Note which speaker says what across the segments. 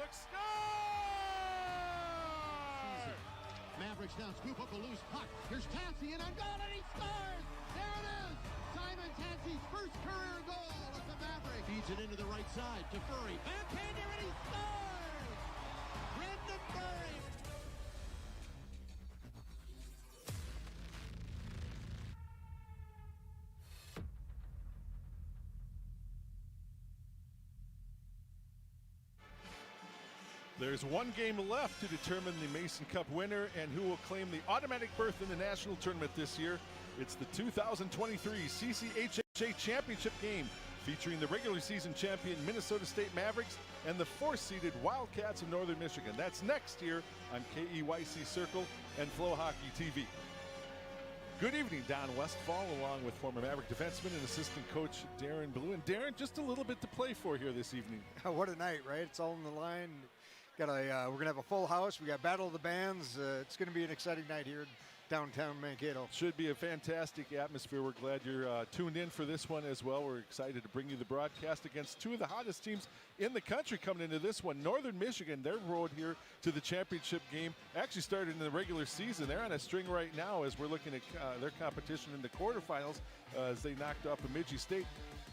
Speaker 1: Mavericks score!
Speaker 2: Mavericks now scoop up a loose puck. Here's Tansey in on goal, and he scores! There it is! Simon Tansey's first career goal with the Mavericks. Feeds it into the right side to Furry. Backhander, and he scores! Brendan Furry!
Speaker 1: There's one game left to determine the Mason Cup winner and who will claim the automatic berth in the national tournament this year. It's the 2023 CCHA Championship game featuring the regular season champion Minnesota State Mavericks and the fourth-seeded Wildcats of Northern Michigan. That's next here on KEYC Circle and Flow Hockey TV. Good evening, Don Westfall, along with former Maverick defenseman and assistant coach Darren Blue. And Darren, just a little bit to play for here this evening.
Speaker 3: What a night, right? It's all on the line. We're gonna have a full house. We got Battle of the Bands. It's gonna be an exciting night here in downtown Mankato.
Speaker 1: Should be a fantastic atmosphere. We're glad you're tuned in for this one as well. We're excited to bring you the broadcast against two of the hottest teams in the country coming into this one. Northern Michigan, their road here to the championship game actually started in the regular season. They're on a string right now as we're looking at their competition in the quarterfinals as they knocked off Bemidji State.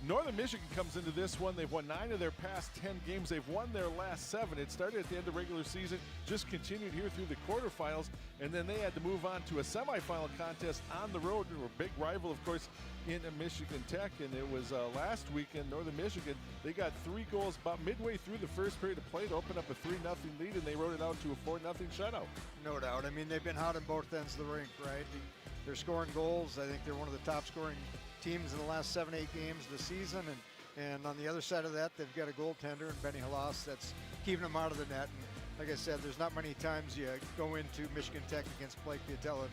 Speaker 1: Northern Michigan comes into this one. They've won 9 of their past 10 games. They've won their last 7. It started at the end of the regular season, just continued here through the quarterfinals, and then they had to move on to a semifinal contest on the road. They were a big rival, of course, in Michigan Tech, and it was last weekend, Northern Michigan, they got 3 goals about midway through the first period of play to open up a 3-0 lead, and they rode it out to a 4-0 shutout. No
Speaker 3: doubt. I mean, they've been hot on both ends of the rink, right? They're scoring goals. I think they're one of the top scoring teams in the last 7-8 games of the season, and on the other side of that, they've got a goaltender in Benny Halas that's keeping them out of the net. And like I said, there's not many times you go into Michigan Tech against Blake Piatella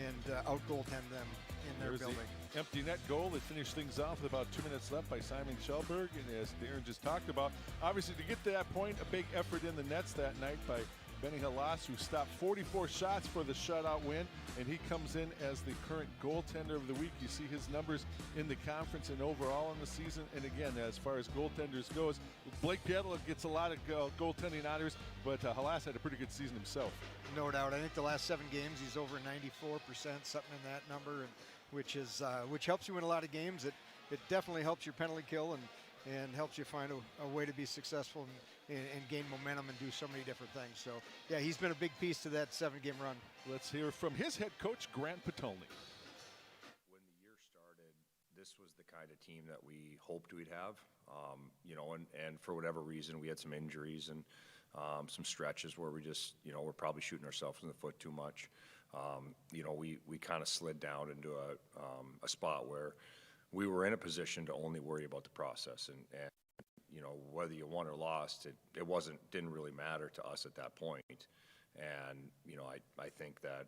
Speaker 3: and out-goaltend them in their building.
Speaker 1: The empty net goal that finished things off with about 2 minutes left by Simon Schellberg, and as Darren just talked about, obviously to get to that point, a big effort in the nets that night by Benny Halas, who stopped 44 shots for the shutout win, and he comes in as the current goaltender of the week. You see his numbers in the conference and overall in the season. And again, as far as goaltenders goes, Blake Piatella gets a lot of goaltending honors, but Halas had a pretty good season himself.
Speaker 3: No doubt. I think the last 7 games he's over 94%, something in that number, and which helps you win a lot of games. It definitely helps your penalty kill and helps you find a way to be successful and gain momentum and do so many different things. So, yeah, he's been a big piece to that 7-game run.
Speaker 1: Let's hear from his head coach, Grant Patolny.
Speaker 4: When the year started, this was the kind of team that we hoped we'd have. And for whatever reason, we had some injuries and some stretches where we just, we're probably shooting ourselves in the foot too much. We kind of slid down into a spot where we were in a position to only worry about the process, and whether you won or lost, it didn't really matter to us at that point. And I think that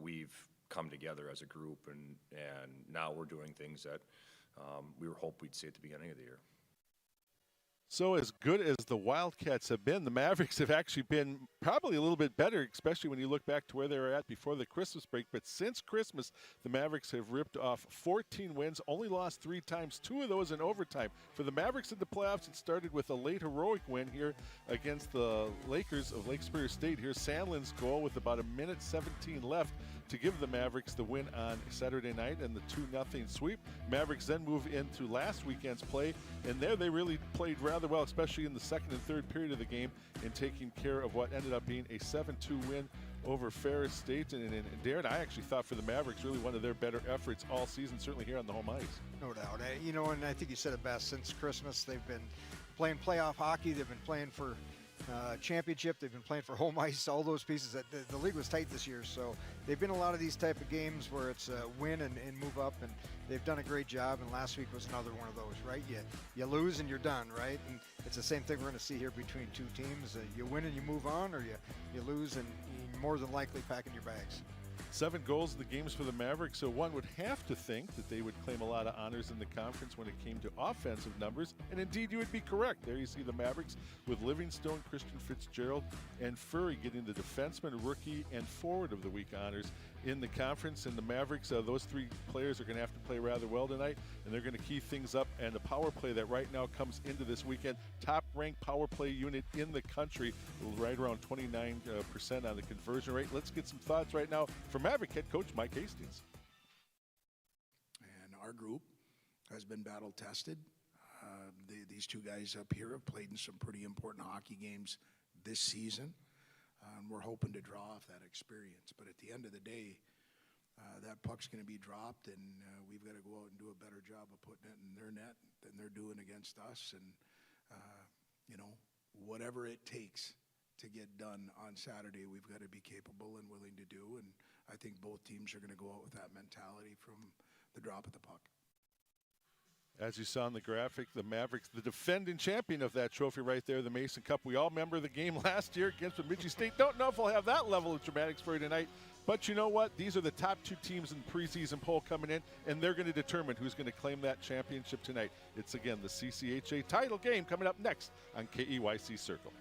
Speaker 4: we've come together as a group, and now we're doing things that we were hoping we'd see at the beginning of the year.
Speaker 1: So as good as the Wildcats have been, the Mavericks have actually been probably a little bit better, especially when you look back to where they were at before the Christmas break. But since Christmas, the Mavericks have ripped off 14 wins, only lost 3 times, 2 of those in overtime. For the Mavericks in the playoffs, it started with a late heroic win here against the Lakers of Lake Superior State. Here's Sandlin's goal with about 1:17 left to give the Mavericks the win on Saturday night and the 2-0 sweep. Mavericks then move into last weekend's play, and there they really played rather well, especially in the second and third period of the game, in taking care of what ended up being a 7-2 win over Ferris State. And Darren, I actually thought for the Mavericks, really one of their better efforts all season, certainly here on the home ice.
Speaker 3: No doubt. And I think you said it best. Since Christmas, they've been playing playoff hockey. They've been playing for championship. They've been playing for home ice, all those pieces. The league was tight this year, so they've been a lot of these type of games where it's win and move up, and they've done a great job. And last week was another one of those, right? You lose and you're done, right? And it's the same thing we're going to see here between two teams. You win and you move on, or you lose and you're more than likely packing your bags.
Speaker 1: 7 goals in the games for the Mavericks, so one would have to think that they would claim a lot of honors in the conference when it came to offensive numbers, and indeed you would be correct. There you see the Mavericks with Livingstone, Christian Fitzgerald, and Furry getting the defenseman, rookie, and forward of the week honors in the conference, and the Mavericks, those three players are going to have to play rather well tonight, and they're going to key things up. And the power play that right now comes into this weekend, top-ranked power play unit in the country, right around 29% on the conversion rate. Let's get some thoughts right now from Maverick head coach Mike Hastings.
Speaker 5: And our group has been battle-tested. These two guys up here have played in some pretty important hockey games this season. And we're hoping to draw off that experience. But at the end of the day, that puck's going to be dropped, and we've got to go out and do a better job of putting it in their net than they're doing against us. And, whatever it takes to get done on Saturday, we've got to be capable and willing to do. And I think both teams are going to go out with that mentality from the drop of the puck.
Speaker 1: As you saw in the graphic, the Mavericks, the defending champion of that trophy right there, the Mason Cup. We all remember the game last year against Michigan State. Don't know if we'll have that level of dramatics for you tonight. But you know what? These are the top two teams in the preseason poll coming in, and they're going to determine who's going to claim that championship tonight. It's, again, the CCHA title game coming up next on KEYC Circle.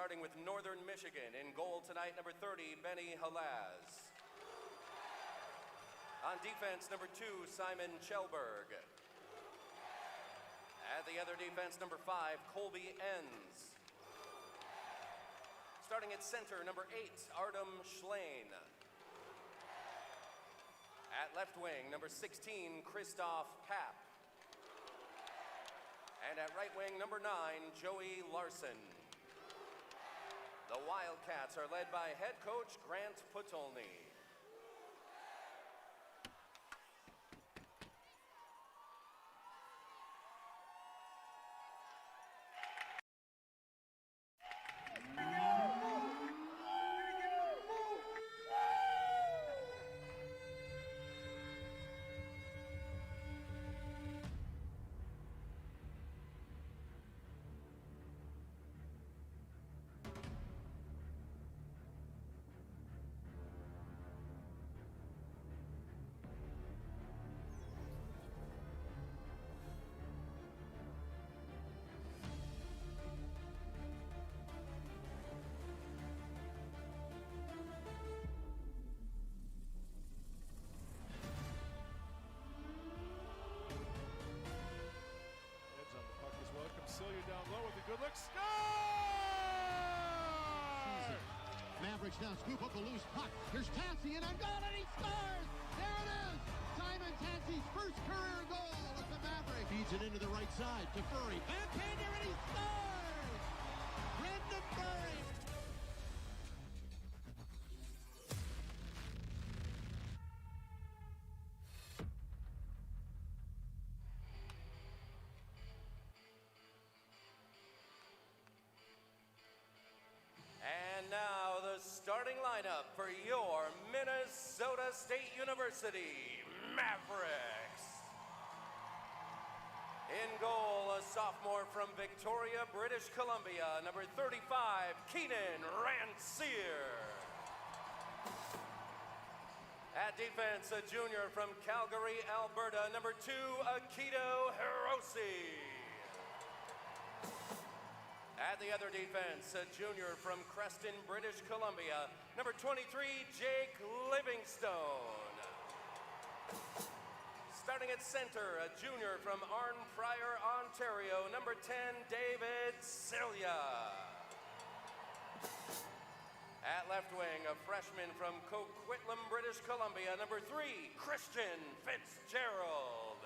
Speaker 6: starting with Northern Michigan. In goal tonight, number 30, Benny Halaz. On defense, number 2, Simon Chelberg. At the other defense, number 5, Colby Enns. Starting at center, number 8, Artem Schlein. At left wing, number 16, Christoph Papp. And at right wing, number 9, Joey Larson. The Wildcats are led by head coach Grant Putolny.
Speaker 1: Celia down low with a good look. Score!
Speaker 2: Mavericks now scoop up a loose puck. Here's Tansey and on goal, and he scores! There it is! Simon Tansey's first career goal with the Mavericks. Feeds it into the right side to Furry. Backhander, and he scores! Brendan Furry!
Speaker 6: Now the starting lineup for your Minnesota State University Mavericks. In goal, a sophomore from Victoria, British Columbia, number 35, Keenan Rancier. At defense, a junior from Calgary, Alberta, number 2, Akito Hiroshi. At the other defense, a junior from Creston, British Columbia, number 23, Jake Livingstone. Starting at center, a junior from Arnprior, Ontario, number 10, David Celia. At left wing, a freshman from Coquitlam, British Columbia, number 3, Christian Fitzgerald.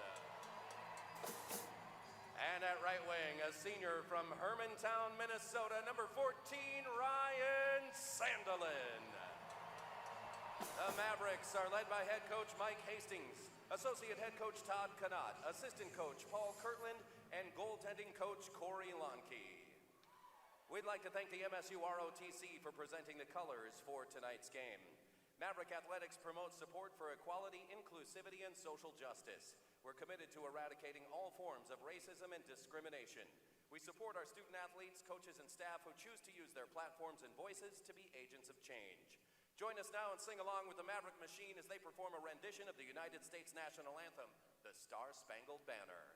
Speaker 6: And at right wing, a senior from Hermantown, Minnesota, number 14, Ryan Sandelin. The Mavericks are led by head coach Mike Hastings, associate head coach Todd Connaught, assistant coach Paul Kirtland, and goaltending coach Corey Lonke. We'd like to thank the MSU ROTC for presenting the colors for tonight's game. Maverick Athletics promotes support for equality, inclusivity, and social justice. We're committed to eradicating all forms of racism and discrimination. We support our student athletes, coaches, and staff who choose to use their platforms and voices to be agents of change. Join us now and sing along with the Maverick Machine as they perform a rendition of the United States national anthem, the Star-Spangled Banner.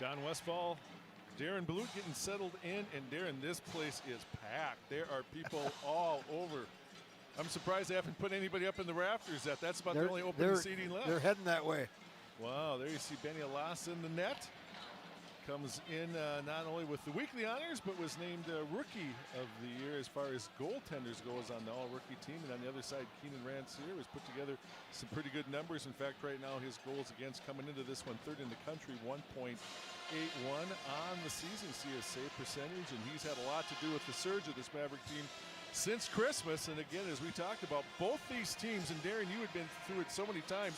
Speaker 1: Don Westfall, Darren Balut getting settled in, and Darren, this place is packed. There are people all over. I'm surprised they haven't put anybody up in the rafters yet. That's about the only open seating left.
Speaker 3: They're heading that way.
Speaker 1: Wow, there you see Benny Alas in the net. Comes in not only with the weekly honors, but was named Rookie of the Year as far as goaltenders goes on the all-rookie team. And on the other side, Keenan Rancier has put together some pretty good numbers. In fact, right now his goals against coming into this one, third in the country, 1.81 on the season CSA percentage. And he's had a lot to do with the surge of this Maverick team since Christmas. And again, as we talked about, both these teams, and Darren, you had been through it so many times,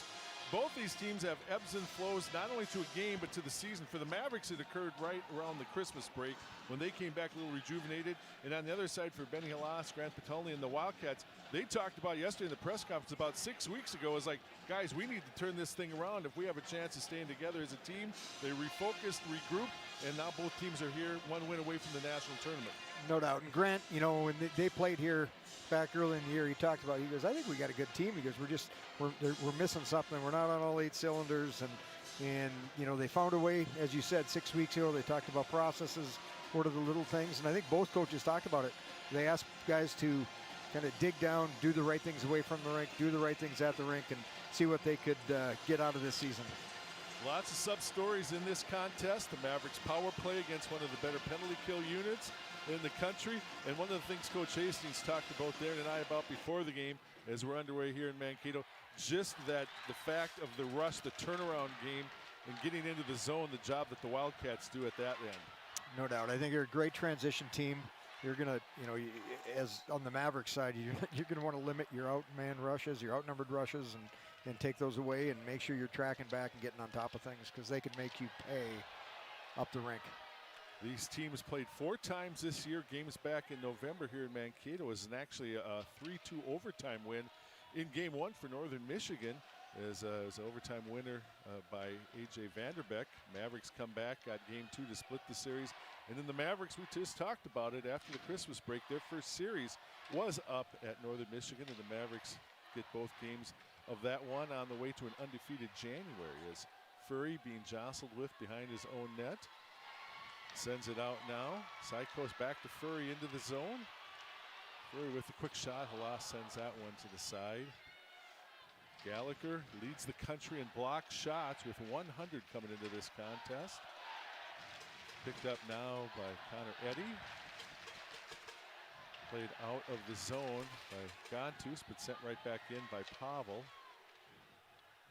Speaker 1: both these teams have ebbs and flows, not only to a game, but to the season. For the Mavericks, it occurred right around the Christmas break when they came back a little rejuvenated. And on the other side, for Benny Halas, Grant Patulny, and the Wildcats, they talked about yesterday in the press conference about 6 weeks ago. It was like, guys, we need to turn this thing around if we have a chance of staying together as a team. They refocused, regrouped, and now both teams are here, one win away from the national tournament.
Speaker 3: No doubt. And Grant, you know, when they played here back early in the year, he talked about, he goes, I think we got a good team. He goes, we're missing something. We're not on all 8 cylinders. And you know, they found a way, as you said, 6 weeks ago, they talked about processes, what are the little things. And I think both coaches talked about it. They asked guys to kind of dig down, do the right things away from the rink, do the right things at the rink, and see what they could get out of this season.
Speaker 1: Lots of sub-stories in this contest. The Mavericks power play against one of the better penalty kill units in the country. And one of the things Coach Hastings talked about Darren and I about before the game as we're underway here in Mankato, just that the fact of the rush, the turnaround game, and getting into the zone, the job that the Wildcats do at that end.
Speaker 3: No doubt. I think you're a great transition team. You're going to, you know, as on the Mavericks side, you're going to want to limit your outman rushes, your outnumbered rushes, and take those away and make sure you're tracking back and getting on top of things because they can make you pay up the rink.
Speaker 1: These teams played 4 times this year. Games back in November here in Mankato was actually a 3-2 overtime win in Game 1 for Northern Michigan. As an overtime winner by A.J. Vanderbeck. Mavericks come back, got Game 2 to split the series. And then the Mavericks, we just talked about it, after the Christmas break, their first series was up at Northern Michigan, and the Mavericks get both games of that one on the way to an undefeated January as Furry being jostled with behind his own net. Sends it out now. Side coast back to Furry into the zone. Furry with a quick shot. Halas sends that one to the side. Gallagher leads the country in block shots with 100 coming into this contest. Picked up now by Connor Eddy. Played out of the zone by Gontus, but sent right back in by Pavel.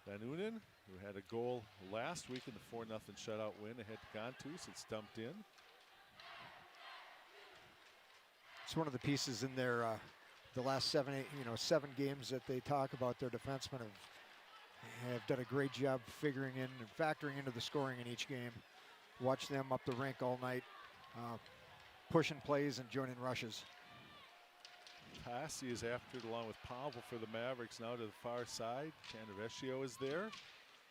Speaker 1: Van Unen, who had a goal last week in the 4-0 shutout win ahead to Gontus. It's dumped in.
Speaker 3: It's one of the pieces in their the last 7 games that they talk about. Their defensemen have done a great job figuring in and factoring into the scoring in each game. Watch them up the rink all night, pushing plays and joining rushes.
Speaker 1: Tassi is after it along with Pavel for the Mavericks. Now to the far side. Canavecchio is there.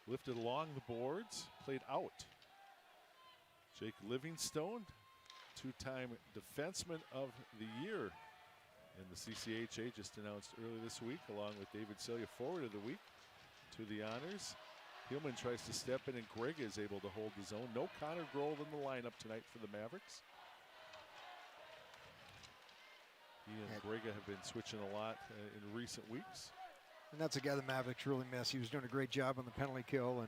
Speaker 1: Lifted along the boards. Played out. Jake Livingstone, 2-time defenseman of the year in the CCHA, just announced earlier this week, along with David Celia, forward of the week, to the honors. Hillman tries to step in, and Grega is able to hold the zone. No Connor Grohl in the lineup tonight for the Mavericks. He and Grega have been switching a lot in recent weeks.
Speaker 3: And that's a guy the Mavericks really miss. He was doing a great job on the penalty kill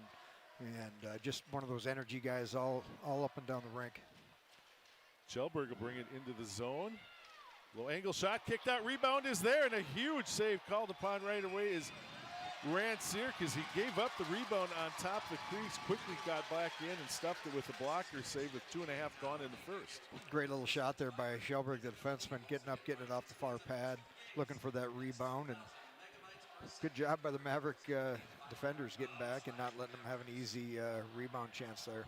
Speaker 3: and just one of those energy guys all up and down the rink.
Speaker 1: Kjellberg will bring it into the zone. Low angle shot, kicked out, rebound is there, and a huge save called upon right away is Rancier, because he gave up the rebound on top of the crease, quickly got back in and stuffed it with a blocker save with 2.5 gone in the first.
Speaker 3: Great little shot there by Kjellberg, the defenseman, getting it off the far pad, looking for that rebound, and good job by the Maverick defenders getting back and not letting them have an easy rebound chance there.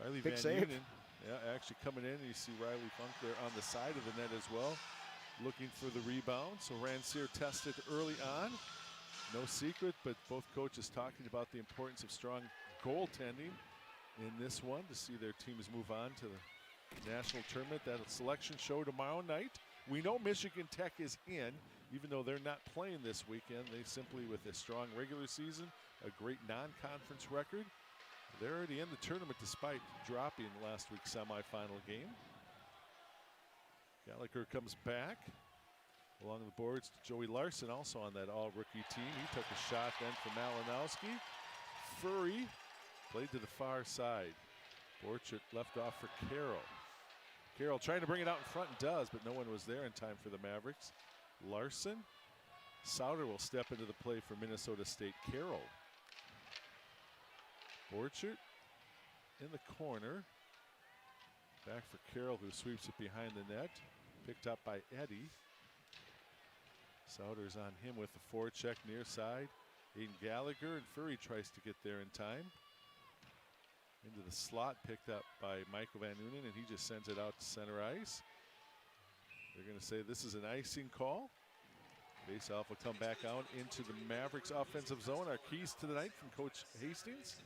Speaker 1: Riley
Speaker 3: Big
Speaker 1: Van
Speaker 3: save.
Speaker 1: Unen, yeah, actually coming in, and you see Riley Funk there on the side of the net as well, looking for the rebound. So Rancier tested early on. No secret, but both coaches talking about the importance of strong goaltending in this one to see their teams move on to the national tournament. That selection show tomorrow night. We know Michigan Tech is in, even though they're not playing this weekend. They simply, with a strong regular season, a great non-conference record, They're already in the tournament despite dropping last week's semifinal game. Gallagher comes back. Along the boards, Joey Larson also on that all-rookie team. He took a shot then from Malinowski. Furry played to the far side. Borchert left off for Carroll. Carroll trying to bring it out in front and does, but no one was there in time for the Mavericks. Larson. Sauter will step into the play for Minnesota State. Carroll. Borchert in the corner. Back for Carroll, who sweeps it behind the net. Picked up by Eddy. Sauter's on him with the forecheck near side. Aiden Gallagher, and Furry tries to get there in time. Into the slot, picked up by Michael Van Noonen, and he just sends it out to center ice. They're going to say this is an icing call. Faceoff will come back out into the Mavericks offensive zone. Our keys to the night from Coach Hastings.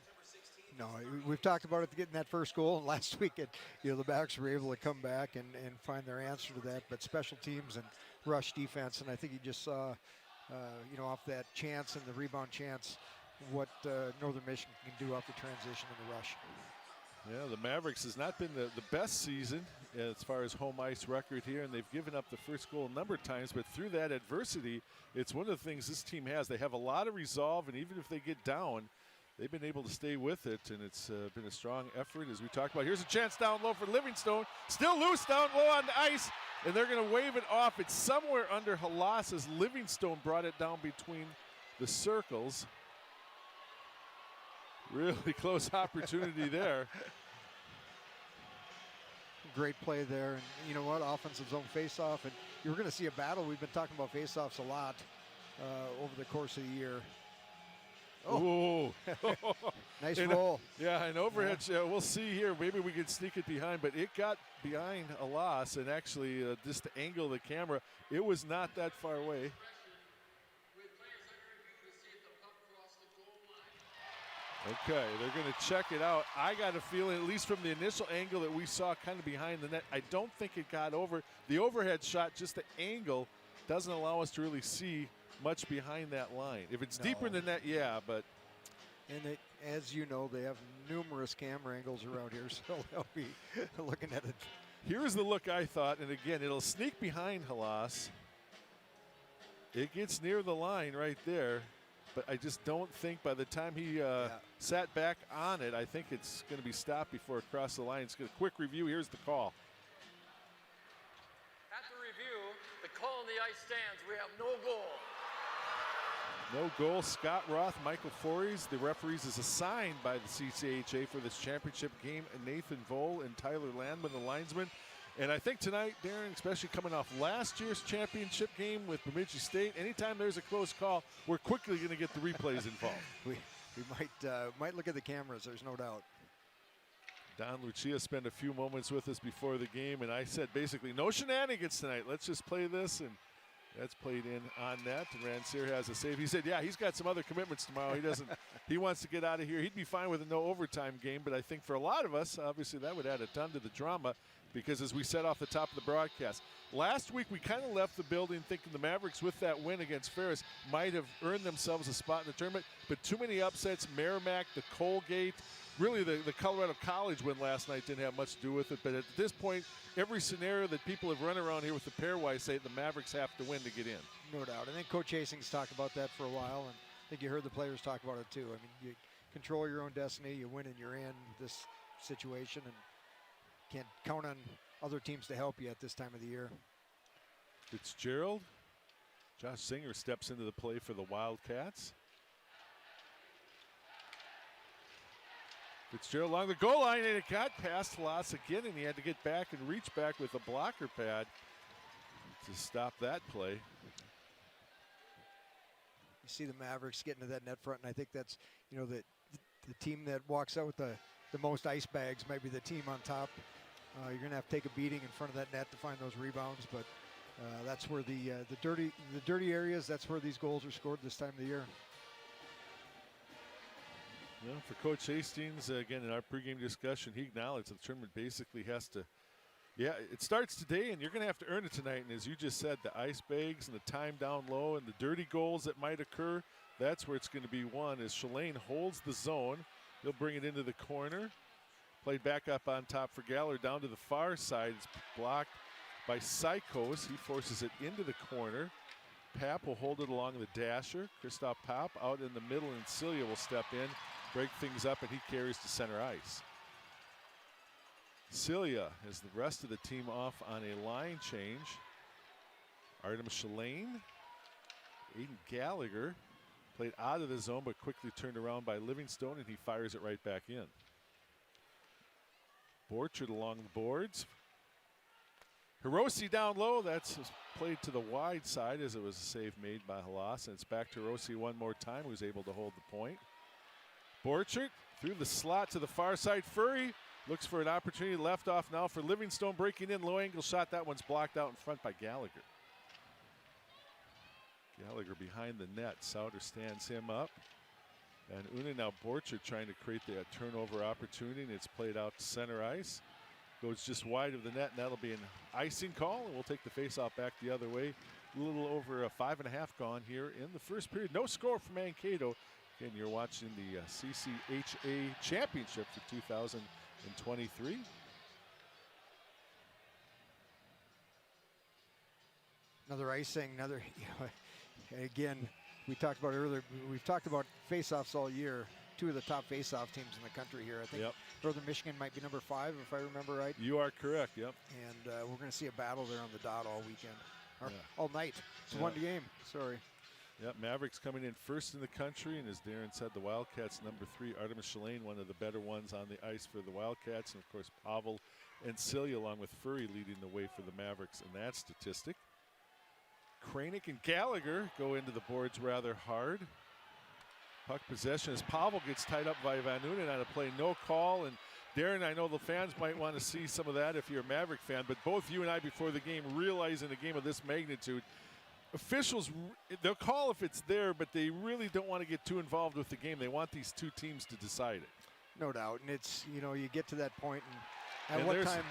Speaker 3: No, we've talked about it getting that first goal. And last week, the Mavericks were able to come back and find their answer to that. But special teams and rush defense, and I think you just saw, off that chance and the rebound chance, what Northern Michigan can do off the transition and the rush.
Speaker 1: Yeah, the Mavericks has not been the best season as far as home ice record here, and they've given up the first goal a number of times, but through that adversity, it's one of the things this team has. They have a lot of resolve, and even if they get down, they've been able to stay with it, and it's been a strong effort as we talked about. Here's a chance down low for Livingstone. Still loose down low on the ice, and they're going to wave it off. It's somewhere under Halas as Livingstone brought it down between the circles. Really close opportunity there.
Speaker 3: Great play there, and you know what? Offensive zone face-off, and you're going to see a battle. We've been talking about face-offs a lot over the course of the year.
Speaker 1: Oh,
Speaker 3: nice roll.
Speaker 1: Yeah, an overhead. We'll see here. Maybe we can sneak it behind, but it got behind a loss, and actually, just the angle of the camera, it was not that far away. Okay, they're going to check it out. I got a feeling, at least from the initial angle that we saw kind of behind the net, I don't think it got over. The overhead shot, just the angle, doesn't allow us to really see much behind that line. If it's deeper in the net, yeah, but.
Speaker 3: And as you know, they have numerous camera angles around here, so they'll be looking at it.
Speaker 1: Here's the look I thought, and again, it'll sneak behind Halas. It gets near the line right there, but I just don't think by the time he sat back on it, I think it's going to be stopped before it crossed the line. It's a quick review. Here's the call.
Speaker 7: At the review, the call on the ice stands. We have no goal.
Speaker 1: No goal. Scott Roth, Michael Fories, the referees is assigned by the CCHA for this championship game. Nathan Vole and Tyler Landman, the linesman. And I think tonight, Darren, especially coming off last year's championship game with Bemidji State, anytime there's a close call, we're quickly going to get the replays involved.
Speaker 3: We might look at the cameras, there's no doubt.
Speaker 1: Don Lucia spent a few moments with us before the game, and I said basically, no shenanigans tonight. Let's just play this, and that's played in on net. And Rancière has a save. He said, yeah, he's got some other commitments tomorrow. He wants to get out of here. He'd be fine with a no overtime game, but I think for a lot of us, obviously that would add a ton to the drama, because as we said off the top of the broadcast, last week we kind of left the building thinking the Mavericks with that win against Ferris might have earned themselves a spot in the tournament, but too many upsets. Merrimack, the Colgate, really the Colorado College win last night didn't have much to do with it, but at this point, every scenario that people have run around here with the pairwise say the Mavericks have to win to get in.
Speaker 3: No doubt. I think Coach Hastings talked about that for a while, and I think you heard the players talk about it too. I mean, you control your own destiny, you win and you're in this situation, and can't count on other teams to help you at this time of the year.
Speaker 1: Fitzgerald. Josh Singer steps into the play for the Wildcats. Fitzgerald along the goal line, and it got past Halas again, and he had to get back and reach back with a blocker pad to stop that play.
Speaker 3: You see the Mavericks getting to that net front, and I think that's, the team that walks out with the most ice bags might be the team on top. You're going to have to take a beating in front of that net to find those rebounds, but that's where the dirty areas, that's where these goals are scored this time of the year.
Speaker 1: Well, for Coach Hastings, again, in our pregame discussion, he acknowledged the tournament basically has to, it starts today, and you're going to have to earn it tonight. And as you just said, the ice bags and the time down low and the dirty goals that might occur, that's where it's going to be won as Shalane holds the zone. He'll bring it into the corner. Played back up on top for Galler, down to the far side. It's blocked by Psychos. He forces it into the corner. Papp will hold it along the dasher. Christoph Papp out in the middle, and Cilia will step in, break things up, and he carries to center ice. Cilia has the rest of the team off on a line change. Artem Shalane, Aiden Gallagher played out of the zone but quickly turned around by Livingstone, and he fires it right back in. Borchard along the boards. Hiroshi down low. That's played to the wide side as it was a save made by Halas, and it's back to Hiroshi one more time, who's able to hold the point. Borchard through the slot to the far side. Furry looks for an opportunity, left off now for Livingstone, breaking in, low angle shot. That one's blocked out in front by Gallagher. Gallagher behind the net. Sauter stands him up. And Una now Borchard trying to create the turnover opportunity, and it's played out to center ice. Goes just wide of the net, and that'll be an icing call, and we'll take the face-off back the other way. A little over 5.5 gone here in the first period. No score for Mankato. Again, you're watching the CCHA Championship for 2023.
Speaker 3: Another icing, again, we talked about earlier, we've talked about face-offs all year. Two of the top face-off teams in the country here. I think Northern Michigan might be number 5, if I remember right.
Speaker 1: You are correct, yep.
Speaker 3: And we're going to see a battle there on the dot all weekend, or all night. It's one game, sorry.
Speaker 1: Yep, Mavericks coming in first in the country, and as Darren said, the Wildcats number 3. Artemis Shalane, one of the better ones on the ice for the Wildcats, and of course Pavel and Cilia along with Furry leading the way for the Mavericks in that statistic. Kranick and Gallagher go into the boards rather hard. Puck possession as Pavel gets tied up by Van Unen on a play, no call. And Darren, I know the fans might want to see some of that if you're a Maverick fan, but both you and I before the game realize in a game of this magnitude, officials, they'll call if it's there, but they really don't want to get too involved with the game. They want these two teams to decide it.
Speaker 3: No doubt, and it's, you get to that point, and at what time?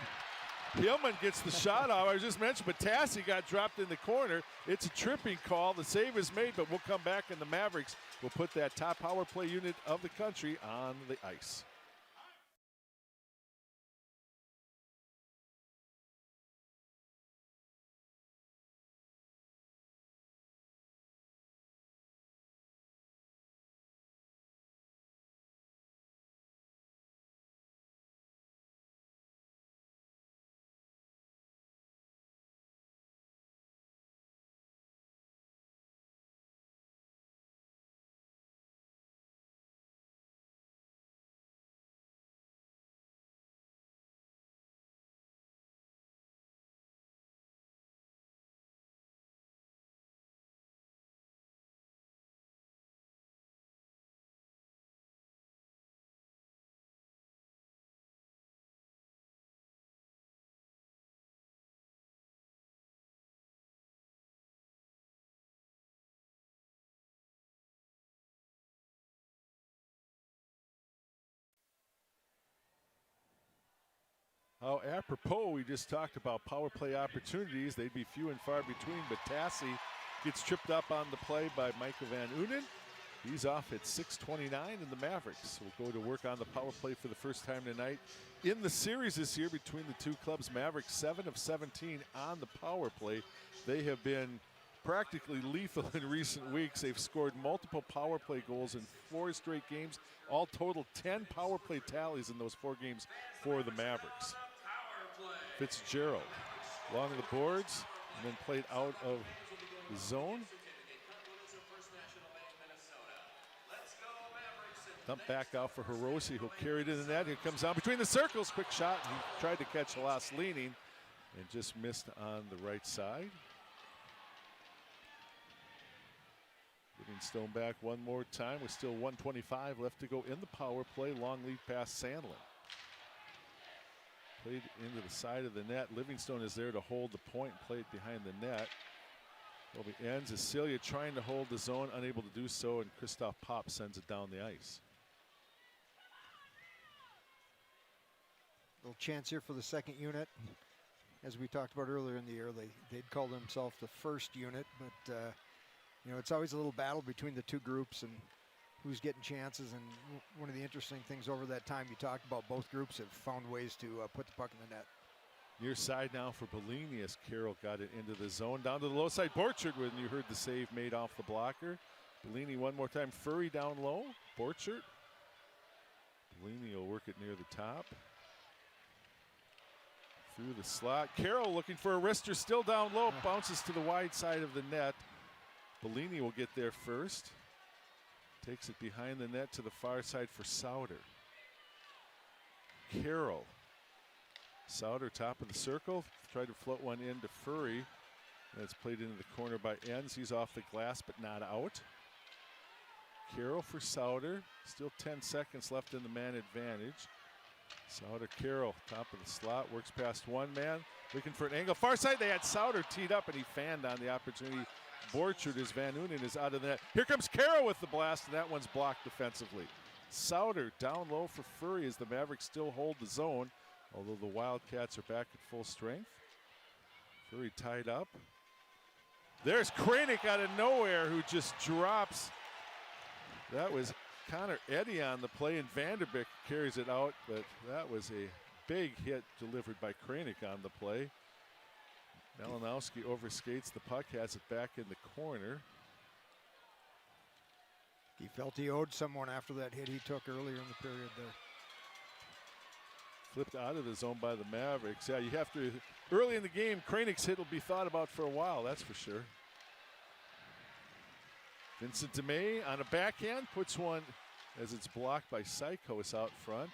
Speaker 1: Hillman gets the shot off. I was just mentioned, but Tassi got dropped in the corner. It's a tripping call. The save is made, but we'll come back, and the Mavericks will put that top power play unit of the country on the ice. Oh, apropos, we just talked about power play opportunities. They'd be few and far between, but Tassi gets tripped up on the play by Michael Van Unen. He's off at 6:29, and the Mavericks will go to work on the power play for the first time tonight in the series this year between the two clubs. Mavericks 7 of 17 on the power play. They have been practically lethal in recent weeks. They've scored multiple power play goals in 4 straight games. All total 10 power play tallies in those 4 games for the Mavericks. Fitzgerald along the boards and then played out of the zone. Dump back out for Hiroshi, who'll carry it in the net. Here comes on between the circles. Quick shot. He tried to catch Halas leaning and just missed on the right side. Livingstone back one more time with still 1:25 left to go in the power play. Long lead pass Sandlin. Played into the side of the net. Livingstone is there to hold the point and play it behind the net. Well, it ends as Cilia trying to hold the zone, unable to do so, and Christoph Papp sends it down the ice.
Speaker 3: Little chance here for the second unit. As we talked about earlier in the year, they'd call themselves the first unit, but it's always a little battle between the two groups, and who's getting chances. And one of the interesting things over that time you talked about, both groups have found ways to put the puck in the net.
Speaker 1: Near side now for Bellini as Carroll got it into the zone. Down to the low side, Borchert when you heard the save made off the blocker. Bellini one more time, Furry down low, Borchert. Bellini will work it near the top. Through the slot, Carroll looking for a wrister, still down low, bounces to the wide side of the net. Bellini will get there first. Takes it behind the net to the far side for Sauter. Carroll. Sauter top of the circle, tried to float one into Furry. That's played into the corner by Enns. He's off the glass but not out. Carroll for Sauter. Still 10 seconds left in the man advantage. Sauter, Carroll, top of the slot, works past one man, looking for an angle. Far side, they had Sauter teed up and he fanned on the opportunity. Borchert as Van Unen is out of the net. Here comes Carroll with the blast, and that one's blocked defensively. Sauter down low for Furry as the Mavericks still hold the zone, although the Wildcats are back at full strength. Furry tied up. There's Kranick out of nowhere who just drops. That was Connor Eddy on the play, and Vanderbeek carries it out, but that was a big hit delivered by Kranick on the play. Malinowski overskates the puck, has it back in the corner.
Speaker 3: He felt he owed someone after that hit he took earlier in the period there.
Speaker 1: Flipped out of the zone by the Mavericks. Yeah, you have to, early in the game, Kranick's hit will be thought about for a while, that's for sure. Vincent DeMay on a backhand, puts one as it's blocked by Sykos out front.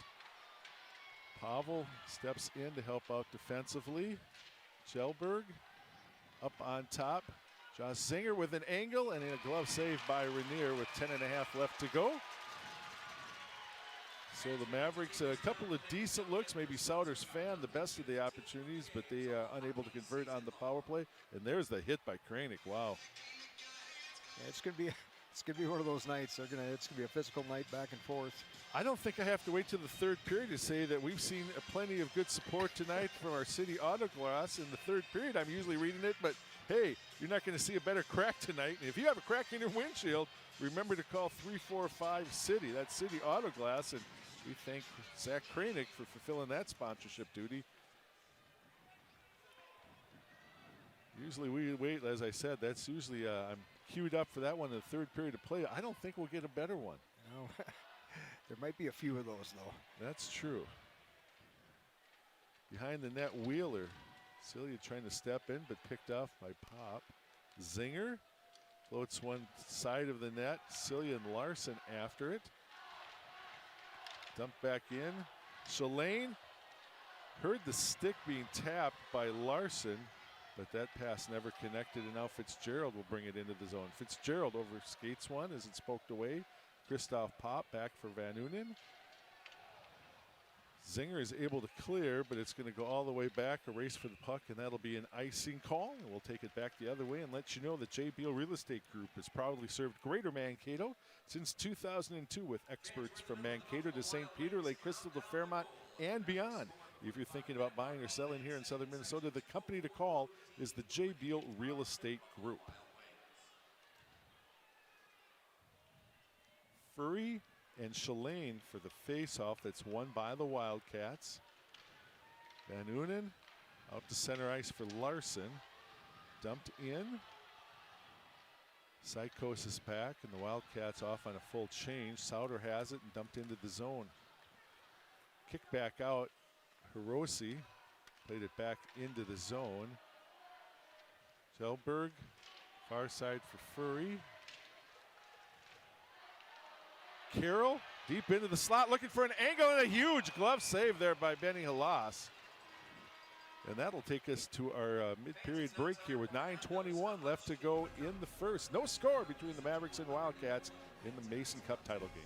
Speaker 1: Pavel steps in to help out defensively. Kjellberg up on top. Josh Zinger with an angle and a glove save by Rainier with 10.5 left to go. So the Mavericks, a couple of decent looks. Maybe Sauter's fanned the best of the opportunities, but they unable to convert on the power play. And there's the hit by Kranick. Wow.
Speaker 3: Yeah, it's gonna be one of those nights. It's gonna be a physical night back and forth.
Speaker 1: I don't think I have to wait till the third period to say that we've seen plenty of good support tonight from our City Auto Glass in the third period. I'm usually reading it, but hey, you're not going to see a better crack tonight. And if you have a crack in your windshield, remember to call 345-CITY. That's City Auto Glass, and we thank Zach Kranick for fulfilling that sponsorship duty. Usually we wait, as I said, that's usually I'm queued up for that one in the third period of play. I don't think we'll get a better one.
Speaker 3: No. There might be a few of those, though.
Speaker 1: That's true. Behind the net, Wheeler. Celia trying to step in, but picked off by Pop. Zinger floats one side of the net. Celia and Larson after it. Dumped back in. Shalane heard the stick being tapped by Larson, but that pass never connected, and now Fitzgerald will bring it into the zone. Fitzgerald overskates one as it's poked away. Christoph Pop back for Van Unen. Zinger is able to clear, but it's going to go all the way back, a race for the puck, and that'll be an icing call. And we'll take it back the other way and let you know that J. Beal Real Estate Group has proudly served Greater Mankato since 2002 with experts from Mankato to St. Peter, Lake Crystal to Fairmont, and beyond. If you're thinking about buying or selling here in southern Minnesota, the company to call is the J. Beal Real Estate Group. Furry and Shalane for the face-off that's won by the Wildcats. Van Unen out to center ice for Larson. Dumped in. Sykos is back, and the Wildcats off on a full change. Sauter has it and dumped into the zone. Kick back out. Hiroshi played it back into the zone. Kjellberg, far side for Furry. Carroll deep into the slot looking for an angle and a huge glove save there by Benny Halas. And that'll take us to our mid-period break here with 9:21 left to go in the first. No score between the Mavericks and Wildcats in the Mason Cup title game.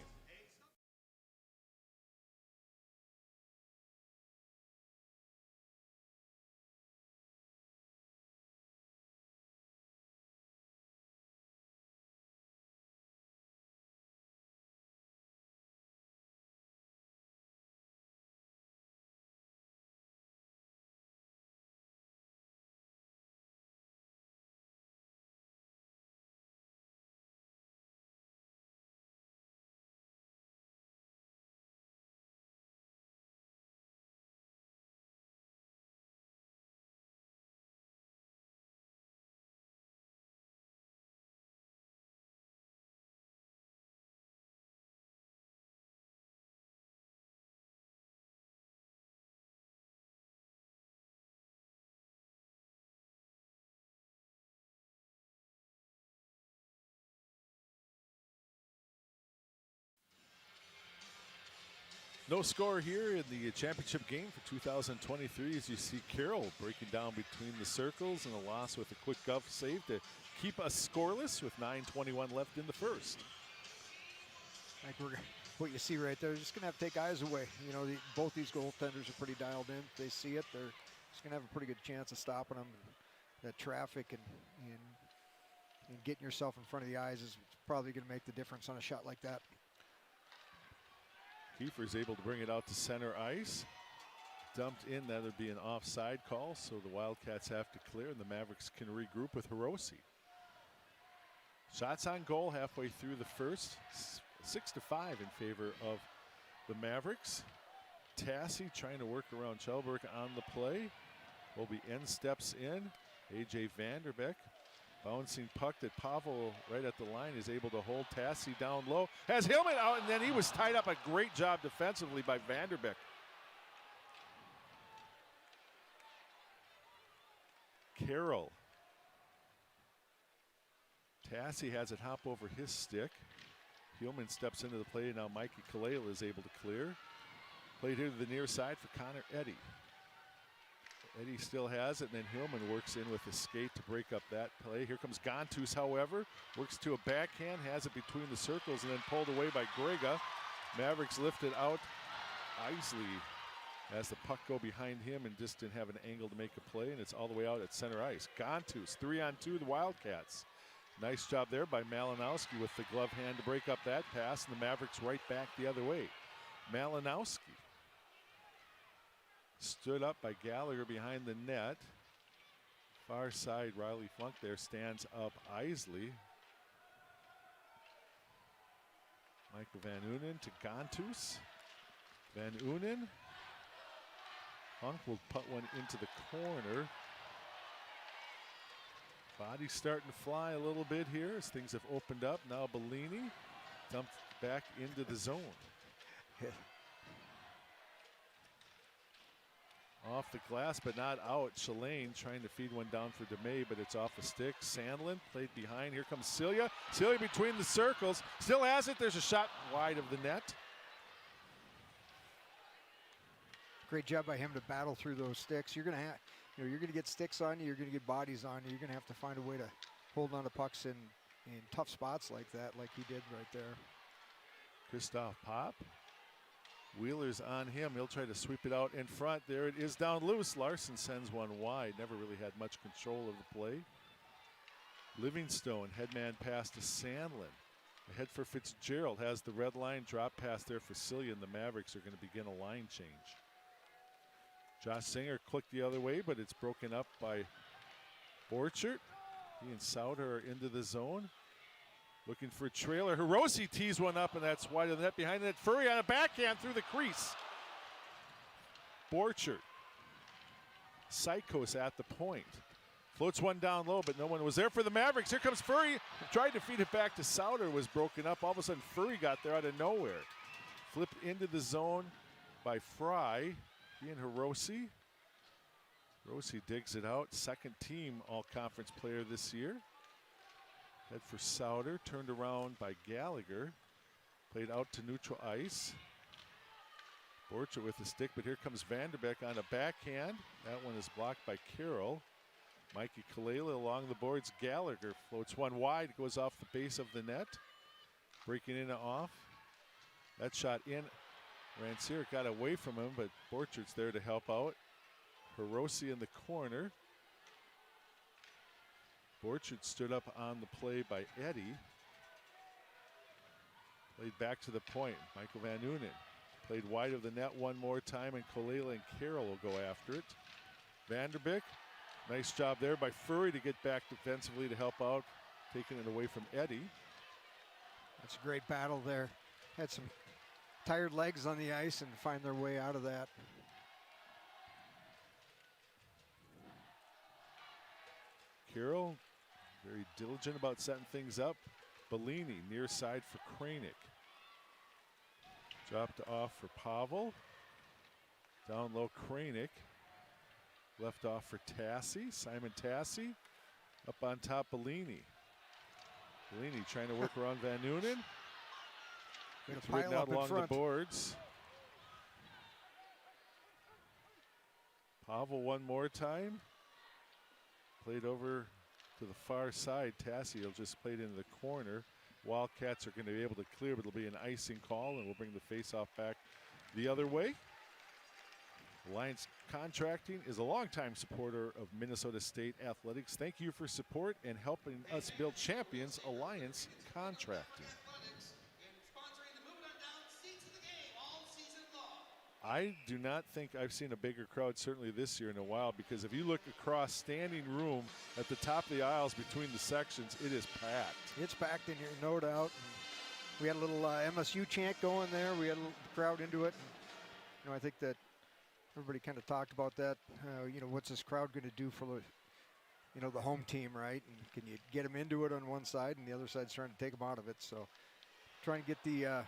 Speaker 1: No score here in the championship game for 2023 as you see Carroll breaking down between the circles and a loss with a quick glove save to keep us scoreless with 9:21 left in the first.
Speaker 3: Like what you see right there, just going to have to take eyes away. You know, both these goaltenders are pretty dialed in. If they see it, they're just going to have a pretty good chance of stopping them. That traffic and getting yourself in front of the eyes is probably going to make the difference on a shot like that.
Speaker 1: Kiefer's able to bring it out to center ice. Dumped in, that would be an offside call, so the Wildcats have to clear, and the Mavericks can regroup with Hiroshi. Shots on goal halfway through the first. 6-5 in favor of the Mavericks. Tassi trying to work around Chelberg on the play. Colby N steps in. A.J. Vanderbeek. Bouncing puck that Pavel right at the line is able to hold Tassi down low. Has Hillman out, and then he was tied up. A great job defensively by Vanderbeek. Carroll. Tassi has it hop over his stick. Hillman steps into the play. Now Mikey Kalele is able to clear. Played here to the near side for Connor Eddy. Eddy still has it, and then Hillman works in with a skate to break up that play. Here comes Gontus, however. Works to a backhand, has it between the circles, and then pulled away by Grega. Mavericks lifted out Isley as the puck go behind him and just didn't have an angle to make a play, and it's all the way out at center ice. Gontus, 3-on-2, the Wildcats. Nice job there by Malinowski with the glove hand to break up that pass, and the Mavericks right back the other way. Malinowski stood up by Gallagher behind the net. Far side, Riley Funk there stands up Isley. Michael Van Unen to Gontus. Van Unen. Funk will put one into the corner. Body's starting to fly a little bit here as things have opened up. Now Bellini dumped back into the zone. Off the glass, but not out. Shalane trying to feed one down for DeMay, but it's off a stick. Sandlin played behind. Here comes Celia. Celia between the circles. Still has it. There's a shot wide of the net.
Speaker 3: Great job by him to battle through those sticks. You're going to have, you're going to get sticks on you. You're going to get bodies on you. You're going to have to find a way to hold on to pucks in tough spots like that, like he did right there.
Speaker 1: Christoph Pop. Wheeler's on him. He'll try to sweep it out in front. There it is down loose. Larson sends one wide. Never really had much control of the play. Livingstone, headman pass to Sandlin. Ahead for Fitzgerald. Has the red line. Drop pass there for Cillian. The Mavericks are going to begin a line change. Josh Singer clicked the other way, but it's broken up by Borchert. He and Sauter are into the zone. Looking for a trailer. Hiroshi tees one up, and that's wide of the net. Behind the net, Furry on a backhand through the crease. Borchert. Psychos at the point. Floats one down low, but no one was there for the Mavericks. Here comes Furry. Tried to feed it back to Sauter, was broken up. All of a sudden, Furry got there out of nowhere. Flipped into the zone by Fry. He and Hiroshi. Hiroshi digs it out. Second team all-conference player this year. Head for Sauter, turned around by Gallagher. Played out to neutral ice. Borchert with the stick, but here comes Vanderbeek on a backhand. That one is blocked by Carroll. Mikey Kalele along the boards. Gallagher floats one wide, goes off the base of the net. Breaking in and off. That shot in. Rancier got away from him, but Borchert's there to help out. Hiroshi in the corner. Borchert stood up on the play by Eddy. Played back to the point. Michael Van Unen played wide of the net one more time, and Kalele and Carroll will go after it. Vanderbeek, nice job there by Furry to get back defensively to help out, taking it away from Eddy.
Speaker 3: That's a great battle there. Had some tired legs on the ice and find their way out of that.
Speaker 1: Carroll, very diligent about setting things up. Bellini, near side for Kranick. Dropped off for Pavel. Down low, Kranick. Left off for Tassi, Simon Tassi. Up on top, Bellini. Bellini trying to work around Van Unen. It's written out along the boards. Oval one more time. Played over to the far side. Tassi will just play it into the corner. Wildcats are going to be able to clear, but it'll be an icing call, and we'll bring the face-off back the other way. Alliance Contracting is a longtime supporter of Minnesota State athletics. Thank you for support and helping us build champions. Alliance Contracting. I do not think I've seen a bigger crowd, certainly this year, in a while, because if you look across standing room at the top of the aisles between the sections, it is packed.
Speaker 3: It's packed in here, no doubt. And we had a little MSU chant going there. We had a little crowd into it. And, I think that everybody kind of talked about that. What's this crowd going to do for the, the home team, right? And can you get them into it on one side, and the other side's trying to take them out of it. So trying to get the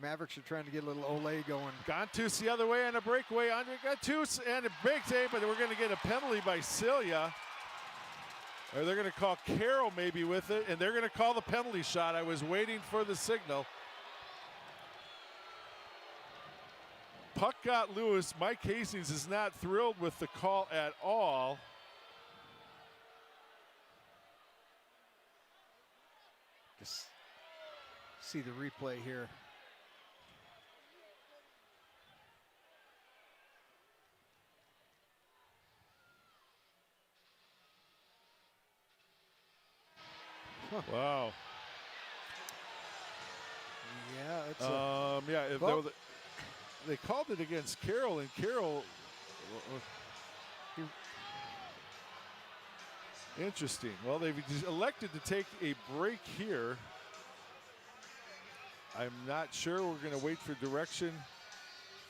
Speaker 3: Mavericks are trying to get a little Olay going.
Speaker 1: Gontus the other way on a breakaway. Andre Gontus and a big save, but we're going to get a penalty by Celia. Or they're going to call Carroll maybe with it, and they're going to call the penalty shot. I was waiting for the signal. Puck got loose. Mike Hastings is not thrilled with the call at all.
Speaker 3: Just see the replay here.
Speaker 1: Huh. Wow.
Speaker 3: Yeah, it's
Speaker 1: well, they called it against Carroll, and Carroll. Interesting. Well, they've elected to take a break here. I'm not sure. We're going to wait for direction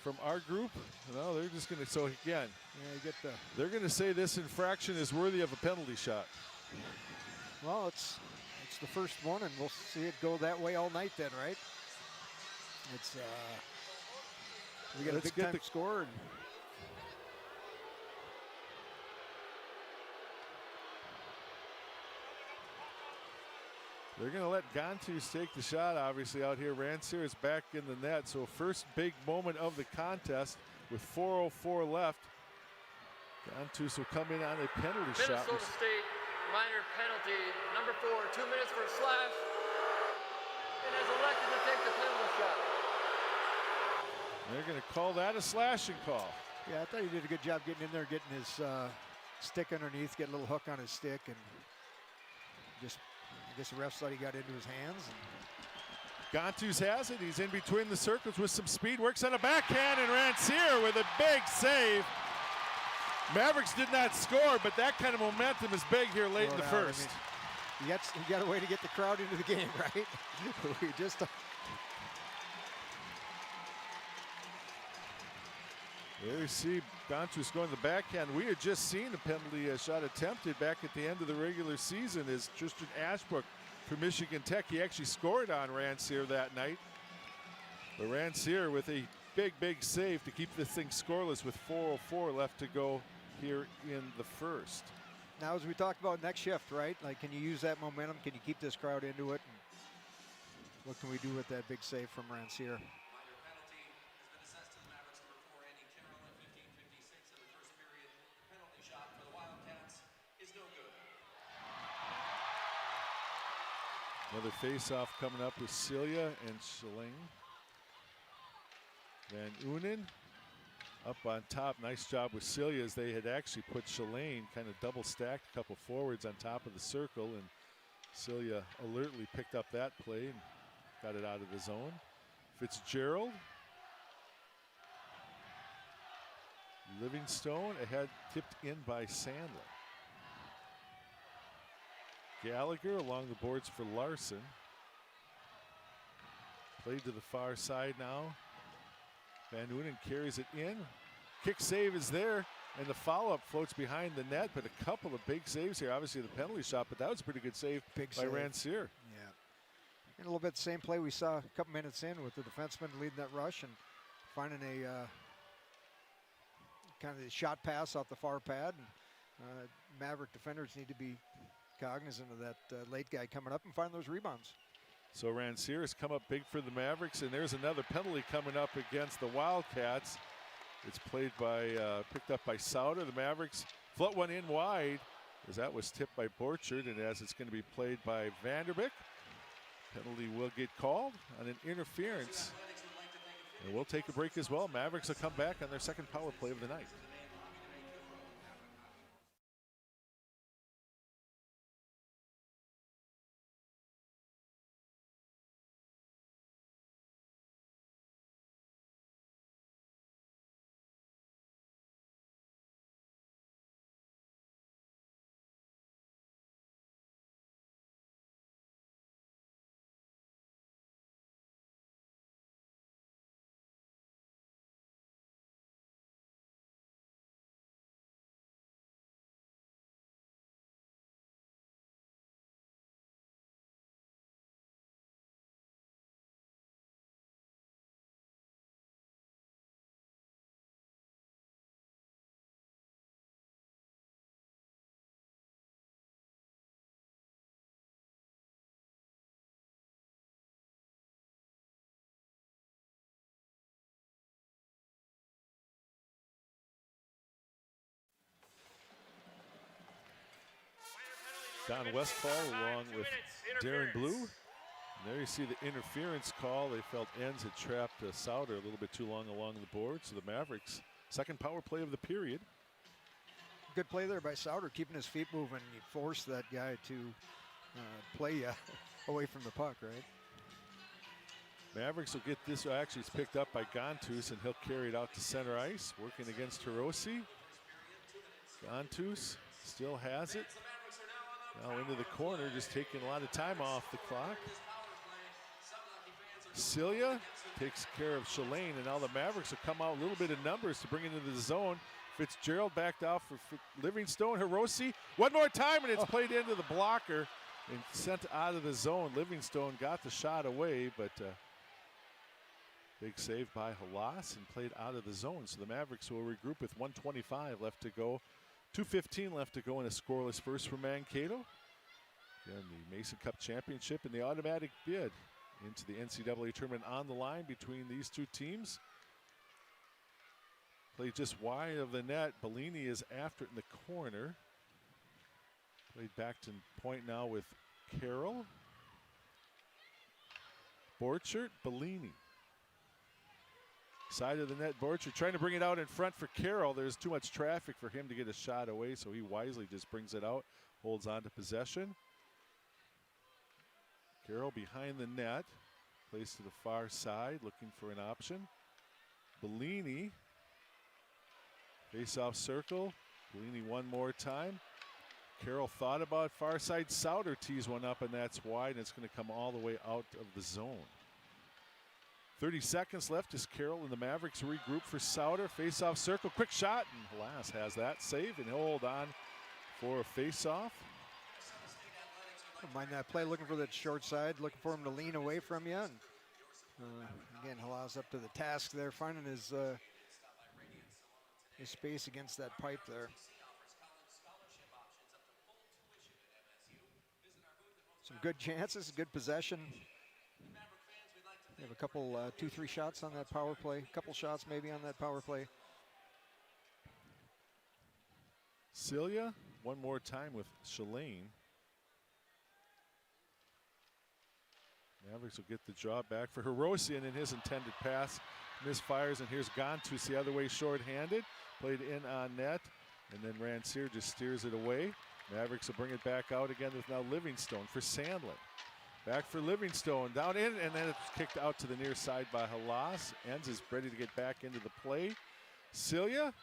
Speaker 1: from our group. No, they're just going to. So again, they're going to say this infraction is worthy of a penalty shot.
Speaker 3: Well, it's the first one, and we'll see it go that way all night then, right? It's we got a big time score. And
Speaker 1: they're going to let Gontus take the shot, obviously, out here. Rancier is back in the net, so first big moment of the contest with 4:04 left. Gontus will come in on a penalty shot.
Speaker 7: Minnesota State minor penalty, number 4, 2 minutes for a slash, and has elected to take the penalty shot.
Speaker 1: They're going to call that a slashing call.
Speaker 3: yeah, I thought he did a good job getting in there, getting his stick underneath, get a little hook on his stick, and just, I guess the ref thought he got into his hands.
Speaker 1: Gontus has it. He's in between the circles with some speed, works on a backhand, and Rancier with a big save. Mavericks did not score, but that kind of momentum is big here late in the first.
Speaker 3: I mean, he got a way to get the crowd into the game, right? We just.
Speaker 1: There you see Gontus going the backhand. We had just seen a penalty shot attempted back at the end of the regular season as Tristan Ashbrook for Michigan Tech. He actually scored on Rancier that night. But Rancier with a big save to keep this thing scoreless with 4:04 left to go here in the first.
Speaker 3: Now, as we talked about next shift, right? Like, can you use that momentum? Can you keep this crowd into it? And what can we do with that big save from Rancier?
Speaker 6: Minor penalty has been assessed to the Mavericks number 4, Andy Carroll, at 15:56 of the first period. Penalty shot for the Wildcats is no good.
Speaker 1: Another face-off coming up with Celia and Schilling. Van Unen up on top. Nice job with Celia as they had actually put Schilling kind of double stacked, a couple forwards on top of the circle, and Celia alertly picked up that play and got it out of the zone. Fitzgerald. Livingstone ahead, tipped in by Sandler. Gallagher along the boards for Larson. Played to the far side now. Van Unen carries it in. Kick save is there, and the follow-up floats behind the net, but a couple of big saves here. Obviously the penalty shot, but that was a pretty good save by Rancier.
Speaker 3: Yeah. And a little bit the same play we saw a couple minutes in with the defenseman leading that rush and finding a kind of a shot pass off the far pad. And Maverick defenders need to be cognizant of that late guy coming up and find those rebounds.
Speaker 1: So Rancier has come up big for the Mavericks, and there's another penalty coming up against the Wildcats. It's played by, picked up by Sauter. The Mavericks float one in wide as that was tipped by Borchard, and as it's going to be played by Vanderbeek. Penalty will get called on an interference. And we'll take a break as well. Mavericks will come back on their second power play of the night. Don Westfall along with Darren Blue. And there you see the interference call. They felt Enns had trapped Sauter a little bit too long along the board. So the Mavericks, second power play of the period.
Speaker 3: Good play there by Sauter, keeping his feet moving. You force that guy to play away from the puck, right?
Speaker 1: Mavericks will get this. Actually, it's picked up by Gontus, and he'll carry it out to center ice, working against Hirose. Gontus still has it. Now into the corner, just taking a lot of time off the clock. Celia takes care of Shalane, and now the Mavericks will come out a little bit of numbers to bring it into the zone. Fitzgerald backed off for Livingstone. Hirose, one more time, and it's played into the blocker and sent out of the zone. Livingstone got the shot away, but big save by Halas and played out of the zone. So the Mavericks will regroup with 1:25 left to go. 2:15 left to go in a scoreless first for Mankato. Again, the Mason Cup Championship and the automatic bid into the NCAA tournament on the line between these two teams. Played just wide of the net. Bellini is after it in the corner. Played back to point now with Carroll. Borchert, Bellini. Side of the net, Borchert trying to bring it out in front for Carroll. There's too much traffic for him to get a shot away, so he wisely just brings it out, holds on to possession. Carroll behind the net, plays to the far side, looking for an option. Bellini, face-off circle. Bellini one more time. Carroll thought about far side. Sauter tees one up, and that's wide, and it's going to come all the way out of the zone. 30 seconds left as Carroll and the Mavericks regroup for Sauter. Face-off circle, quick shot, and Halas has that save, and he'll hold on for a face-off.
Speaker 3: Don't mind that play, looking for that short side, looking for him to lean away from you. And, again, Halas up to the task there, finding his space against that pipe there. Some good chances, good possession. We have a couple, 2-3 shots on that power play. A couple shots maybe on that power play.
Speaker 1: Celia, one more time with Shalane. Mavericks will get the draw back for Hirose, and in his intended pass, misfires, and here's Gontus the other way short-handed. Played in on net, and then Rancier just steers it away. Mavericks will bring it back out again with now Livingstone for Sandlin. Back for Livingstone, down in, and then it's kicked out to the near side by Halas. Enns is ready to get back into the play. Celia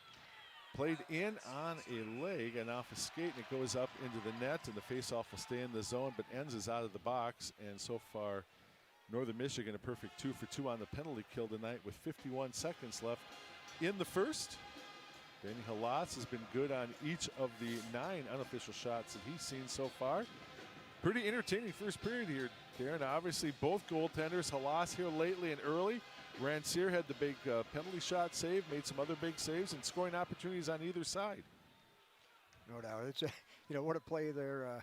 Speaker 1: played in on a leg and off a skate, and it goes up into the net, and the faceoff will stay in the zone, but Enns is out of the box, and so far Northern Michigan a perfect 2 for 2 on the penalty kill tonight with 51 seconds left in the first. Benny Halas has been good on each of the 9 unofficial shots that he's seen so far. Pretty entertaining first period here, Darren. Obviously, both goaltenders, Halas here lately and early. Rancier had the big penalty shot save, made some other big saves, and scoring opportunities on either side.
Speaker 3: No doubt. It's what a play there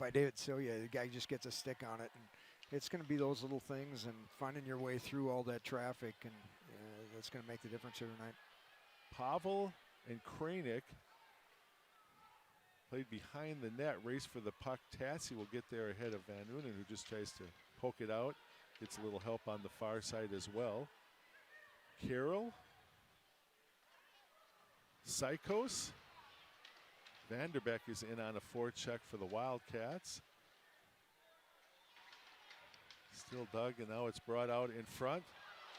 Speaker 3: by David Celia. The guy just gets a stick on it, and it's going to be those little things and finding your way through all that traffic. And that's going to make the difference here tonight.
Speaker 1: Pavel and Kranick played behind the net, race for the puck. Tassi will get there ahead of Van Unen, who just tries to poke it out. Gets a little help on the far side as well. Carroll, Sykos, Vanderbeck is in on a forecheck for the Wildcats. Still dug, and now it's brought out in front.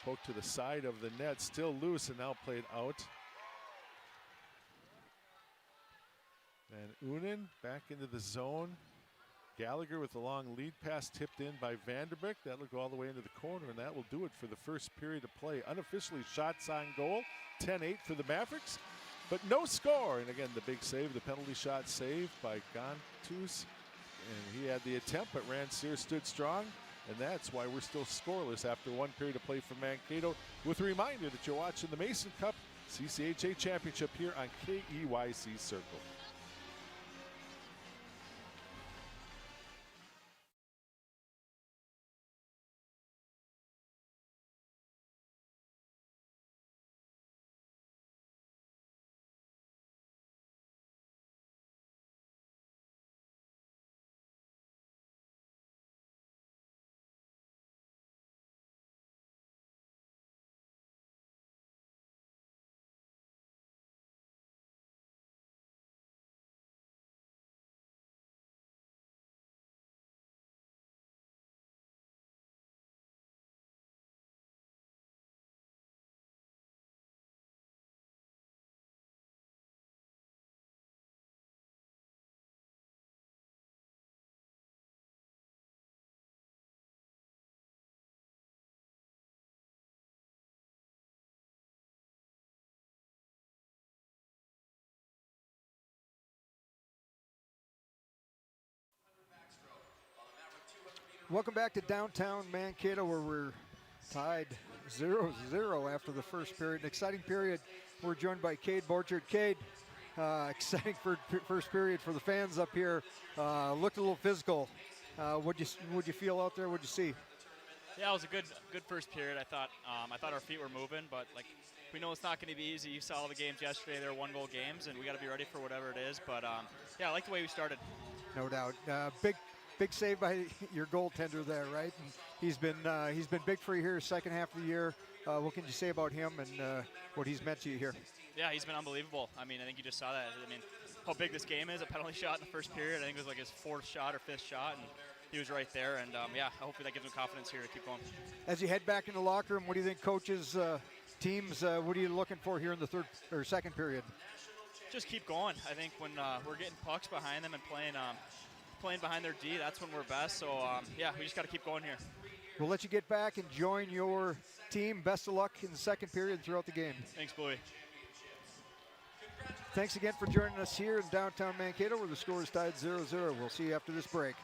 Speaker 1: Poked to the side of the net, still loose, and now played out. Van Unen back into the zone. Gallagher with the long lead pass tipped in by Vanderbeek. That'll go all the way into the corner, and that will do it for the first period of play. Unofficially shots on goal, 10-8 for the Mavericks, but no score. And again, the big save, the penalty shot saved by Gontus. And he had the attempt, but Rancière stood strong. And that's why we're still scoreless after one period of play for Mankato. With a reminder that you're watching the Mason Cup CCHA Championship here on KEYC Circle.
Speaker 3: Welcome back to downtown Mankato, where we're tied 0-0 after the first period. An exciting period. We're joined by Cade Borchard. Cade, exciting first period for the fans up here. Looked a little physical. What'd you feel out there? What'd you see?
Speaker 8: Yeah, it was a good first period. I thought our feet were moving, but like we know it's not going to be easy. You saw all the games yesterday; they're one-goal games, and we got to be ready for whatever it is. But yeah, I like the way we started.
Speaker 3: No doubt. Big save by your goaltender there, right? And he's been big for you here second half of the year. What can you say about him and what he's meant to you here?
Speaker 8: Yeah, he's been unbelievable. I mean, I think you just saw that. I mean, how big this game is. A penalty shot in the first period. I think it was like his fourth shot or fifth shot, and he was right there. And yeah, hopefully that gives him confidence here to keep going.
Speaker 3: As you head back in the locker room, what do you think coaches, teams, what are you looking for here in the third or second period?
Speaker 8: Just keep going. I think when we're getting pucks behind them and playing behind their D, that's when we're best. So yeah, we just got to keep going here.
Speaker 3: We'll let you get back and join your team. Best of luck in the second period throughout the game.
Speaker 8: Thanks, Bowie.
Speaker 3: Thanks again for joining us here in downtown Mankato, where the score is tied 0-0. We'll see you after this break.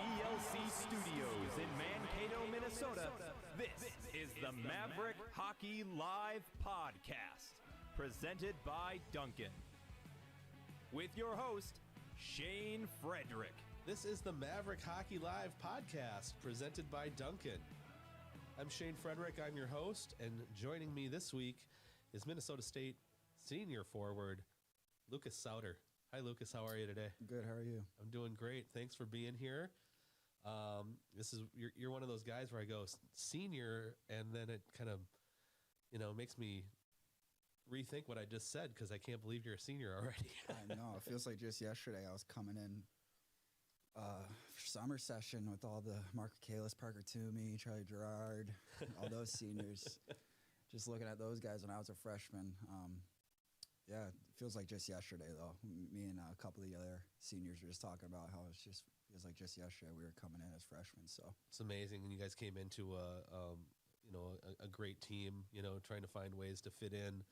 Speaker 9: VLC Studios in Mankato, Minnesota, this is the Maverick Hockey Live Podcast, presented by Duncan. With your host, Shane Frederick.
Speaker 10: This is the Maverick Hockey Live Podcast, presented by Duncan. I'm Shane Frederick, I'm your host, and joining me this week is Minnesota State senior forward, Lucas Sauter. Hi, Lucas. How are you today?
Speaker 11: Good. How are you?
Speaker 10: I'm doing great. Thanks for being here. You're one of those guys where I go senior, and then it kind of, makes me rethink what I just said because I can't believe you're a senior already.
Speaker 11: I know. It feels like just yesterday I was coming in for summer session with all the Mark Kalis, Parker Toomey, Charlie Gerard, all those seniors. Just looking at those guys when I was a freshman. Yeah, it feels like just yesterday, though. Me and a couple of the other seniors were just talking about how it feels like just yesterday we were coming in as freshmen. So
Speaker 10: it's amazing, and you guys came into a great team. Trying to find ways to fit in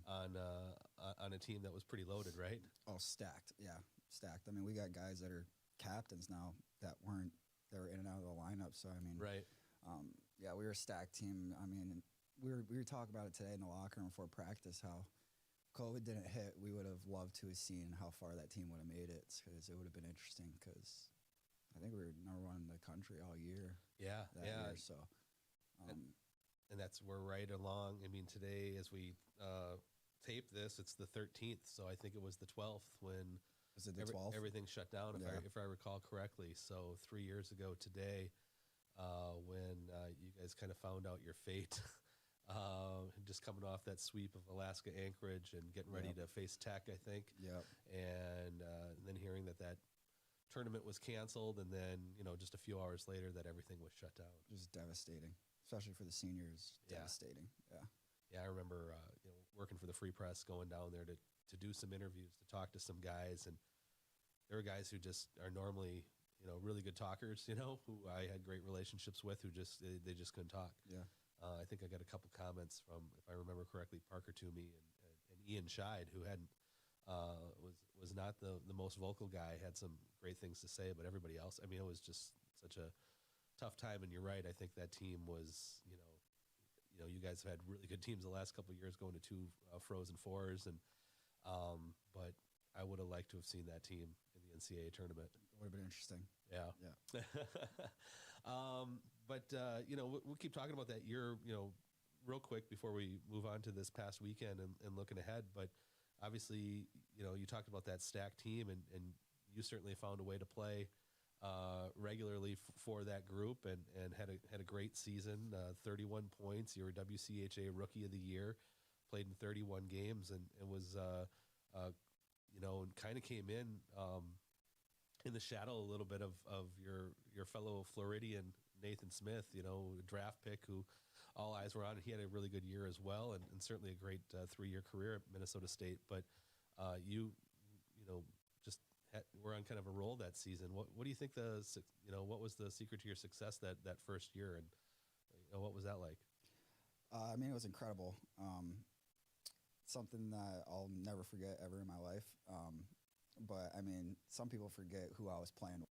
Speaker 10: on a team that was pretty loaded, right?
Speaker 11: Oh, stacked. Yeah, stacked. I mean, we got guys that are captains now that were in and out of the lineup. So I mean,
Speaker 10: right.
Speaker 11: Yeah, we were a stacked team. I mean, we were talking about it today in the locker room before practice how COVID didn't hit. We would have loved to have seen how far that team would have made it, because it would have been interesting, because I think we were number one in the country all year.
Speaker 10: Yeah,
Speaker 11: that year, so.
Speaker 10: And that's, we're right along. I mean, today as we tape this, it's the 13th, so I think it was the 12th when
Speaker 11: was it the 12th?
Speaker 10: Everything shut down, if I recall correctly. So 3 years ago today, when you guys kind of found out your fate. Just coming off that sweep of Alaska Anchorage and getting ready to face Tech, I think.
Speaker 11: Yep.
Speaker 10: And then hearing that tournament was canceled, and then just a few hours later that everything was shut down.
Speaker 11: Just devastating, especially for the seniors. Devastating. Yeah.
Speaker 10: Yeah, I remember working for the Free Press, going down there to do some interviews, to talk to some guys, and there were guys who just are normally really good talkers, who I had great relationships with, who they just couldn't talk.
Speaker 11: Yeah.
Speaker 10: I think I got a couple comments from, if I remember correctly, Parker Toomey and Ian Scheid, who was not the most vocal guy, had some great things to say, but everybody else, I mean, it was just such a tough time. And you're right, I think that team was, you guys have had really good teams the last couple of years, going to 2 Frozen Fours, and but I would have liked to have seen that team in the NCAA tournament.
Speaker 11: It would have been interesting.
Speaker 10: Yeah. But we'll keep talking about that year, real quick before we move on to this past weekend and looking ahead. But obviously, you talked about that stacked team, and you certainly found a way to play regularly for that group, and had a great season, 31 points. You were WCHA Rookie of the Year, played in 31 games, and was, and kind of came in the shadow a little bit of your fellow Floridian Nathan Smith, draft pick who all eyes were on. He had a really good year as well, and certainly a great 3-year career at Minnesota State. But just were on kind of a roll that season. What do you think what was the secret to your success that first year, and what was that like?
Speaker 11: I mean, it was incredible. Something that I'll never forget ever in my life. But I mean, some people forget who I was playing with.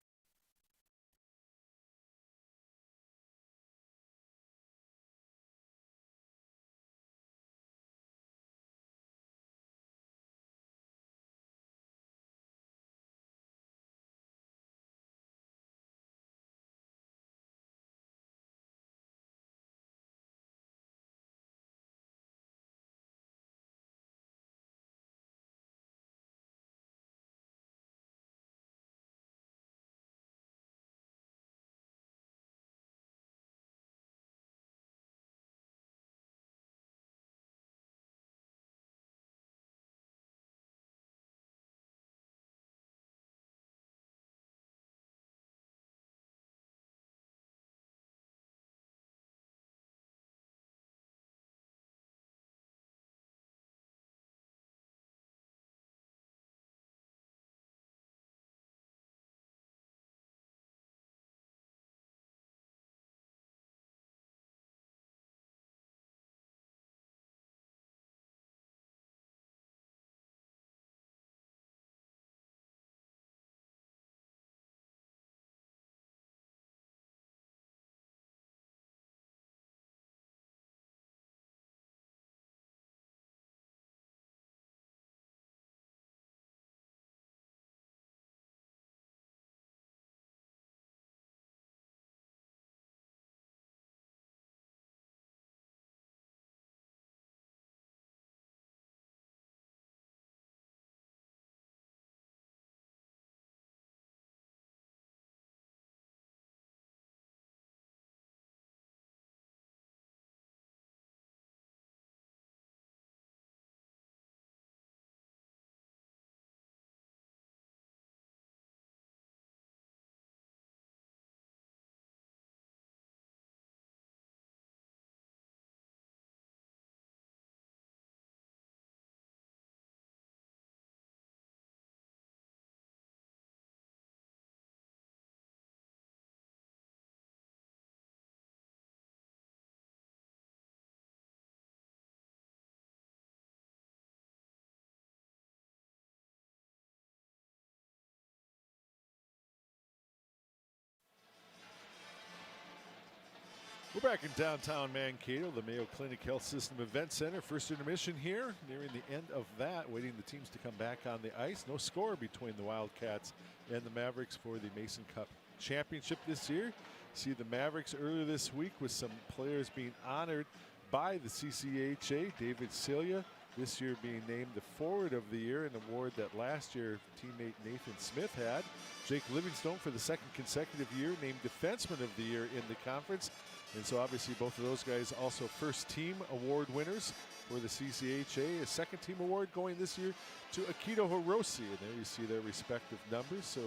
Speaker 1: back in downtown Mankato, the Mayo Clinic Health System Event Center. First intermission here, nearing the end of that, waiting the teams to come back on the ice. No score between the Wildcats and the Mavericks for the Mason Cup Championship this year. See the Mavericks earlier this week with some players being honored by the CCHA. David Celia this year being named the Forward of the Year, an award that last year teammate Nathan Smith had. Jake Livingstone for the second consecutive year named Defenseman of the Year in the conference. And so obviously both of those guys also first team award winners for the CCHA. A second team award going this year to Akito Hiroshi. And there you see their respective numbers. So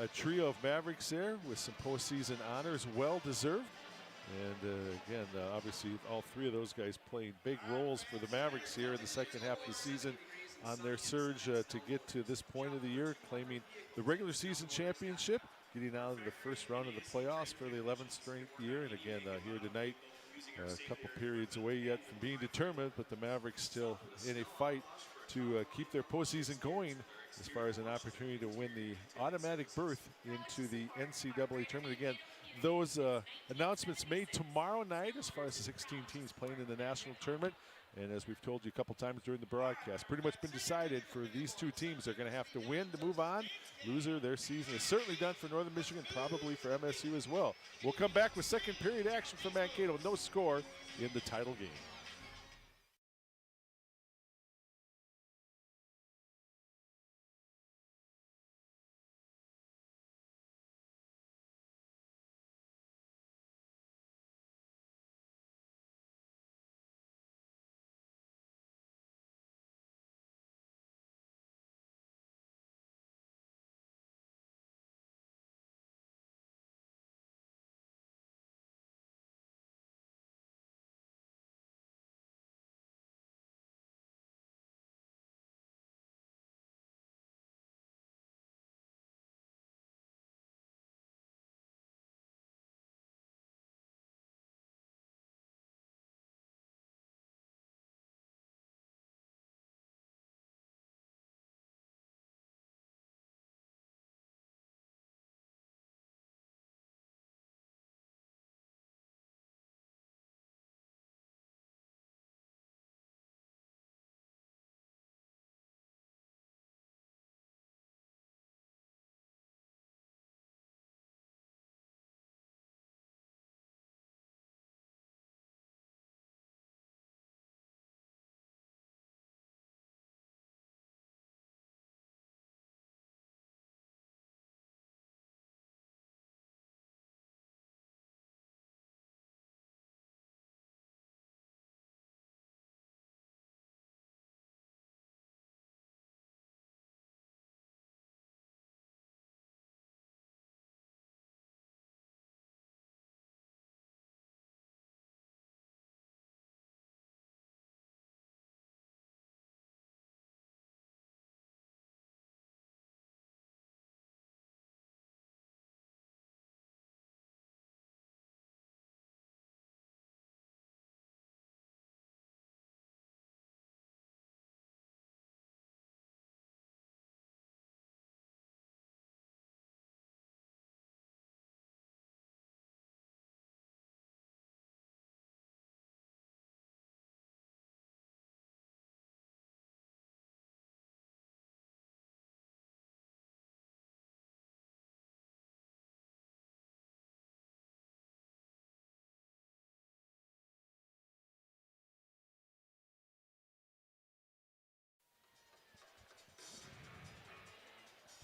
Speaker 1: a trio of Mavericks there with some postseason honors, well deserved. And again, obviously all three of those guys playing big roles for the Mavericks here in the second half of the season on their surge to get to this point of the year, claiming the regular season championship, getting out of the first round of the playoffs for the 11th straight year. And again, here tonight, a couple periods away yet from being determined, but the Mavericks still in a fight to keep their postseason going as far as an opportunity to win the automatic berth into the NCAA tournament. Again, those announcements made tomorrow night as far as the 16 teams playing in the national tournament. And as we've told you a couple times during the broadcast, pretty much been decided for these two teams. They're going to have to win to move on. Loser, their season is certainly done for Northern Michigan, probably for MSU as well. We'll come back with second period action for Mankato. No score in the title game.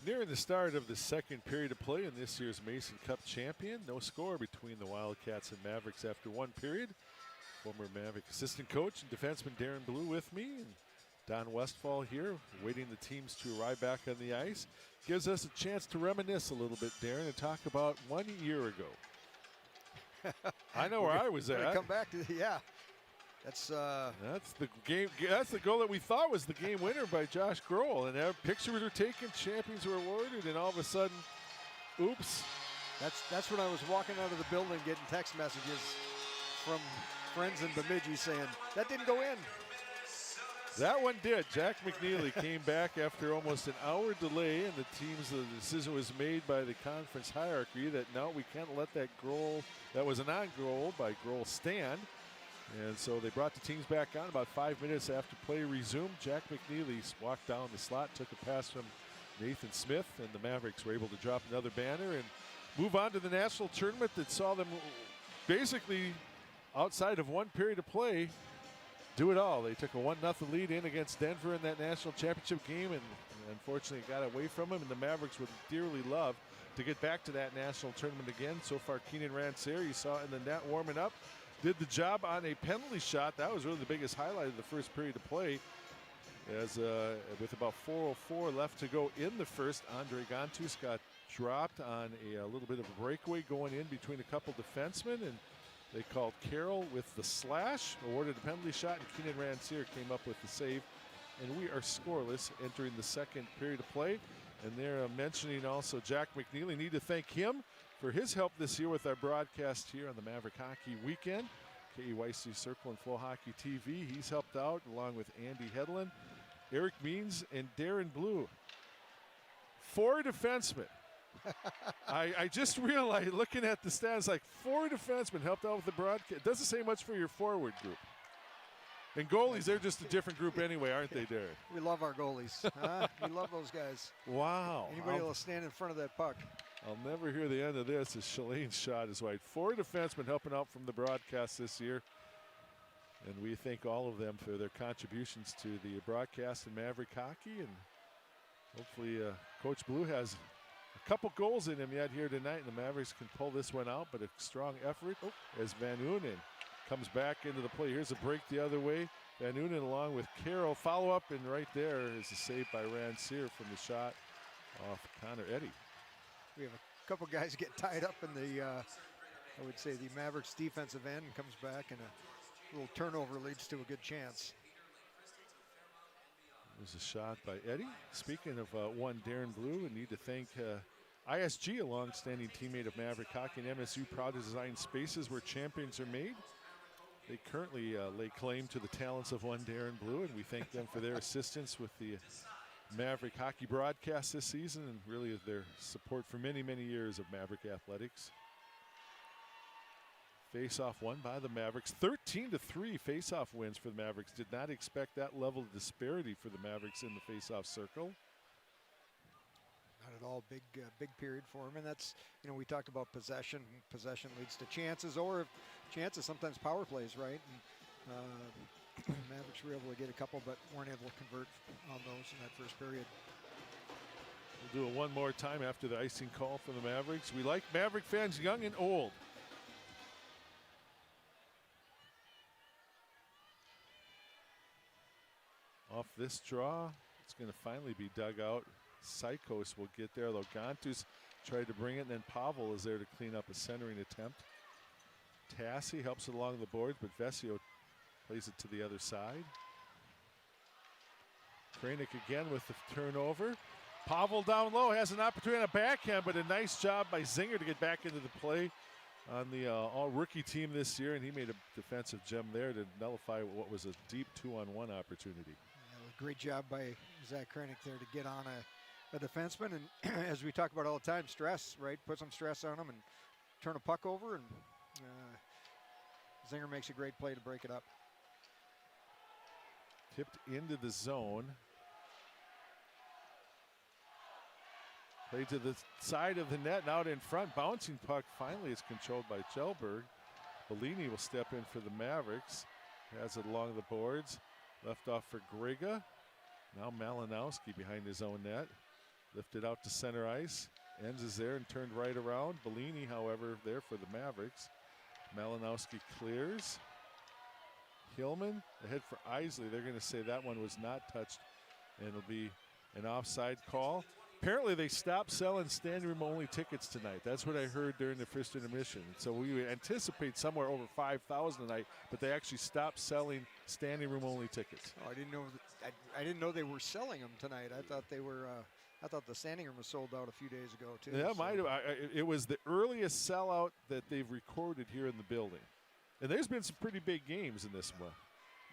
Speaker 1: Nearing the start of the second period of play in this year's Mason Cup champion. No score between the Wildcats and Mavericks after one period. Former Maverick assistant coach and defenseman Darren Blue with me. And Don Westfall here, waiting the teams to arrive back on the ice. Gives us a chance to reminisce a little bit, Darren, and talk about 1 year ago. I know where I was at.
Speaker 3: Come back to, yeah. That's
Speaker 1: the game. That's the goal that we thought was the game winner by Josh Grohl. And pictures were taken, champions were awarded, and all of a sudden, oops.
Speaker 3: That's when I was walking out of the building getting text messages from friends in Bemidji saying, that didn't go in.
Speaker 1: That one did. Jack McNeely came back after almost an hour delay, and the decision was made by the conference hierarchy that no, we can't let that goal, that was a non-goal by Grohl, stand. And so they brought the teams back on about 5 minutes after play resumed. Jack McNeely walked down the slot, took a pass from Nathan Smith, and the Mavericks were able to drop another banner and move on to the national tournament that saw them basically outside of one period of play do it all. They took a 1-0 lead in against Denver in that national championship game, and unfortunately it got away from them, and the Mavericks would dearly love to get back to that national tournament again. So far, Keenan Ranciere, you saw in the net warming up, did the job on a penalty shot. That was really the biggest highlight of the first period of play, as with about 4:04 left to go in the first, Andre Gantus got dropped on a little bit of a breakaway going in between a couple defensemen, and they called Carroll with the slash, awarded a penalty shot, and Keenan Ranciere came up with the save. And we are scoreless entering the second period of play. And they're mentioning also Jack McNeely. Need to thank him for his help this year with our broadcast here on the Maverick Hockey Weekend. KEYC Circle and Flow Hockey TV. He's helped out along with Andy Hedlund, Eric Means, and Darren Blue. 4 defensemen. I just realized, looking at the stats, like 4 defensemen helped out with the broadcast. Doesn't say much for your forward group. And goalies, they're just a different group anyway, aren't they, Darren?
Speaker 3: We love our goalies. We love those guys.
Speaker 1: Wow.
Speaker 3: Anybody will stand in front of that puck.
Speaker 1: I'll never hear the end of this as Shalane's shot is wide. 4 defensemen helping out from the broadcast this year. And we thank all of them for their contributions to the broadcast in Maverick Hockey. And hopefully Coach Blue has a couple goals in him yet here tonight, and the Mavericks can pull this one out, but a strong effort as Van Unen comes back into the play. Here's a break the other way. Van Unen along with Carroll. Follow up, and right there is a save by Ranciere from the shot off Connor Eddy.
Speaker 3: We have a couple guys get tied up in the, I would say, the Mavericks defensive end, and comes back, and a little turnover leads to a good chance.
Speaker 1: There's a shot by Eddy. Speaking of one Darren Blue, we need to thank ISG, a long-standing teammate of Maverick Hockey and MSU, proud to design spaces where champions are made. They currently lay claim to the talents of one Darren Blue, and we thank them for their assistance with the Maverick Hockey broadcast this season, and really their support for many, many years of Maverick athletics. Face-off won by the Mavericks. 13-3 face-off wins for the Mavericks. Did not expect that level of disparity for the Mavericks in the face-off circle.
Speaker 3: Not at all. Big period for him. And that's, we talked about possession. Possession leads to chances, or chances, sometimes power plays, right? And the Mavericks were able to get a couple, but weren't able to convert on those in that first period.
Speaker 1: We'll do it one more time after the icing call from the Mavericks. We like Maverick fans, young and old. Off this draw, it's going to finally be dug out. Psychos will get there, though Gantus tried to bring it, and then Pavel is there to clean up a centering attempt. Tassi helps it along the boards, but Vesio plays it to the other side. Kranick again with the turnover. Pavel down low has an opportunity on a backhand, but a nice job by Zinger to get back into the play on the all-rookie team this year, and he made a defensive gem there to nullify what was a deep 2-on-1 opportunity.
Speaker 3: Great job by Zach Kranick there to get on a defenseman, and as we talk about all the time, stress, right? Put some stress on him and turn a puck over, and Zinger makes a great play to break it up.
Speaker 1: Tipped into the zone. Played to the side of the net and out in front. Bouncing puck finally is controlled by Kjellberg. Bellini will step in for the Mavericks. Has it along the boards. Left off for Griga. Now Malinowski behind his own net. Lifted out to center ice. Enz is there and turned right around. Bellini, however, there for the Mavericks. Malinowski clears. Hillman ahead for Isley. They're going to say that one was not touched, and it'll be an offside call. Apparently they stopped selling standing room only tickets tonight. That's what I heard during the first intermission. So we would anticipate somewhere over 5,000 tonight, but they actually stopped selling standing room only tickets.
Speaker 3: Oh, I didn't know they were selling them tonight. I thought they were. I thought the standing room was sold out a few days ago too.
Speaker 1: Yeah, might have. It was the earliest sellout that they've recorded here in the building, and there's been some pretty big games in this one.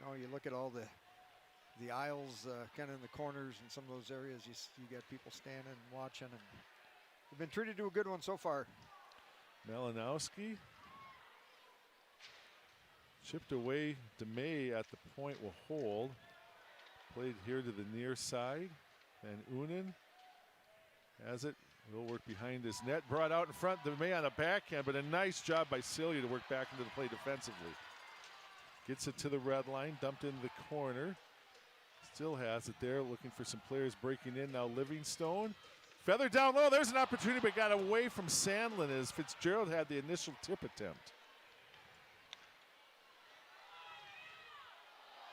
Speaker 3: No, you look at all the the aisles, kind of in the corners and some of those areas. You got people standing and watching, and they've been treated to a good one so far.
Speaker 1: Malinowski chipped away. DeMay at the point will hold. Played here to the near side. Van Unen has it. Will work behind his net. Brought out in front. DeMay on a backhand, but a nice job by Celia to work back into the play defensively. Gets it to the red line. Dumped into the corner. Still has it there. Looking for some players breaking in now. Livingstone. Feather down low. There's an opportunity, but got away from Sandlin as Fitzgerald had the initial tip attempt.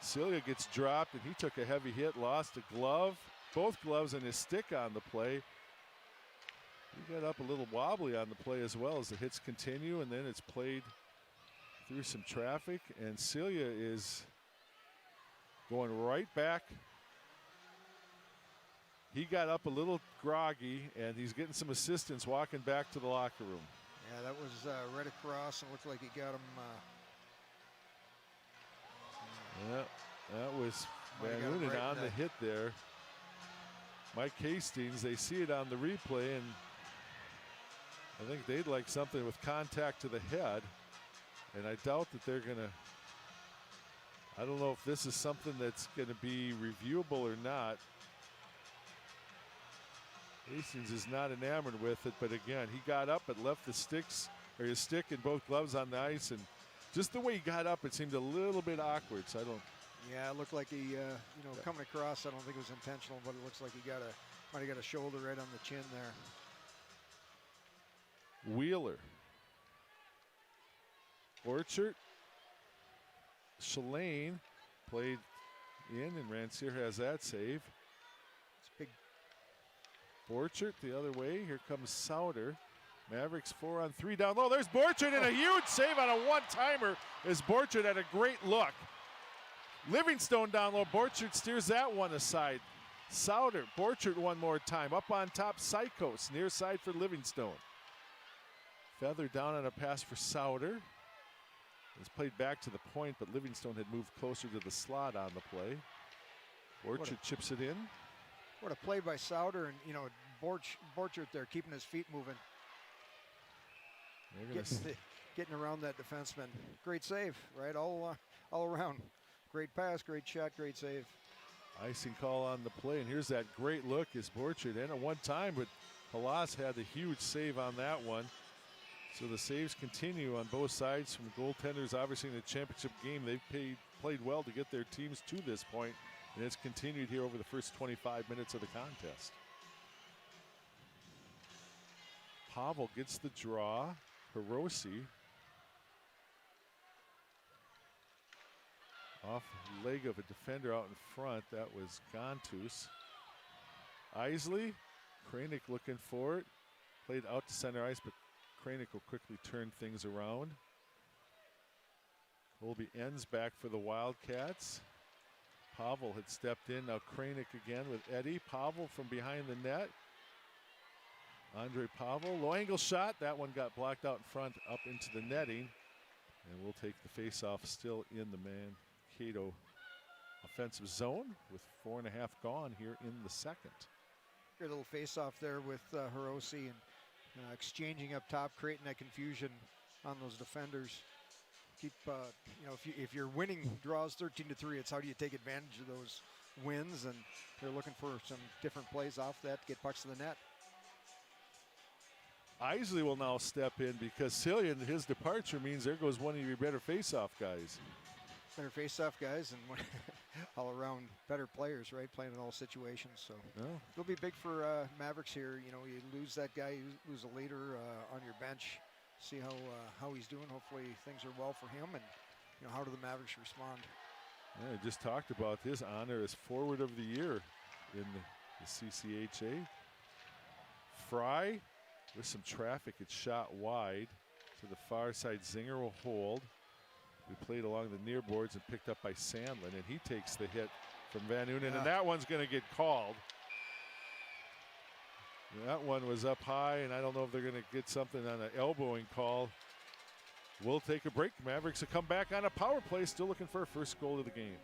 Speaker 1: Celia gets dropped, and he took a heavy hit, lost a glove, both gloves and his stick on the play. He got up a little wobbly on the play as well as the hits continue, and then it's played through some traffic, and Celia is going right back. He got up a little groggy, and he's getting some assistance walking back to the locker room.
Speaker 3: Yeah, that was right across, and looked like he got him.
Speaker 1: Yeah, that was
Speaker 3: Might have
Speaker 1: Van
Speaker 3: got him
Speaker 1: Unen
Speaker 3: right in
Speaker 1: on the
Speaker 3: the-
Speaker 1: hit there. Mike Hastings, they see it on the replay, and I think they'd like something with contact to the head. And I doubt that they're going to, I don't know if this is something that's going to be reviewable or not. Hastings is not enamored with it, but again, he got up but left the sticks, or his stick and both gloves on the ice, and just the way he got up, it seemed a little bit awkward. So I don't.
Speaker 3: Yeah, it looked like he, coming across. I don't think it was intentional, but it looks like he might have got a shoulder right on the chin there.
Speaker 1: Wheeler. Orchard. Shalane played in, and Rancière has that save.
Speaker 3: It's big.
Speaker 1: Borchert the other way. Here comes Souter. Mavericks 4-on-3 down low. There's Borchert, and a huge save on a one-timer as Borchert had a great look. Livingstone down low. Borchert steers that one aside. Souter, Borchert one more time. Up on top, Psychos, near side for Livingstone. Feather down on a pass for Souter. It's played back to the point, but Livingstone had moved closer to the slot on the play. Borchert chips it in.
Speaker 3: What a play by Souter, and Borchert there keeping his feet moving. Getting around that defenseman. Great save, right? All around. Great pass, great shot, great save.
Speaker 1: Icing call on the play, and here's that great look as Borchert in at one time, but Halas had the huge save on that one. So the saves continue on both sides from the goaltenders. Obviously in the championship game, they've played well to get their teams to this point, and it's continued here over the first 25 minutes of the contest. Pavel gets the draw. Hiroshi off leg of a defender out in front. That was Gontus. Isley, Kranick looking for it. Played out to center ice, but Kranick will quickly turn things around. Colby ends back for the Wildcats. Pavel had stepped in. Now Kranick again with Eddie. Pavel from behind the net. Andre Pavel, low angle shot. That one got blocked out in front, up into the netting. And we'll take the face-off still in the Mankato offensive zone with 4.5 gone here in the second.
Speaker 3: Good little face-off there with Hiroshi, and exchanging up top, creating that confusion on those defenders. Keep, if you're winning draws 13-3, it's how do you take advantage of those wins, and they're looking for some different plays off that to get pucks to the net.
Speaker 1: Isley will now step in because Cillian, his departure means there goes one of your better face-off guys.
Speaker 3: Better face-off guys and all around better players, right? Playing in all situations. So it'll be big for Mavericks here. You lose that guy, you lose a leader on your bench. See how he's doing. Hopefully things are well for him, and how do the Mavericks respond?
Speaker 1: Yeah, I just talked about his honor as forward of the year in the CCHA. Fry with some traffic, it's shot wide to the far side. Zinger will hold. We played along the near boards and picked up by Sandlin, and he takes the hit from Van Unen, and that one's going to get called. That one was up high, and I don't know if they're going to get something on an elbowing call. We'll take a break. Mavericks will come back on a power play, still looking for a first goal of the game.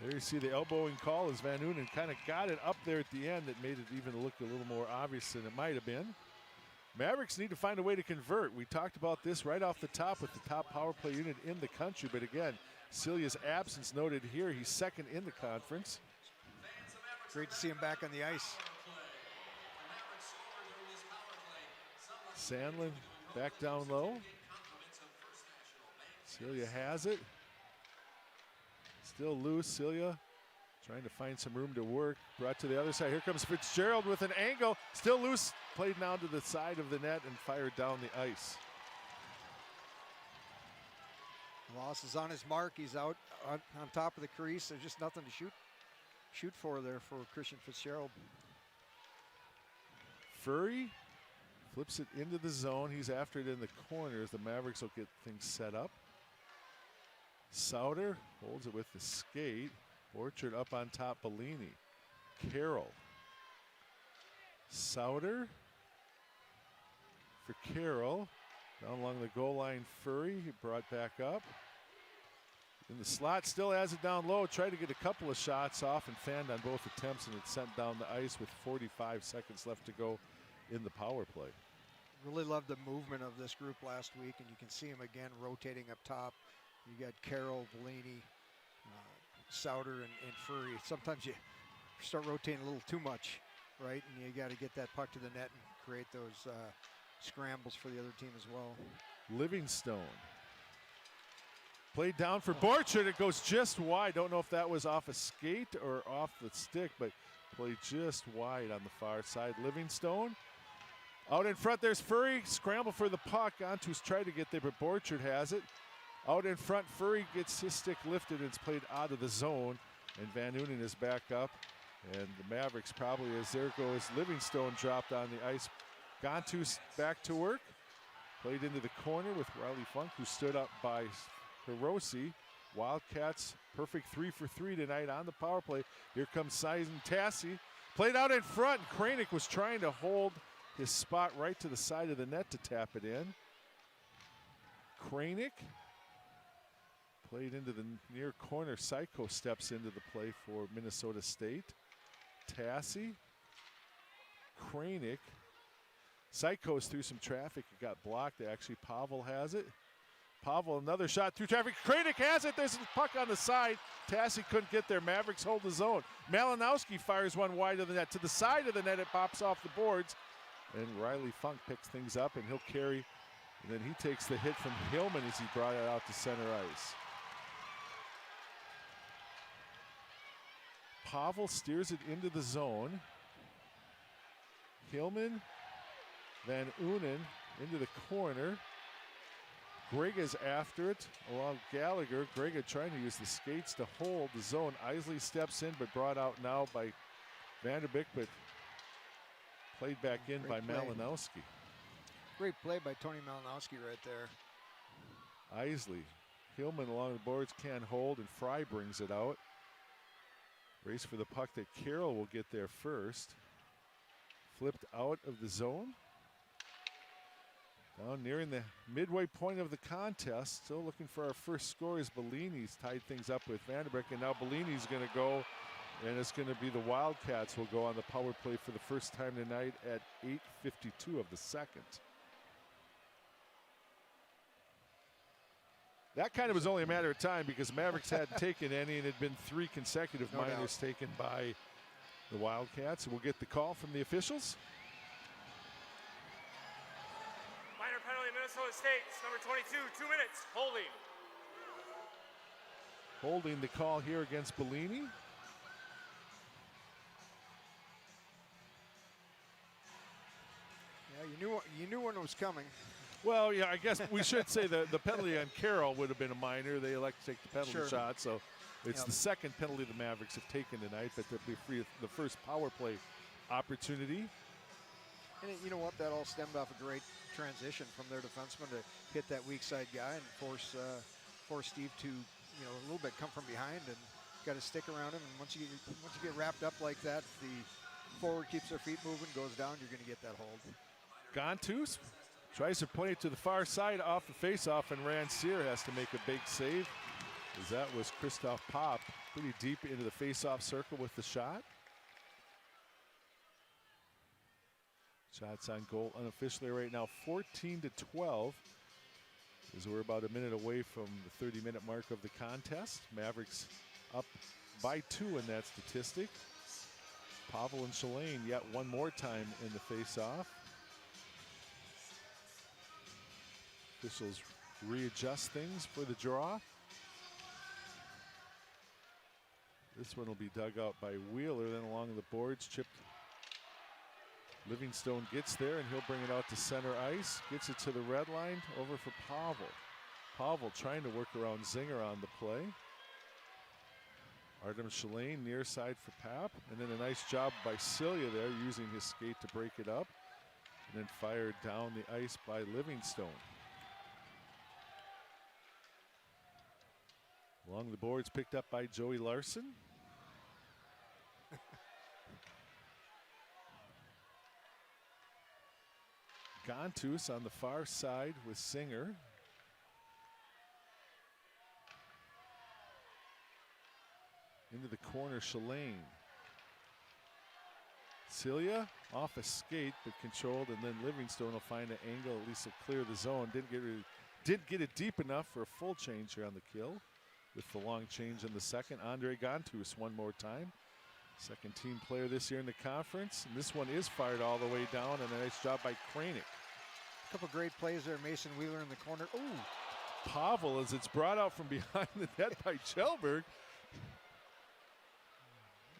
Speaker 1: There you see the elbowing call as Van Noonen kind of got it up there at the end. That made it even look a little more obvious than it might have been. Mavericks need to find a way to convert. We talked about this right off the top with the top power play unit in the country. But again, Celia's absence noted here. He's second in the conference.
Speaker 3: Great to see him back on the ice.
Speaker 1: Sandlin back down low. Celia has it. Still loose. Celia trying to find some room to work. Brought to the other side. Here comes Fitzgerald with an angle. Still loose. Played down to the side of the net and fired down the ice.
Speaker 3: Loss is on his mark. He's out on top of the crease. There's just nothing to shoot for there for Christian Fitzgerald.
Speaker 1: Furry flips it into the zone. He's after it in the corners. The Mavericks will get things set up. Sauter holds it with the skate. Orchard up on top, Bellini. Carroll. Sauter for Carroll. Down along the goal line, Furry. He brought back up. In the slot, still has it down low. Tried to get a couple of shots off and fanned on both attempts, and it's sent down the ice with 45 seconds left to go in the power play.
Speaker 3: Really loved the movement of this group last week, and you can see him again rotating up top. You got Carroll, Bellini, Sauter, and Furry. Sometimes you start rotating a little too much, right? And you got to get that puck to the net and create those scrambles for the other team as well.
Speaker 1: Livingstone. Played down for Borchard. It goes just wide. Don't know if that was off a skate or off the stick, but played just wide on the far side. Livingstone. Out in front, there's Furry. Scramble for the puck. Antus tried to get there, but Borchard has it. Out in front, Furry gets his stick lifted and it's played out of the zone. And Van Noonen is back up. And the Mavericks probably, as there goes, Livingstone dropped on the ice. Gantus back to work. Played into the corner with Riley Funk, who stood up by Hiroshi. Wildcats, perfect 3 for 3 tonight on the power play. Here comes Sizen Tassi. Played out in front. Kranick was trying to hold his spot right to the side of the net to tap it in. Kranick. Played into the near corner. Psycho steps into the play for Minnesota State. Tassi. Kranick. Psycho's through some traffic. It got blocked. Actually, Pavel has it. Pavel, another shot through traffic. Kranick has it. There's a puck on the side. Tassi couldn't get there. Mavericks hold the zone. Malinowski fires one wide of the net. To the side of the net, it pops off the boards. And Riley Funk picks things up, and he'll carry. And then he takes the hit from Hillman as he brought it out to center ice. Pavel steers it into the zone. Hillman, Van Oonen into the corner. Grega's after it along Gallagher. Grega trying to use the skates to hold the zone. Isley steps in, but brought out now by Vanderbeek, but played back in by Malinowski.
Speaker 3: Great play by Tony Malinowski right there.
Speaker 1: Isley. Hillman along the boards can't hold, and Fry brings it out. Race for the puck that Carroll will get there first. Flipped out of the zone. Now nearing the midway point of the contest. Still looking for our first score as Bellini's tied things up with Vanderbeek. And now Bellini's going to go, and it's going to be the Wildcats will go on the power play for the first time tonight at 8:52 of the second. That kind of was only a matter of time because Mavericks hadn't taken any, and it had been 3 consecutive minors taken by the Wildcats. We'll get the call from the officials.
Speaker 12: Minor penalty, Minnesota State, number 22, 2 minutes, holding.
Speaker 1: Holding the call here against Bellini.
Speaker 3: Yeah, you knew when it was coming.
Speaker 1: Well, yeah, I guess we should say the penalty on Carroll would have been a minor. They elect to take the penalty shot, so it's the second penalty the Mavericks have taken tonight, but they'll be free of the first power play opportunity.
Speaker 3: And you know what? That all stemmed off a great transition from their defenseman to hit that weak side guy and force Steve to, a little bit come from behind and got to stick around him. And once you get wrapped up like that, the forward keeps their feet moving, goes down, you're going to get that hold.
Speaker 1: Gantus tries to play it to the far side off the faceoff, and Rancière has to make a big save. As that was Christoph Popp pretty deep into the face-off circle with the shot. Shots on goal unofficially right now 14-12. As we're about a minute away from the 30-minute mark of the contest. Mavericks up by 2 in that statistic. Pavel and Shalane yet one more time in the face-off. Officials readjust things for the draw. This one will be dug out by Wheeler, then along the boards, chipped. Livingstone gets there, and he'll bring it out to center ice. Gets it to the red line, over for Pavel. Pavel trying to work around Zinger on the play. Artem Shalane near side for Pap, and then a nice job by Celia there, using his skate to break it up, and then fired down the ice by Livingstone. Along the boards, picked up by Joey Larson. Gontus on the far side with Singer. Into the corner, Shalane. Celia off a skate, but controlled, and then Livingstone will find an angle, at least to clear the zone. Didn't get it deep enough for a full change here on the kill. With the long change in the second, Andre Gontus one more time. Second team player this year in the conference. And this one is fired all the way down, and a nice job by Kranick.
Speaker 3: A couple great plays there. Mason Wheeler in the corner. Ooh.
Speaker 1: Pavel, as it's brought out from behind the net by Chelberg.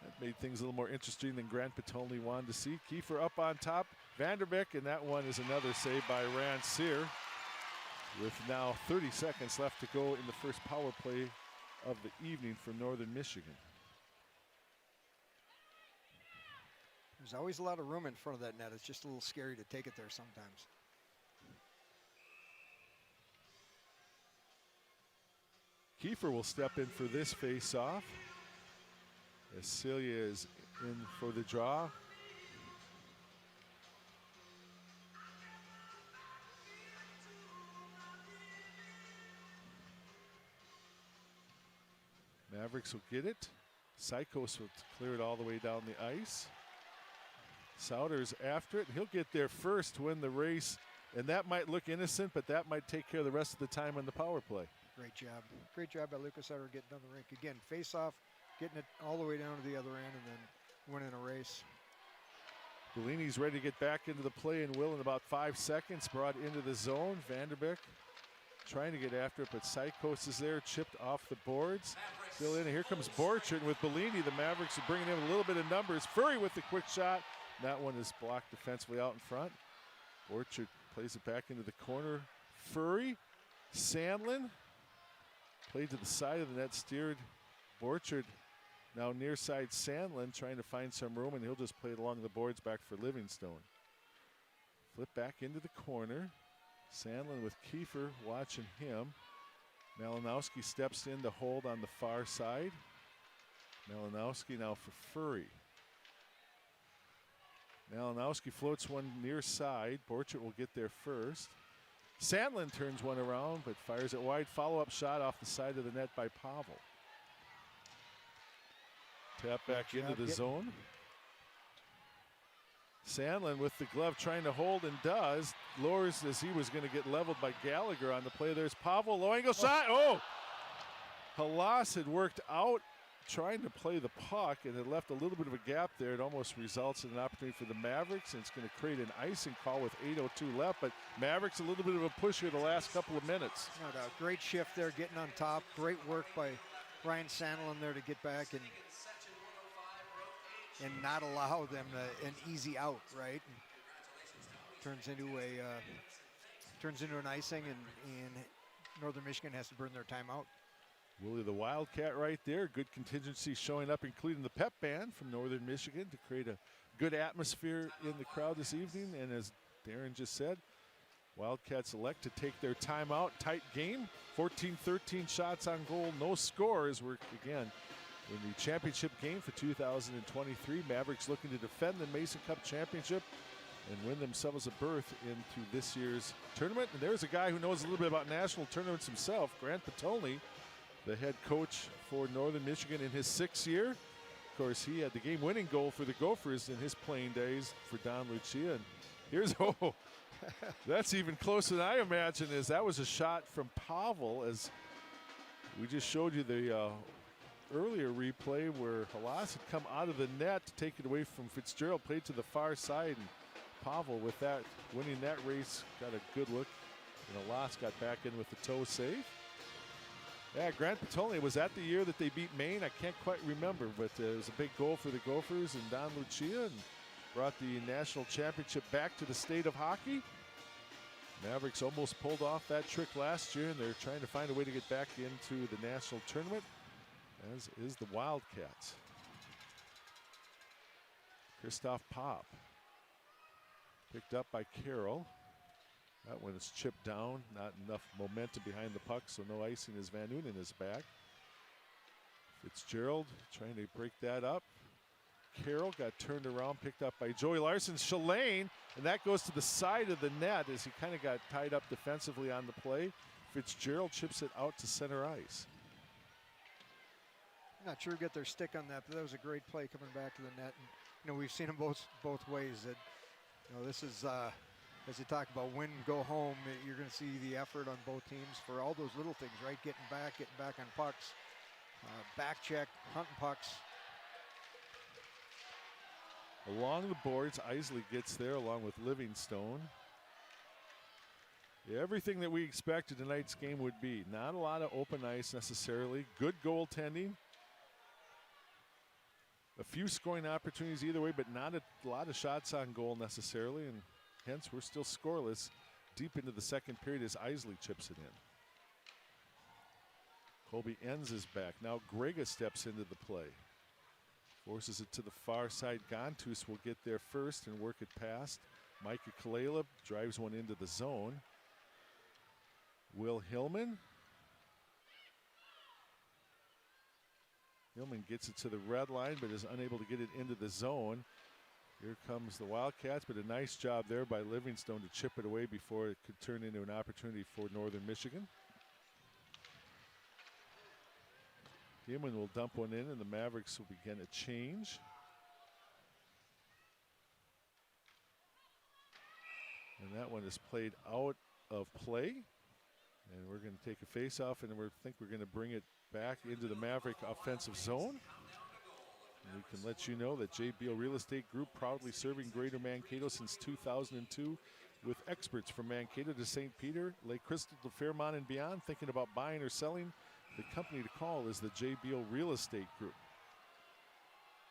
Speaker 1: That made things a little more interesting than Grant Petone wanted to see. Kiefer up on top. Vanderbeek, and that one is another save by Rancier. With now 30 seconds left to go in the first power play of the evening for Northern Michigan.
Speaker 3: There's always a lot of room in front of that net. It's just a little scary to take it there sometimes.
Speaker 1: Kiefer will step in for this face-off. As Celia is in for the draw. Mavericks will get it. Sykos will clear it all the way down the ice. Souders after it, and he'll get there first to win the race. And that might look innocent, but that might take care of the rest of the time on the power play.
Speaker 3: Great job. Great job by Lucas Sutter getting down the rink. Again, face off, getting it all the way down to the other end, and then winning a race.
Speaker 1: Bellini's ready to get back into the play and will in about 5 seconds. Brought into the zone. Vanderbeek trying to get after it, but Sykos is there, chipped off the boards. Still in, and here comes Borchert with Bellini. The Mavericks are bringing in a little bit of numbers. Furry with the quick shot. That one is blocked defensively out in front. Borchert plays it back into the corner. Furry, Sandlin, played to the side of the net, steered. Borchert now near side Sandlin trying to find some room, and he'll just play it along the boards back for Livingstone. Flip back into the corner. Sandlin with Kiefer watching him. Malinowski steps in to hold on the far side. Malinowski now for Furry. Malinowski floats one near side. Borchert will get there first. Sandlin turns one around, but fires it wide. Follow-up shot off the side of the net by Pavel. Tap back into the zone. Sandlin with the glove trying to hold, and does. Lowers as he was going to get leveled by Gallagher on the play. There's Pavel, low angle shot. Oh! Halas had worked out trying to play the puck, and it left a little bit of a gap there. It almost results in an opportunity for the Mavericks, and it's going to create an icing call with 8:02 left. But Mavericks a little bit of a push here the last couple of minutes.
Speaker 3: No doubt. Great shift there, getting on top. Great work by Ryan Sandlin there to get back and not allow them an easy out, right? And turns into an icing, and Northern Michigan has to burn their timeout.
Speaker 1: Willie the Wildcat right there. Good contingency showing up, including the pep band from Northern Michigan to create a good atmosphere in the crowd this evening. And as Darren just said, Wildcats elect to take their timeout. Tight game, 14-13 shots on goal, no scores. We're again in the championship game for 2023. Mavericks looking to defend the Mason Cup championship and win themselves a berth into this year's tournament. And there's a guy who knows a little bit about national tournaments himself, Grant Petone. the head coach for Northern Michigan in his 6th year. Of course, he had the game-winning goal for the Gophers in his playing days for Don Lucia. And here's, oh, that's even closer than I imagined, as that was a shot from Pavel, as we just showed you the earlier replay where Halas had come out of the net to take it away from Fitzgerald, played to the far side, and Pavel with that, winning that race, got a good look, and Halas got back in with the toe save. Yeah, Grant Petone, was that the year that they beat Maine? I can't quite remember, but it was a big goal for the Gophers and Don Lucia, and brought the national championship back to the state of hockey. Mavericks almost pulled off that trick last year, and they're trying to find a way to get back into the national tournament, as is the Wildcats. Christoph Pop, picked up by Carroll. That one is chipped down, not enough momentum behind the puck, so no icing as Van Noonen is back. Fitzgerald trying to break that up. Carroll got turned around, picked up by Joey Larson. Shalane, and that goes to the side of the net as he kind of got tied up defensively on the play. Fitzgerald chips it out to center ice.
Speaker 3: Not sure who got their stick on that, but that was a great play coming back to the net. And, you know, we've seen them both ways. That, you know, this is, as you talk about win, go home, you're going to see the effort on both teams for all those little things, right? Getting back on pucks, back check, hunting pucks.
Speaker 1: Along the boards, Isley gets there along with Livingstone. Yeah, everything that we expected tonight's game would be. Not a lot of open ice necessarily. Good goaltending. A few scoring opportunities either way, but not a lot of shots on goal necessarily, and hence we're still scoreless deep into the second period as Isley chips it in. Colby Enns is back. Now Grega steps into the play. Forces it to the far side. Gontus will get there first and work it past. Micah Kalala drives one into the zone. Will Hillman. Hillman gets it to the red line, but is unable to get it into the zone. Here comes the Wildcats, but a nice job there by Livingstone to chip it away before it could turn into an opportunity for Northern Michigan. Hillman will dump one in, and the Mavericks will begin a change. And that one is played out of play. And we're going to take a face-off, and we think we're going to bring it back into the Maverick offensive zone. And we can let you know that JBL Real Estate Group, proudly serving Greater Mankato since 2002, with experts from Mankato to St. Peter, Lake Crystal to Fairmont and beyond. Thinking about buying or selling, the company to call is the JBL Real Estate Group.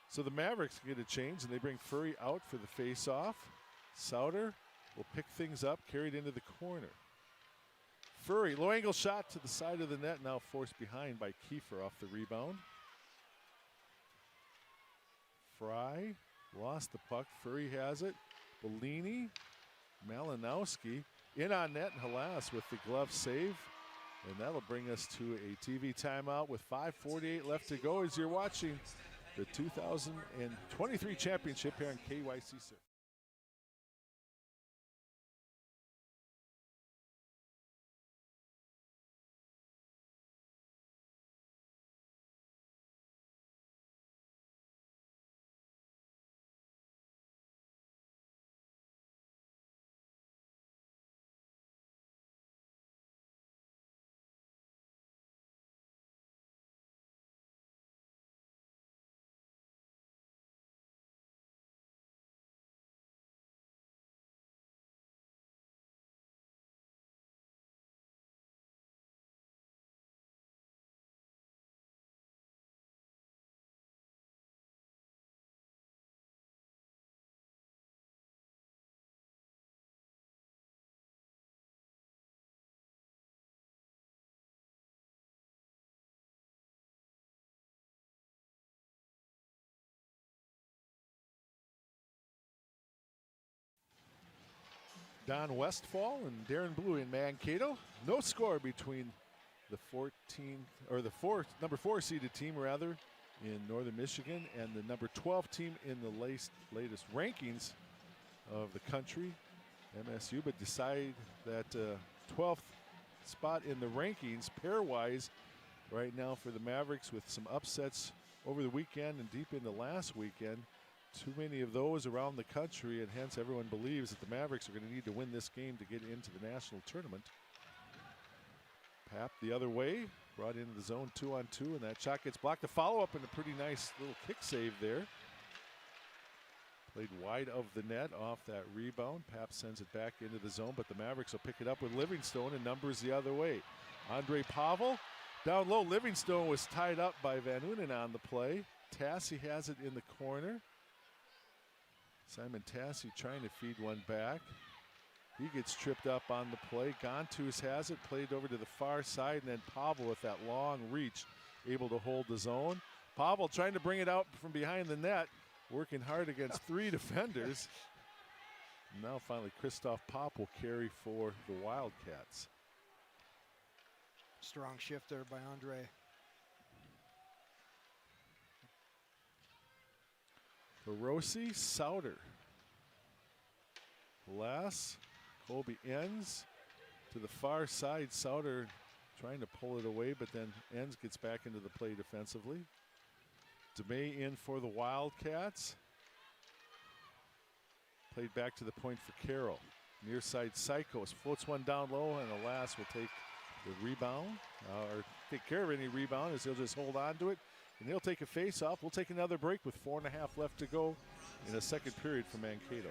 Speaker 1: So the Mavericks get a change, and they bring Furry out for the face-off. Souter will pick things up, carried into the corner. Furry, low angle shot to the side of the net, now forced behind by Kiefer off the rebound. Fry lost the puck. Furry has it. Bellini, Malinowski in on net, and Halas with the glove save. And that'll bring us to a TV timeout with 5:48 left to go as you're watching the 2023 championship here on KYC. Don Westfall and Darren Blue in Mankato. No score between the number 4 seeded team rather in Northern Michigan and the number 12 team in the latest rankings of the country, MSU, but decide that 12th spot in the rankings pairwise right now for the Mavericks with some upsets over the weekend and deep into last weekend. Too many of those around the country, and hence everyone believes that the Mavericks are going to need to win this game to get into the national tournament. Pap the other way, brought into the zone 2-on-2, and that shot gets blocked. The follow-up and a pretty nice little kick save there. Played wide of the net off that rebound. Pap sends it back into the zone, but the Mavericks will pick it up with Livingstone, and numbers the other way. Andre Pavel down low. Livingstone was tied up by Van Unen on the play. Tassi has it in the corner. Simon Tassi trying to feed one back. He gets tripped up on the play. Gontus has it, played over to the far side, and then Pavel with that long reach, able to hold the zone. Pavel trying to bring it out from behind the net, working hard against 3 defenders. Now finally Christoph Pop will carry for the Wildcats.
Speaker 3: Strong shift there by Andre.
Speaker 1: Hirose, Sauter. Lass, Colby ends to the far side. Sauter trying to pull it away, but then Enns gets back into the play defensively. DeMay in for the Wildcats. Played back to the point for Carroll. Near side Psychos floats one down low, and Lass will take the rebound, or take care of any rebound as he'll just hold on to it. And he'll take a face-off. We'll take another break with 4.5 left to go in the second period for Mankato.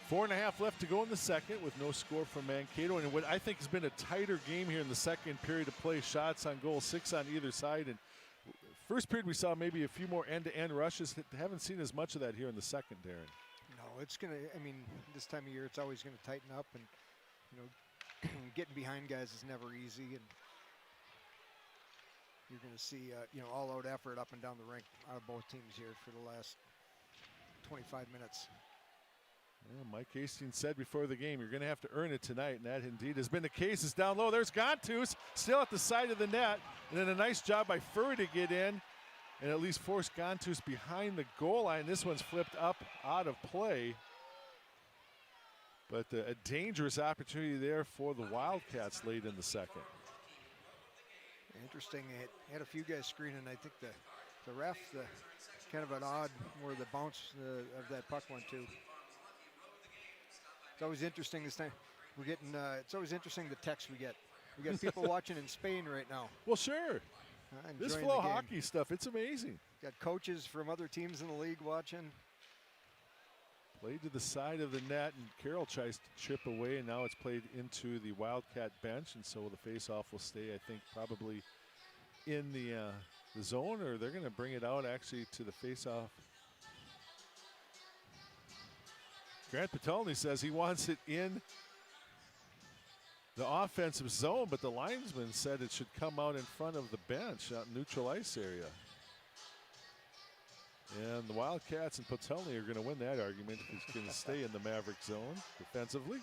Speaker 1: Four and a half left to go in the second with no score from Mankato. And what I think has been a tighter game here in the second period of play. Shots on goal, 6 on either side. And first period we saw maybe a few more end-to-end rushes. Haven't seen as much of that here in the second, Darren.
Speaker 3: No, it's going to, I mean, this time of year it's always going to tighten up. And, you know, getting behind guys is never easy. And you're going to see, you know, all-out effort up and down the rink out of both teams here for the last 25 minutes.
Speaker 1: Well, Mike Hastings said before the game, you're going to have to earn it tonight, and that indeed has been the case. It's down low. There's Gontus, still at the side of the net, and then a nice job by Furry to get in and at least force Gontus behind the goal line. This one's flipped up out of play, but a dangerous opportunity there for the Wildcats late in the second.
Speaker 3: Interesting. It had a few guys screening. I think the ref, kind of an odd where the bounce of that puck went to. It's always interesting this time. We're getting, it's always interesting the texts we get. We got people watching in Spain right now.
Speaker 1: Well, sure. This flow hockey stuff, it's amazing.
Speaker 3: Got coaches from other teams in the league watching.
Speaker 1: Played to the side of the net, and Carroll tries to chip away, and now it's played into the Wildcat bench, and so the face-off will stay, I think, probably in the zone, or they're going to bring it out actually to the face-off. Grant Patolny says he wants it in the offensive zone, but the linesman said it should come out in front of the bench, out in neutral ice area. And the Wildcats and Patolny are going to win that argument. He's going to stay in the Maverick zone defensively.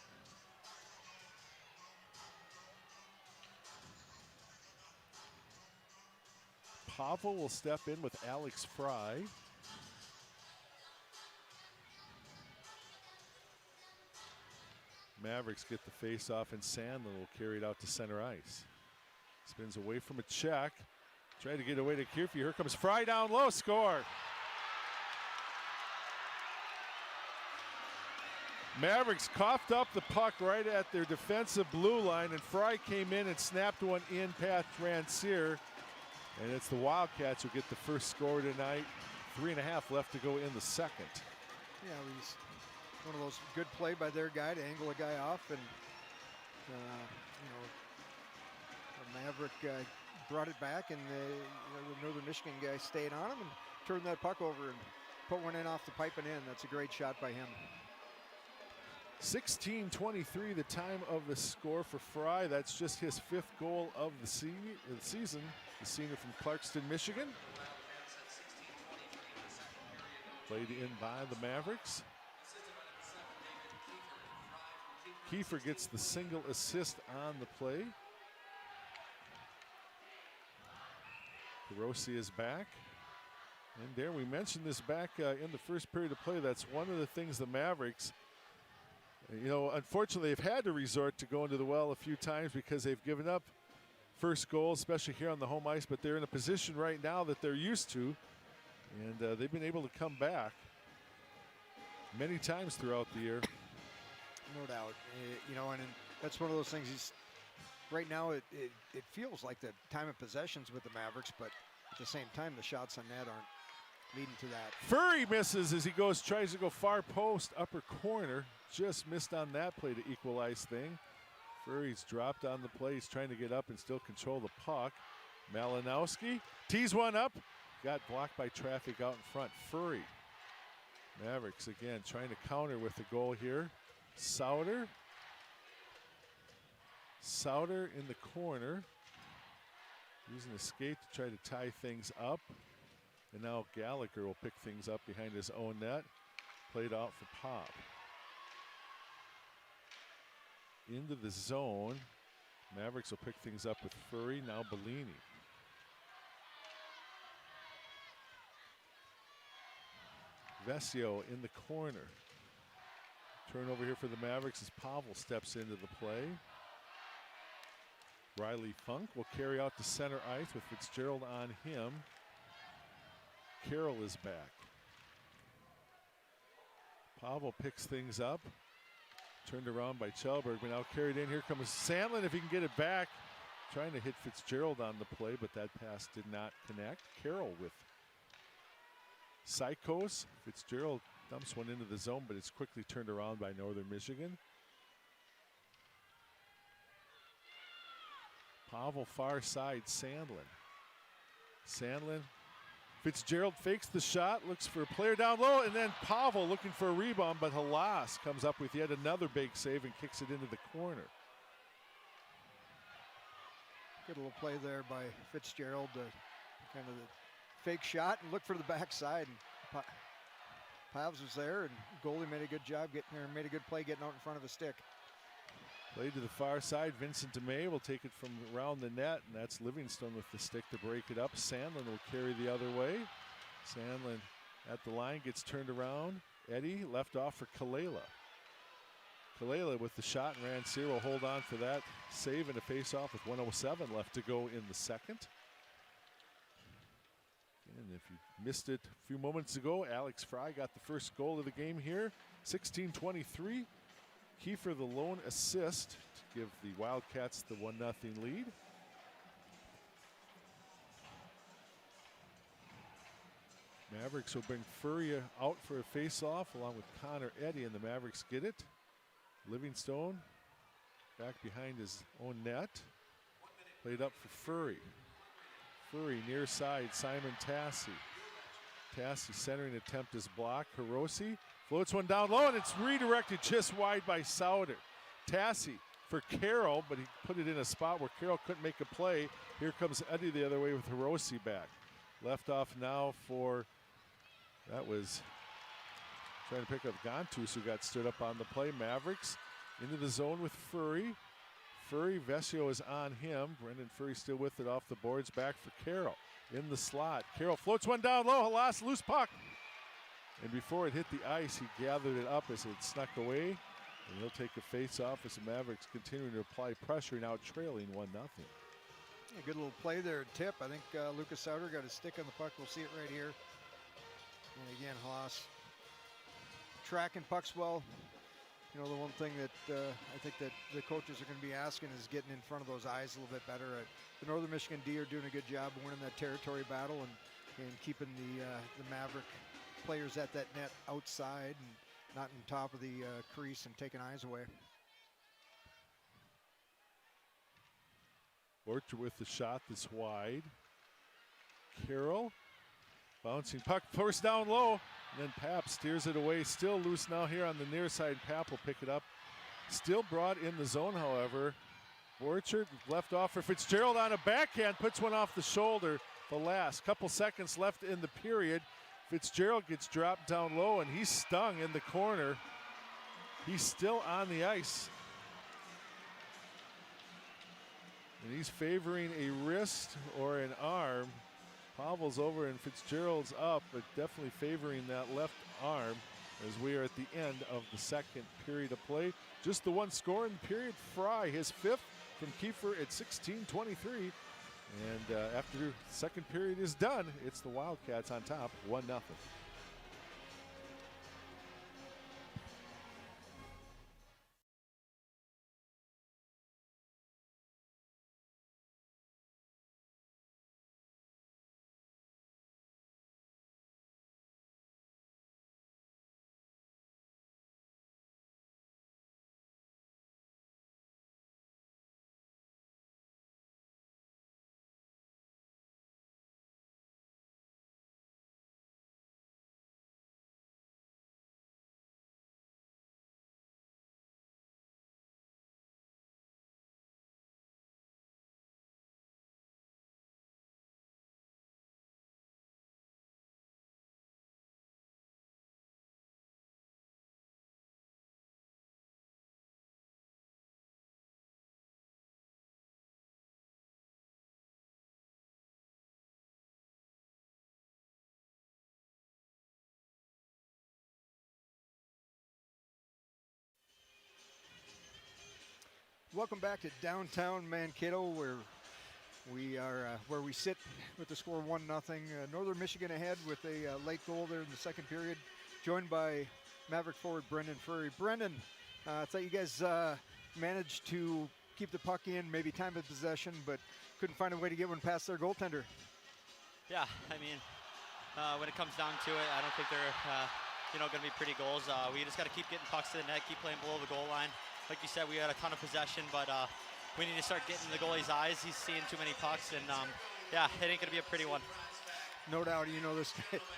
Speaker 1: Pavel will step in with Alex Fry. Mavericks get the face-off, and Sandlin will carry it out to center ice. Spins away from a check. Trying to get away to Kierfy. Here comes Fry down low, score. Mavericks coughed up the puck right at their defensive blue line, and Fry came in and snapped one in past Rancier. And it's the Wildcats who get the first score tonight. 3.5 left to go in the second.
Speaker 3: Yeah, it was one of those good play by their guy to angle a guy off, and the Maverick brought it back, and the Northern Michigan guy stayed on him and turned that puck over and put one in off the pipe and in. That's a great shot by him.
Speaker 1: 16:23 the time of the score for Fry. That's just his 5th goal of the season. The senior from Clarkston, Michigan. Played in by the Mavericks. Kiefer gets the single assist on the play. Hiroshi is back. And there, we mentioned this back in the first period of play. That's one of the things the Mavericks, unfortunately, they've had to resort to going to the well a few times because they've given up first goal, especially here on the home ice. But they're in a position right now that they're used to, and they've been able to come back many times throughout the year.
Speaker 3: No doubt. And that's one of those things. Right now, it feels like the time of possessions with the Mavericks, but at the same time, the shots on net aren't leading to that.
Speaker 1: Furry misses as he tries to go far post, upper corner. Just missed on that play to equalize thing. Furry's dropped on the play. He's trying to get up and still control the puck. Malinowski tees one up. Got blocked by traffic out in front. Furry. Mavericks again trying to counter with the goal here. Sauter in the corner. Using a skate to try to tie things up. And now Gallagher will pick things up behind his own net. Played out for Pop. Into the zone. Mavericks will pick things up with Furry, now Bellini. Vesio in the corner. Turnover here for the Mavericks as Pavel steps into the play. Riley Funk will carry out to center ice with Fitzgerald on him. Carroll is back. Pavel picks things up. Turned around by Chelberg, but now carried in. Here comes Sandlin if he can get it back. Trying to hit Fitzgerald on the play, but that pass did not connect. Carroll with Sykos. Fitzgerald dumps one into the zone, but it's quickly turned around by Northern Michigan. Pavel far side, Sandlin. Fitzgerald fakes the shot, looks for a player down low, and then Pavel looking for a rebound, but Halas comes up with yet another big save and kicks it into the corner.
Speaker 3: Good little play there by Fitzgerald, kind of the fake shot and look for the backside. And Pavs was there, and goalie made a good job getting there and made a good play getting out in front of a stick.
Speaker 1: Played to the far side. Vincent DeMay will take it from around the net, and that's Livingstone with the stick to break it up. Sandlin will carry the other way. Sandlin at the line gets turned around. Eddie left off for Kalela. Kalela with the shot, and Rancier will hold on for that save and a face-off with 1:07 left to go in the second. And if you missed it a few moments ago, Alex Fry got the first goal of the game here. 16:23. Kiefer the lone assist to give the Wildcats the 1-0 lead. Mavericks will bring Furrier out for a face-off along with Connor Eddy, and the Mavericks get it. Livingstone back behind his own net. Played up for Furry. Furry near side, Simon Tassi. Tassi centering attempt is blocked. Hiroshi floats one down low, and it's redirected just wide by Sauter. Tassi for Carroll, but he put it in a spot where Carroll couldn't make a play. Here comes Eddie the other way with Hiroshi back. Left off now for, that was trying to pick up Gontus, who got stood up on the play. Mavericks into the zone with Furry. Vesio is on him. Brendan Furry still with it off the boards. Back for Carroll in the slot. Carroll floats one down low. Halas, loose puck. And before it hit the ice, he gathered it up as it snuck away. And he'll take a face-off as the Mavericks continuing to apply pressure, now trailing 1-0.
Speaker 3: Yeah, good little play there, tip. I think Lucas Sauter got a stick on the puck. We'll see it right here. And again, Haas tracking pucks well. the one thing that I think that the coaches are going to be asking is getting in front of those eyes a little bit better. The Northern Michigan D are doing a good job winning that territory battle and keeping the Maverick players at that net outside and not on top of the crease and taking eyes away.
Speaker 1: Orchard with the shot that's wide. Carroll bouncing puck, first down low. And then Papp steers it away. Still loose now here on the near side. Papp will pick it up. Still brought in the zone, however. Orchard left off for Fitzgerald on a backhand. Puts one off the shoulder. The last couple seconds left in the period. Fitzgerald gets dropped down low, and he's stung in the corner. He's still on the ice. And he's favoring a wrist or an arm. Pavel's over and Fitzgerald's up, but definitely favoring that left arm as we are at the end of the second period of play. Just the one score in the period. Fry, his fifth from Kiefer at 16-23. And after the second period is done, it's the Wildcats on top, 1-0.
Speaker 3: Welcome back to downtown Mankato, where we are where we sit with the score 1-0. Northern Michigan ahead with a late goal there in the second period, joined by Maverick forward Brendan Furry. Brendan, I thought you guys managed to keep the puck in, maybe time of possession, but couldn't find a way to get one past their goaltender.
Speaker 13: Yeah, I mean, when it comes down to it, I don't think they're going to be pretty goals. We just got to keep getting pucks to the net, keep playing below the goal line. Like you said, we had a ton of possession, but we need to start getting in the goalie's eyes. He's seeing too many pucks, and yeah, it ain't gonna be a pretty one.
Speaker 3: No doubt,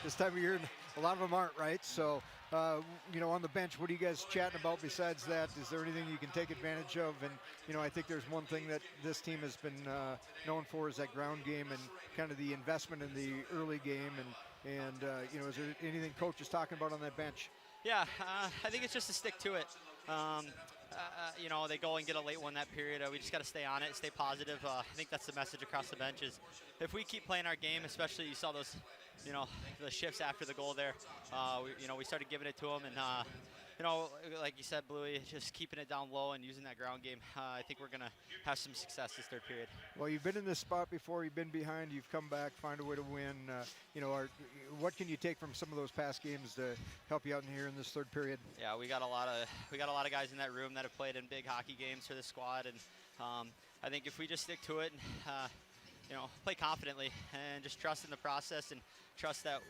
Speaker 3: this time of year, a lot of them aren't, right? So, on the bench, what are you guys chatting about besides that? Is there anything you can take advantage of? And, I think there's one thing that this team has been known for is that ground game and kind of the investment in the early game. And is there anything coach is talking about on that bench?
Speaker 13: Yeah, I think it's just to stick to it. They go and get a late one that period. We just got to stay on it, stay positive. I think that's the message across the bench is if we keep playing our game, especially you saw those, the shifts after the goal there, we started giving it to them. And, like you said, Bluey, just keeping it down low and using that ground game. I think we're going to have some success this third period.
Speaker 3: Well, you've been in this spot before. You've been behind. You've come back, find a way to win. What can you take from some of those past games to help you out in here in this third period?
Speaker 13: Yeah, we got a lot of guys in that room that have played in big hockey games for this squad, and I think if we just stick to it, and, play confidently and just trust in the process and trust that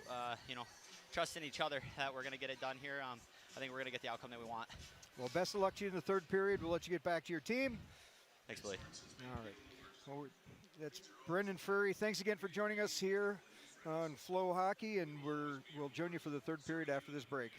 Speaker 13: trust in each other that we're going to get it done here. I think we're going to get the outcome that we want.
Speaker 3: Well, best of luck to you in the third period. We'll let you get back to your team.
Speaker 13: Thanks, Billy.
Speaker 3: All right. Well, that's Brendan Furry. Thanks again for joining us here on Flow Hockey, and we'll join you for the third period after this break.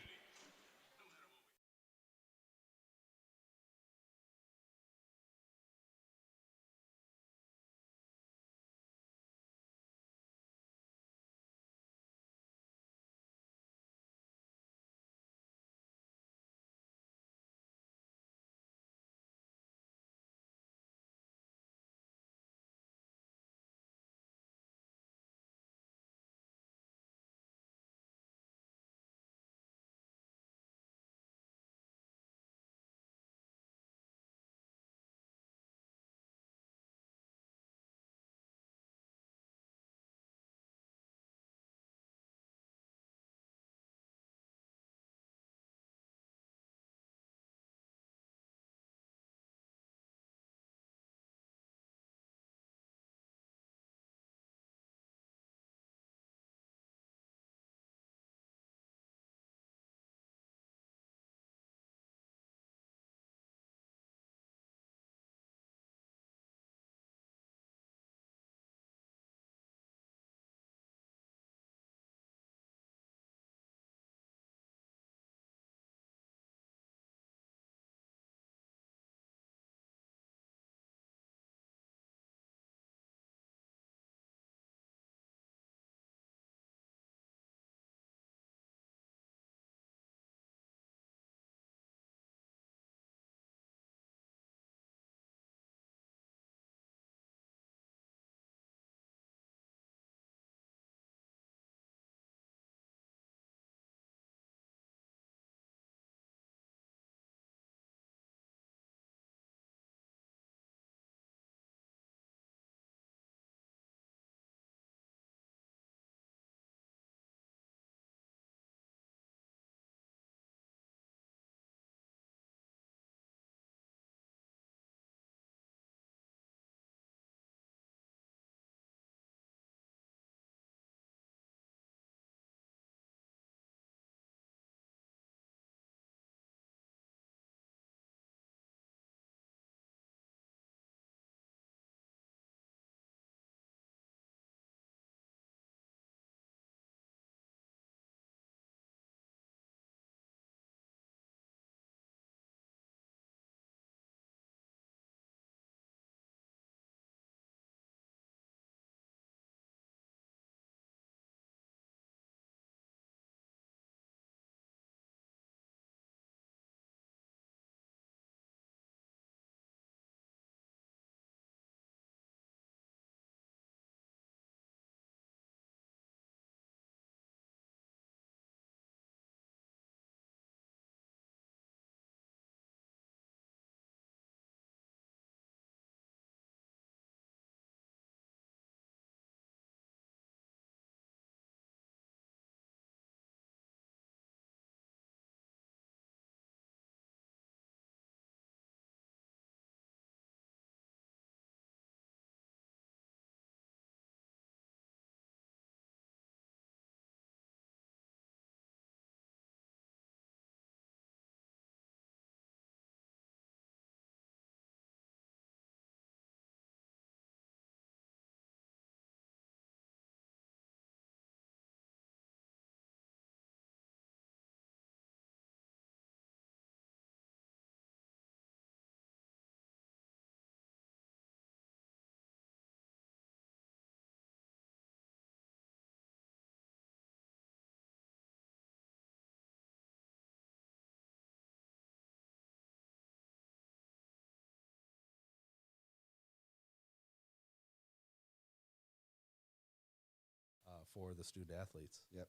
Speaker 10: for the student athletes.
Speaker 11: Yep.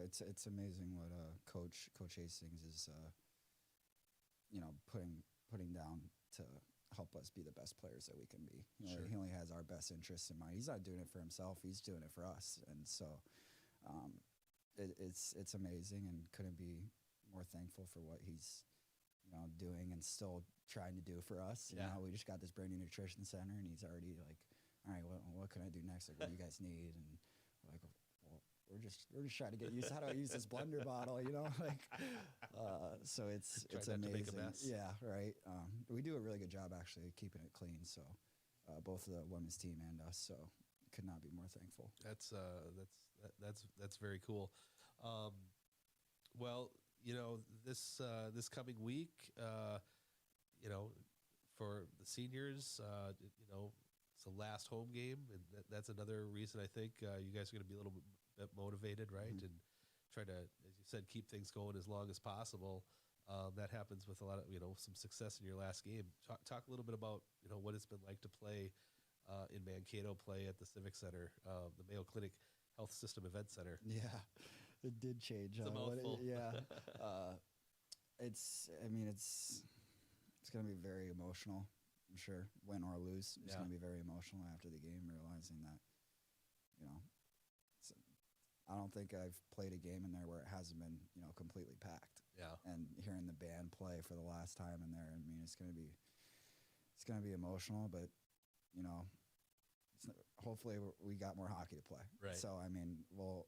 Speaker 11: It's amazing what Coach Hastings is, putting down to help us be the best players that we can be.
Speaker 10: Sure.
Speaker 11: He only has our best interests in mind. He's not doing it for himself. He's doing it for us. And so it's amazing, and couldn't be more thankful for what he's doing and still trying to do for us.
Speaker 10: Yeah.
Speaker 11: We just got this brand new nutrition center, and he's already like, all right, what can I do next? Like, what do you guys need? And we're like, well, we're just trying to get used to how do I use this blender bottle, so it's
Speaker 10: Try not to make
Speaker 11: amazing.
Speaker 10: a mess.
Speaker 11: Yeah, right. We do a really good job actually keeping it clean. So both the women's team and us. So could not be more thankful.
Speaker 10: That's very cool. Well, this coming week, for the seniors, it's the last home game, and that's another reason I think you guys are going to be a little bit motivated, right?
Speaker 11: Mm-hmm.
Speaker 10: And try to, as you said, keep things going as long as possible. That happens with a lot of some success in your last game. Talk a little bit about what it's been like to play in Mankato, play at the Civic Center, the Mayo Clinic Health System Event Center.
Speaker 11: Yeah, it did change.
Speaker 10: It's a mouthful.
Speaker 11: It's going to be very emotional. I'm sure, win or lose, it's going to be very emotional after the game, realizing that, I don't think I've played a game in there where it hasn't been, completely packed.
Speaker 10: Yeah.
Speaker 11: And hearing the band play for the last time in there, it's going to be emotional, but, hopefully we got more hockey to play.
Speaker 10: Right.
Speaker 11: So, we'll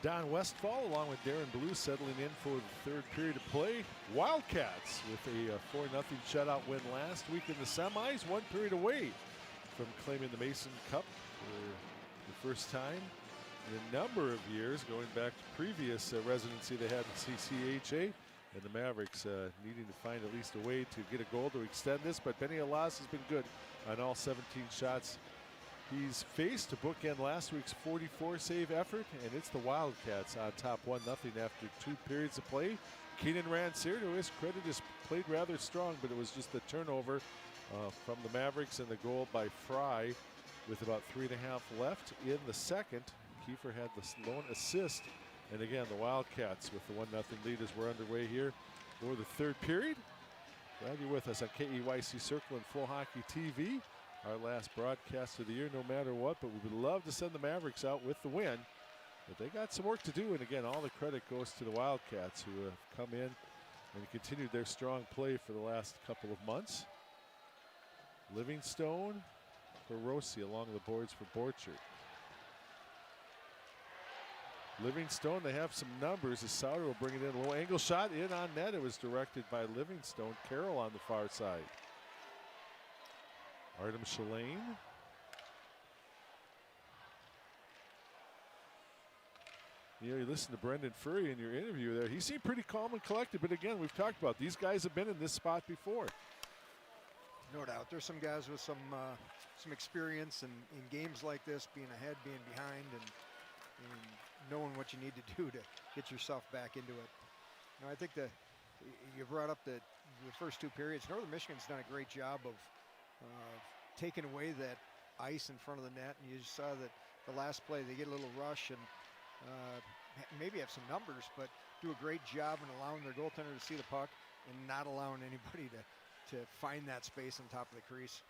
Speaker 1: Don Westfall along with Darren Blue settling in for the third period of play. Wildcats with a 4-0 shutout win last week in the semis, 1 period away from claiming the Mason Cup for the first time in a number of years, going back to previous residency they had in CCHA. And the Mavericks needing to find at least a way to get a goal to extend this, but Benny Alas has been good on all 17 shots he's faced to bookend last week's 44-save effort, and it's the Wildcats on top 1-0 after 2 periods of play. Keenan Rancier, to his credit, has played rather strong, but it was just the turnover from the Mavericks and the goal by Fry with about 3.5 left in the second. Kiefer had the lone assist, and again, the Wildcats with the 1-0 lead as we're underway here for the third period. Glad you're with us on KEYC Circle and Full Hockey TV. Our last broadcast of the year, no matter what, but we would love to send the Mavericks out with the win. But they got some work to do, and again, all the credit goes to the Wildcats who have come in and continued their strong play for the last couple of months. Livingstone for Rossi along the boards for Borchert. Livingstone, they have some numbers as Sauter will bring it in. A low angle shot in on net. It was directed by Livingstone. Carroll on the far side. Artem Shalane. You know, you listen to Brendan Furry in your interview there. He seemed pretty calm and collected, but again, we've talked about these guys have been in this spot before.
Speaker 3: No doubt. There's some guys with some experience in games like this, being ahead, being behind, and knowing what you need to do to get yourself back into it. You know, I think you brought up the first 2 periods. Northern Michigan's done a great job of taking away that ice in front of the net, and you just saw that the last play they get a little rush and maybe have some numbers, but do a great job in allowing their goaltender to see the puck and not allowing anybody to find that space on top of the crease.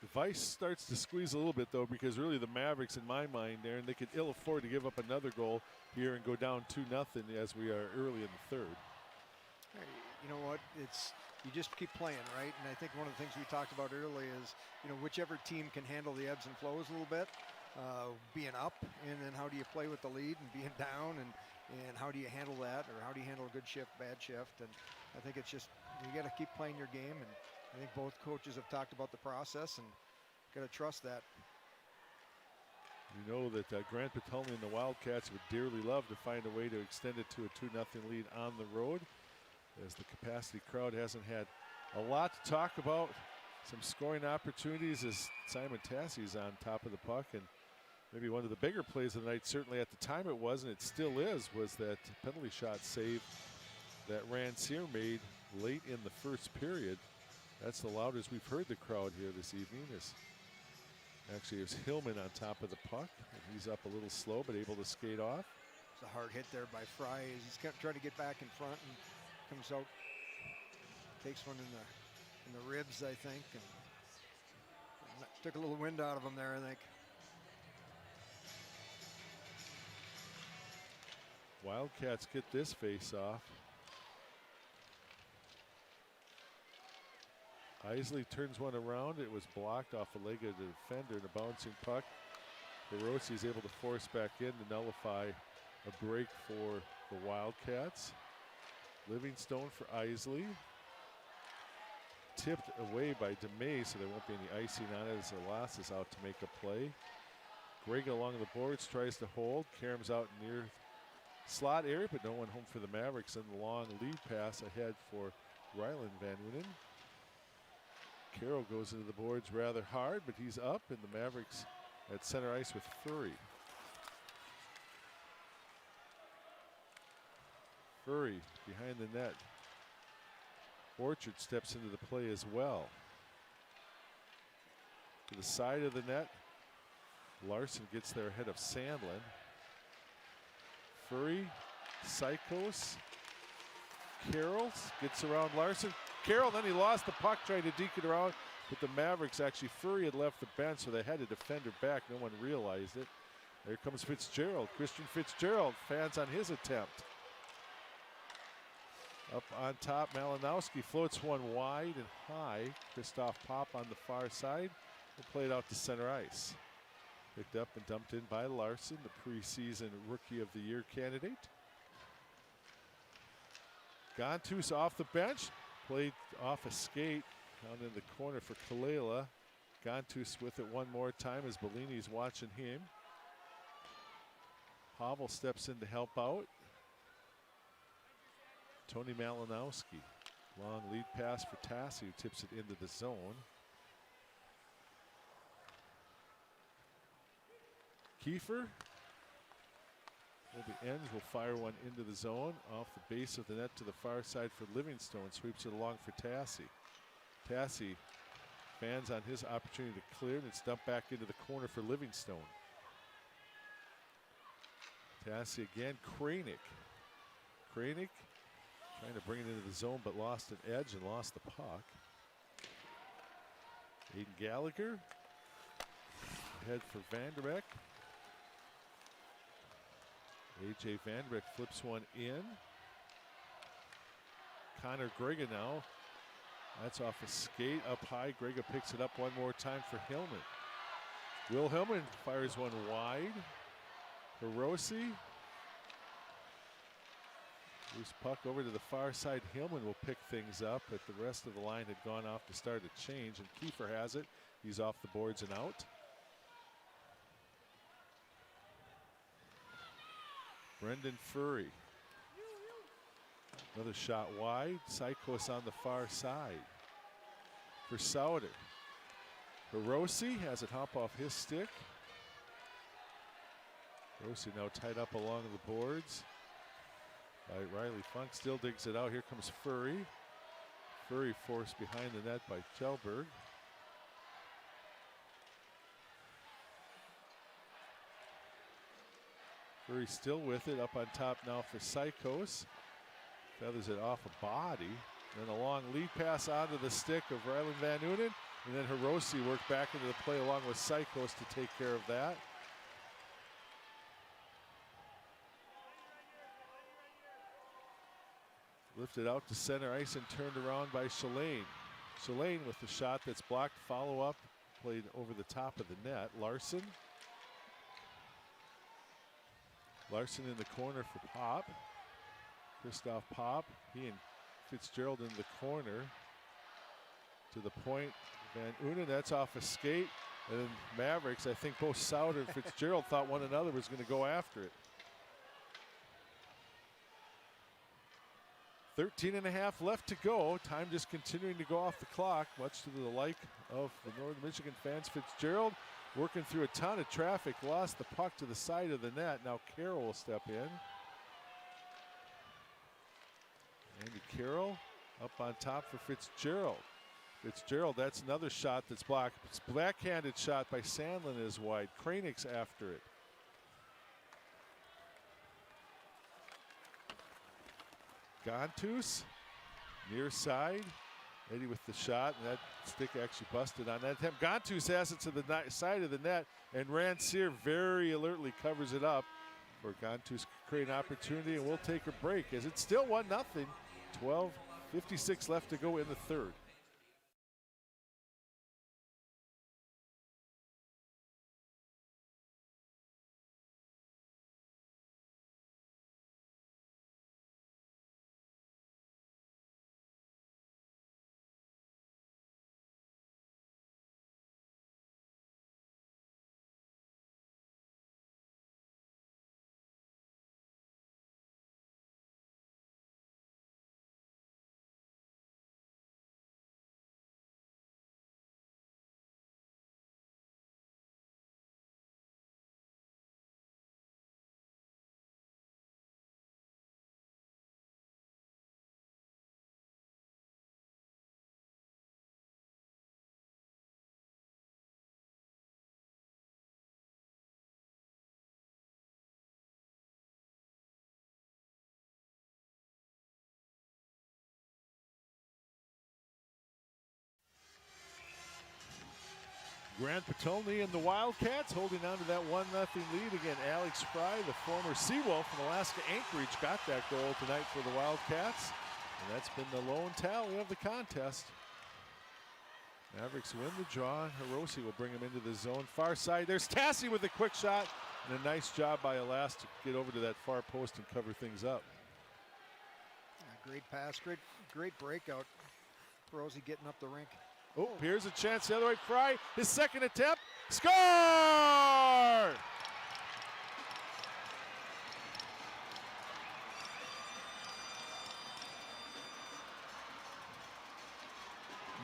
Speaker 1: The vice starts to squeeze a little bit, though, because really the Mavericks, in my mind, Aaron, they could ill afford to give up another goal here and go down 2-0 as we are early in the third.
Speaker 3: Hey, you know what? You just keep playing, right? And I think one of the things we talked about earlier is, you know, whichever team can handle the ebbs and flows a little bit, being up, and then how do you play with the lead and being down, and how do you handle that, or how do you handle a good shift, bad shift? And I think it's just, you got to keep playing your game, and I think both coaches have talked about the process, and got to trust that.
Speaker 1: You know that Grant Petulny and the Wildcats would dearly love to find a way to extend it to a 2-0 lead on the road, as the capacity crowd hasn't had a lot to talk about. Some scoring opportunities as Simon Tassie's on top of the puck, and maybe one of the bigger plays of the night, certainly at the time it was, and it still is, was that penalty shot save that Rancier made late in the first period. That's the loudest we've heard the crowd here this evening. Actually, it was Hillman on top of the puck, and he's up a little slow but able to skate off.
Speaker 3: It's a hard hit there by Fry. He's trying to get back in front and comes out, takes one in the ribs, I think, and took a little wind out of him there, I think.
Speaker 1: Wildcats get this face off. Isley turns one around. It was blocked off the leg of the defender, and a bouncing puck. Hirose is able to force back in to nullify a break for the Wildcats. Livingstone for Isley. Tipped away by DeMay, so there won't be any icing on it as Alas is out to make a play. Greg along the boards tries to hold. Karam's out near slot area, but no one home for the Mavericks, and the long lead pass ahead for Ryland Van Wienen. Carroll goes into the boards rather hard, but he's up, and the Mavericks at center ice with Furry. Furry behind the net. Orchard steps into the play as well. To the side of the net. Larson gets there ahead of Sandlin. Furry, Psychos. Carroll gets around Larson. Carroll, then he lost the puck trying to deke it around, but the Mavericks, actually, Furry had left the bench, so they had a defender back. No one realized it. There comes Fitzgerald. Christian Fitzgerald, fans on his attempt. Up on top, Malinowski floats one wide and high. Christoph Pop on the far side will play it out to center ice. Picked up and dumped in by Larson, the preseason Rookie of the Year candidate. Gontus off the bench, played off a skate down in the corner for Kalela. Gontus with it one more time as Bellini's watching him. Pavel steps in to help out. Tony Malinowski, long lead pass for Tassi, who tips it into the zone. Kiefer, the ends will fire one into the zone off the base of the net to the far side for Livingstone. Sweeps it along for Tassi. Tassi fans on his opportunity to clear, and it's dumped back into the corner for Livingstone. Tassi again, Kranick. Kranick trying to bring it into the zone, but lost an edge and lost the puck. Aiden Gallagher ahead for Vanderbeek. A.J. Vanderbeek flips one in. Connor Grega now. That's off a skate up high. Grega picks it up one more time for Hillman. Will Hillman fires one wide. Hiroshi. Loose puck over to the far side. Hillman will pick things up, but the rest of the line had gone off to start a change, and Kiefer has it. He's off the boards and out. Brendan Furry. Another shot wide. Sykos on the far side for Sauter. Hiroshi has it hop off his stick. Hiroshi now tied up along the boards by Riley Funk. Still digs it out. Here comes Furry. Furry forced behind the net by Kjellberg. Furry still with it, up on top now for Sykos. Feathers it off a body. Then a long lead pass onto the stick of Ryland Van Unen. And then Hiroshi worked back into the play along with Sykos to take care of that. Lifted out to center ice and turned around by Shalane. Shalane with the shot that's blocked. Follow up, played over the top of the net. Larson. Larson in the corner for Pop. Christoph Pop. He and Fitzgerald in the corner. To the point. Van Unen, that's off a skate. And then Mavericks, I think both Sauter and Fitzgerald thought one another was going to go after it. 13.5 left to go. Time just continuing to go off the clock, much to the like of the Northern Michigan fans. Fitzgerald working through a ton of traffic, lost the puck to the side of the net. Now Carroll will step in. Andy Carroll up on top for Fitzgerald. Fitzgerald, that's another shot that's blocked. It's a backhanded shot by Sandlin is wide. Kranick's after it. Gontus, near side. Eddie with the shot, and that stick actually busted on that attempt. Gontus has it to the side of the net, and Rancier very alertly covers it up for Gontus to create an opportunity, and we'll take a break as it's still 1-0. 12:56 left to go in the third. Grant Petolny and the Wildcats holding on to that 1-0 lead. Again, Alex Fry, the former Seawolf from Alaska Anchorage, got that goal tonight for the Wildcats. And that's been the lone tally of the contest. Mavericks win the draw. Hiroshi will bring him into the zone. Far side, there's Tassi with a quick shot. And a nice job by Elas to get over to that far post and cover things up.
Speaker 3: Yeah, great pass, great breakout. Hiroshi getting up the rink.
Speaker 1: Oh, here's a chance the other way. Fry, his second attempt. Score!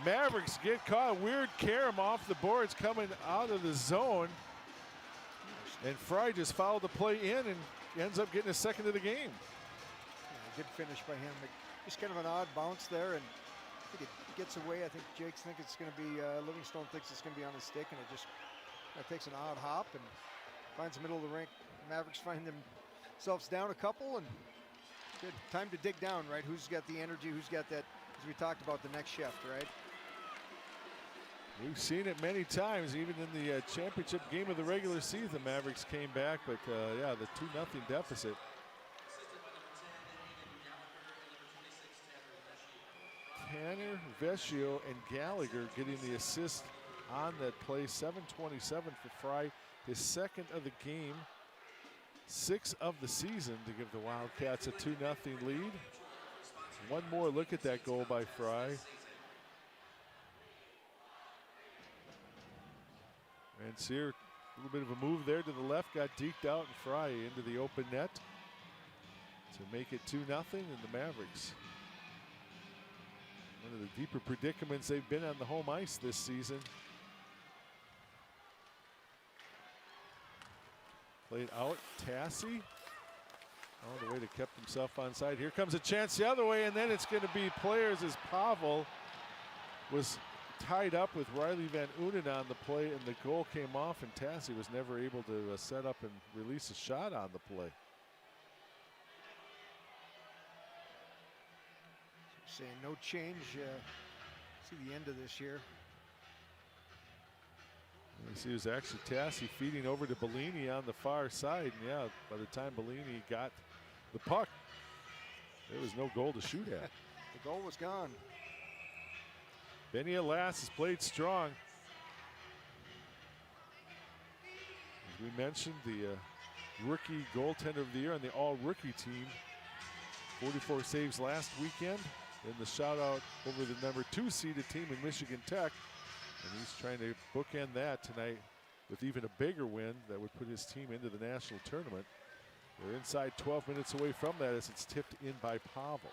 Speaker 1: Mavericks get caught. Weird carom off the boards coming out of the zone. And Fry just fouled the play in and ends up getting a second of the game.
Speaker 3: Yeah, good finish by him. Just kind of an odd bounce there, and I think it gets away. I think Jake's think it's going to be, Livingstone thinks it's going to be on his stick, and it just takes an odd hop and finds the middle of the rink. Mavericks find themselves down a couple, and good time to dig down, right? Who's got the energy? Who's got that, as we talked about, the next shift, right?
Speaker 1: We've seen it many times, even in the championship game of the regular season. The Mavericks came back, but yeah, the 2-0 deficit. Tanner, Vecchio, and Gallagher getting the assist on that play. 7:27 for Fry, his second of the game, 6 of the season to give the Wildcats a 2-0 lead. One more look at that goal by Fry. Ransier, a little bit of a move there to the left, got deked out, and Fry into the open net to make it 2-0, and the Mavericks, one of the deeper predicaments they've been on the home ice this season. Played out, Tassi. All the way to kept himself onside. Here comes a chance the other way, and then it's going to be players as Pavel was tied up with Riley Van Unen on the play, and the goal came off, and Tassi was never able to set up and release a shot on the play.
Speaker 3: Saying no change. See the end of this year.
Speaker 1: You see, it was actually Tassi feeding over to Bellini on the far side, and yeah, by the time Bellini got the puck, there was no goal to shoot at.
Speaker 3: The goal was gone.
Speaker 1: Benny Elas has played strong. As we mentioned, the rookie goaltender of the year on the all-rookie team. 44 saves last weekend. And the shout out over the number 2 seeded team in Michigan Tech. And he's trying to bookend that tonight with even a bigger win that would put his team into the national tournament. They're inside 12 minutes away from that as it's tipped in by Pavel.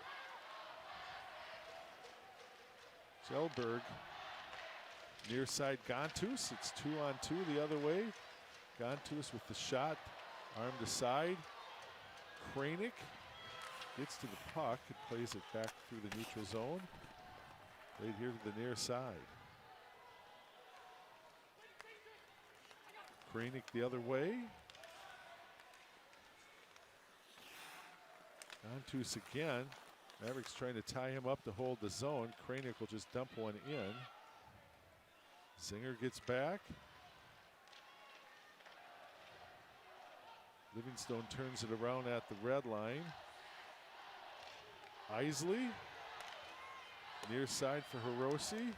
Speaker 1: Kjellberg, near side Gontus. It's 2-on-2 the other way. Gontus with the shot, arm to side. Kranick gets to the puck and plays it back through the neutral zone. Played here to the near side. Kranick the other way. Gontus again. Mavericks trying to tie him up to hold the zone. Kranick will just dump one in. Singer gets back. Livingstone turns it around at the red line. Isley, near side for Hiroshi.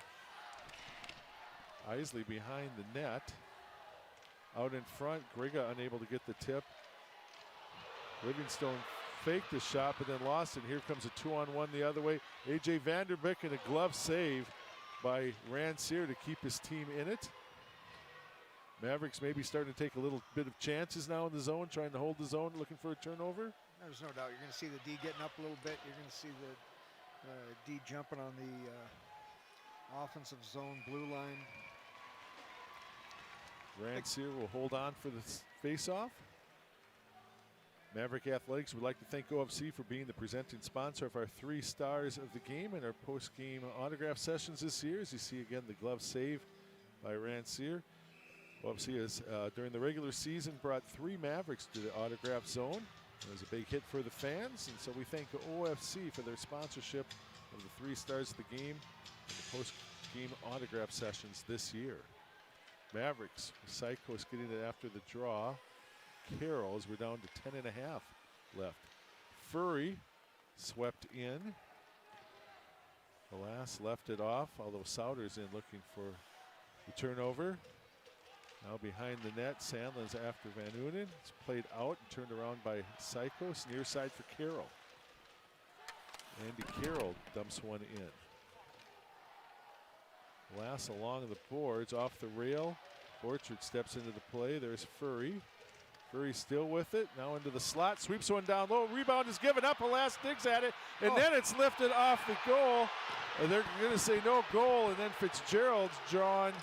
Speaker 1: Isley behind the net. Out in front, Griga unable to get the tip. Livingstone faked the shot, but then lost it. Here comes a 2-on-1 the other way. A.J. Vanderbeek and a glove save by Ransier to keep his team in it. Mavericks maybe starting to take a little bit of chances now in the zone, trying to hold the zone, looking for a turnover.
Speaker 3: There's no doubt. You're going to see the D getting up a little bit. You're going to see the D jumping on the offensive zone blue line.
Speaker 1: Ransier will hold on for the face-off. Maverick Athletics would like to thank OFC for being the presenting sponsor of our 3 stars of the game and our post-game autograph sessions this year. As you see again, the glove save by Ransier. OFC has, during the regular season, brought 3 Mavericks to the autograph zone. It was a big hit for the fans, and so we thank OFC for their sponsorship of the 3 stars of the game and the post-game autograph sessions this year. Mavericks, Sykos getting it after the draw. Carroll, as we're down to 10.5 left. Furry swept in. Alas left it off, although Souders in looking for the turnover. Now behind the net, Sandlin's after Van Unen. It's played out and turned around by Sykos, near side for Carroll. Andy Carroll dumps one in. Lass along the boards, off the rail. Borchard steps into the play. There's Furry. Furry still with it. Now into the slot. Sweeps one down low. Rebound is given up. Lass digs at it. And then it's lifted off the goal. And they're going to say no goal. And then Fitzgerald's drawn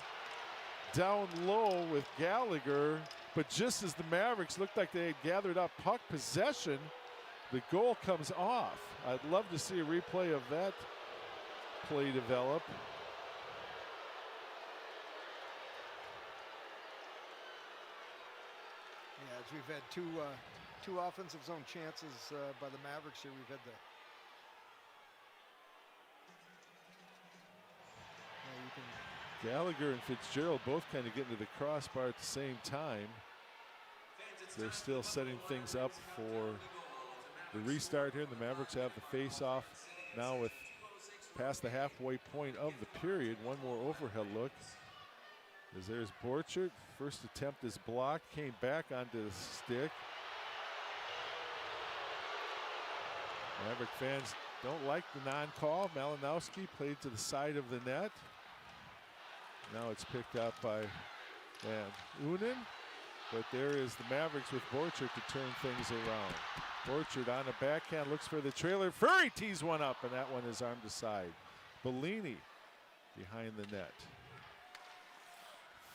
Speaker 1: down low with Gallagher. But just as the Mavericks looked like they had gathered up puck possession, the goal comes off. I'd love to see a replay of that play develop.
Speaker 3: Yeah, as we've had two offensive zone chances by the Mavericks here. We've had the
Speaker 1: Gallagher and Fitzgerald both kind of get into the crossbar at the same time. They're still setting things up for the restart here. The Mavericks have the face-off now with past the halfway point of the period. One more overhead look. As there's Borchert. First attempt is blocked, came back onto the stick. Maverick fans don't like the non-call. Malinowski played to the side of the net. Now it's picked up by Van Unen. But there is the Mavericks with Borchert to turn things around. Borchert on a backhand, looks for the trailer. Furry tees one up, and that one is armed aside. Bellini behind the net.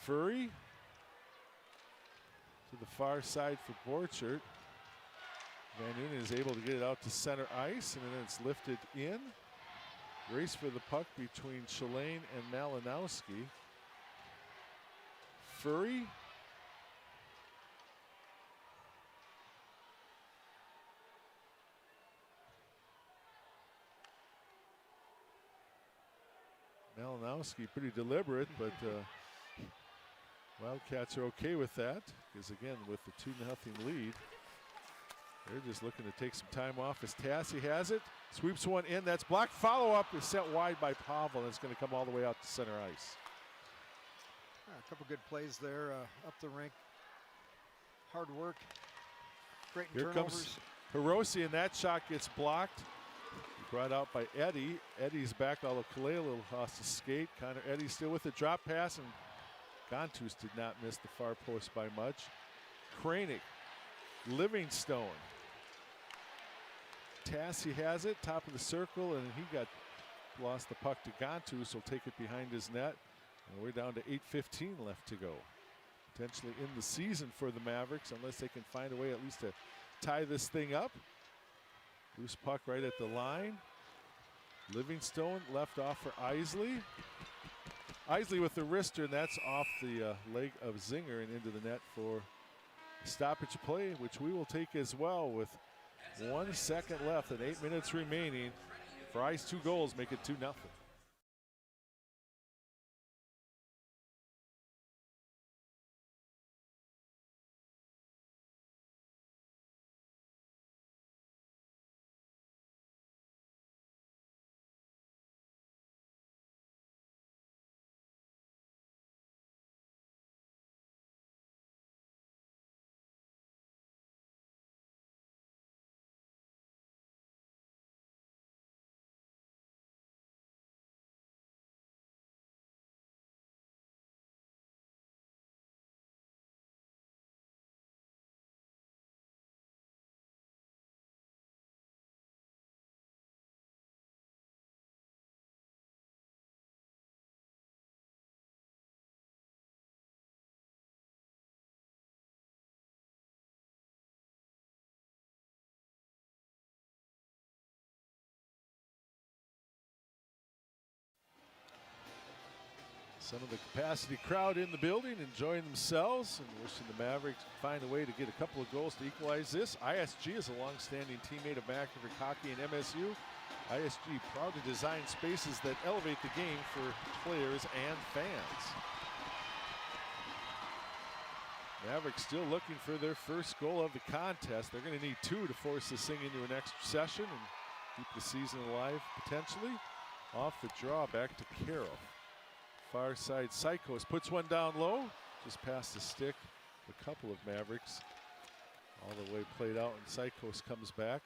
Speaker 1: Furry to the far side for Borchert. Van Unen is able to get it out to center ice, and then it's lifted in. Race for the puck between Shalane and Malinowski. Furry. Malinowski pretty deliberate, but Wildcats are okay with that, because again, with the 2-0 lead, they're just looking to take some time off as Tassi has it. Sweeps one in, that's blocked. Follow-up is sent wide by Pavel, and it's going to come all the way out to center ice.
Speaker 3: A couple good plays there up the rink. Hard work. Great
Speaker 1: Here
Speaker 3: turnovers.
Speaker 1: Comes Hiroshi, and that shot gets blocked. Brought out by Eddie. Eddie's back, although Kalea lost to skate. Connor Eddie still with the drop pass, and Gontus did not miss the far post by much. Kranig, Livingstone. Tassi has it, top of the circle, and he lost the puck to Gontus. He'll take it behind his net. And we're down to 8:15 left to go. Potentially in the season for the Mavericks, unless they can find a way at least to tie this thing up. Loose puck right at the line. Livingstone left off for Isley. Isley with the wrister, and that's off the leg of Zinger and into the net for a stoppage play, which we will take as well with 1 second left and 8 minutes remaining. Fry's 2 goals make it 2-0. Some of the capacity crowd in the building enjoying themselves and wishing the Mavericks find a way to get a couple of goals to equalize this. ISG is a long-standing teammate of Maverick Hockey and MSU. ISG proud to design spaces that elevate the game for players and fans. Mavericks still looking for their first goal of the contest. They're going to need 2 to force this thing into an extra session and keep the season alive potentially. Off the draw, back to Carroll. Far side, Psychos puts one down low, just past the stick. A couple of Mavericks. All the way played out, and Psychos comes back.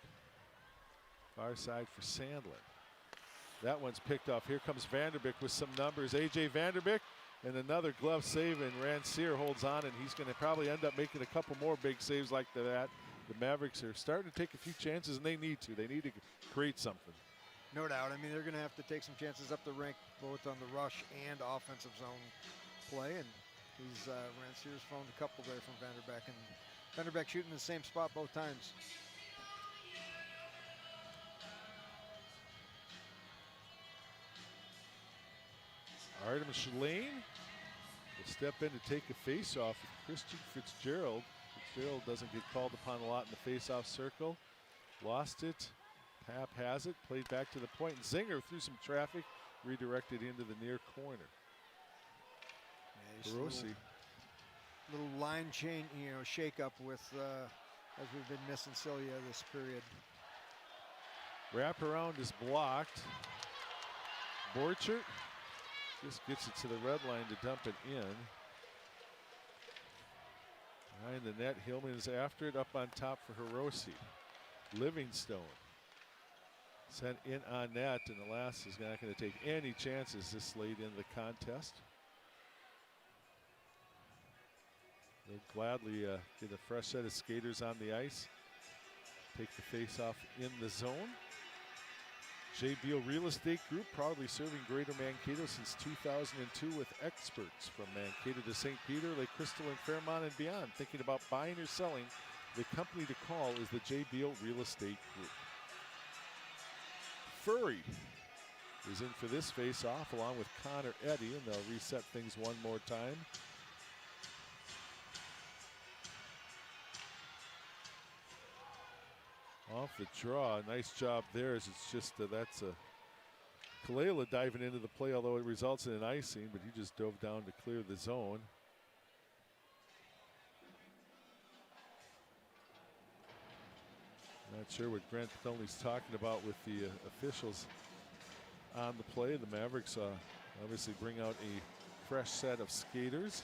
Speaker 1: Far side for Sandlin. That one's picked off. Here comes Vanderbeek with some numbers. A.J. Vanderbeek, and another glove save, and Rancière holds on, and he's going to probably end up making a couple more big saves like that. The Mavericks are starting to take a few chances, and they need to. They need to create something.
Speaker 3: No doubt. I mean, they're going to have to take some chances up the rink, both on the rush and offensive zone play, and he's Rancière's found a couple there from Vanderbeek, and Vanderbeek shooting the same spot both times.
Speaker 1: Artemis Lane will step in to take a face-off with Christian Fitzgerald. Fitzgerald doesn't get called upon a lot in the face-off circle. Lost it. Pap has it. Played back to the point. Zinger through some traffic. Redirected into the near corner.
Speaker 3: Yeah,
Speaker 1: Rossi.
Speaker 3: Little line chain, shake up with as we've been missing Celia this period.
Speaker 1: Wraparound is blocked. Borchert just gets it to the red line to dump it in. Behind the net, Hillman is after it, up on top for Hiroshi. Livingstone sent in on net, and the last is not going to take any chances this late in the contest. They'll gladly get a fresh set of skaters on the ice. Take the face-off in the zone. J. Beal Real Estate Group, proudly serving Greater Mankato since 2002 with experts from Mankato to St. Peter, Lake Crystal, and Fairmont and beyond. Thinking about buying or selling, the company to call is the J. Beal Real Estate Group. Furry is in for this face-off along with Connor Eddy, and they'll reset things one more time. Off the draw, nice job there. As it's just that's a Kalela diving into the play, although it results in an icing, but he just dove down to clear the zone. Not sure what Grant Thelney's talking about with the officials on the play. The Mavericks obviously bring out a fresh set of skaters.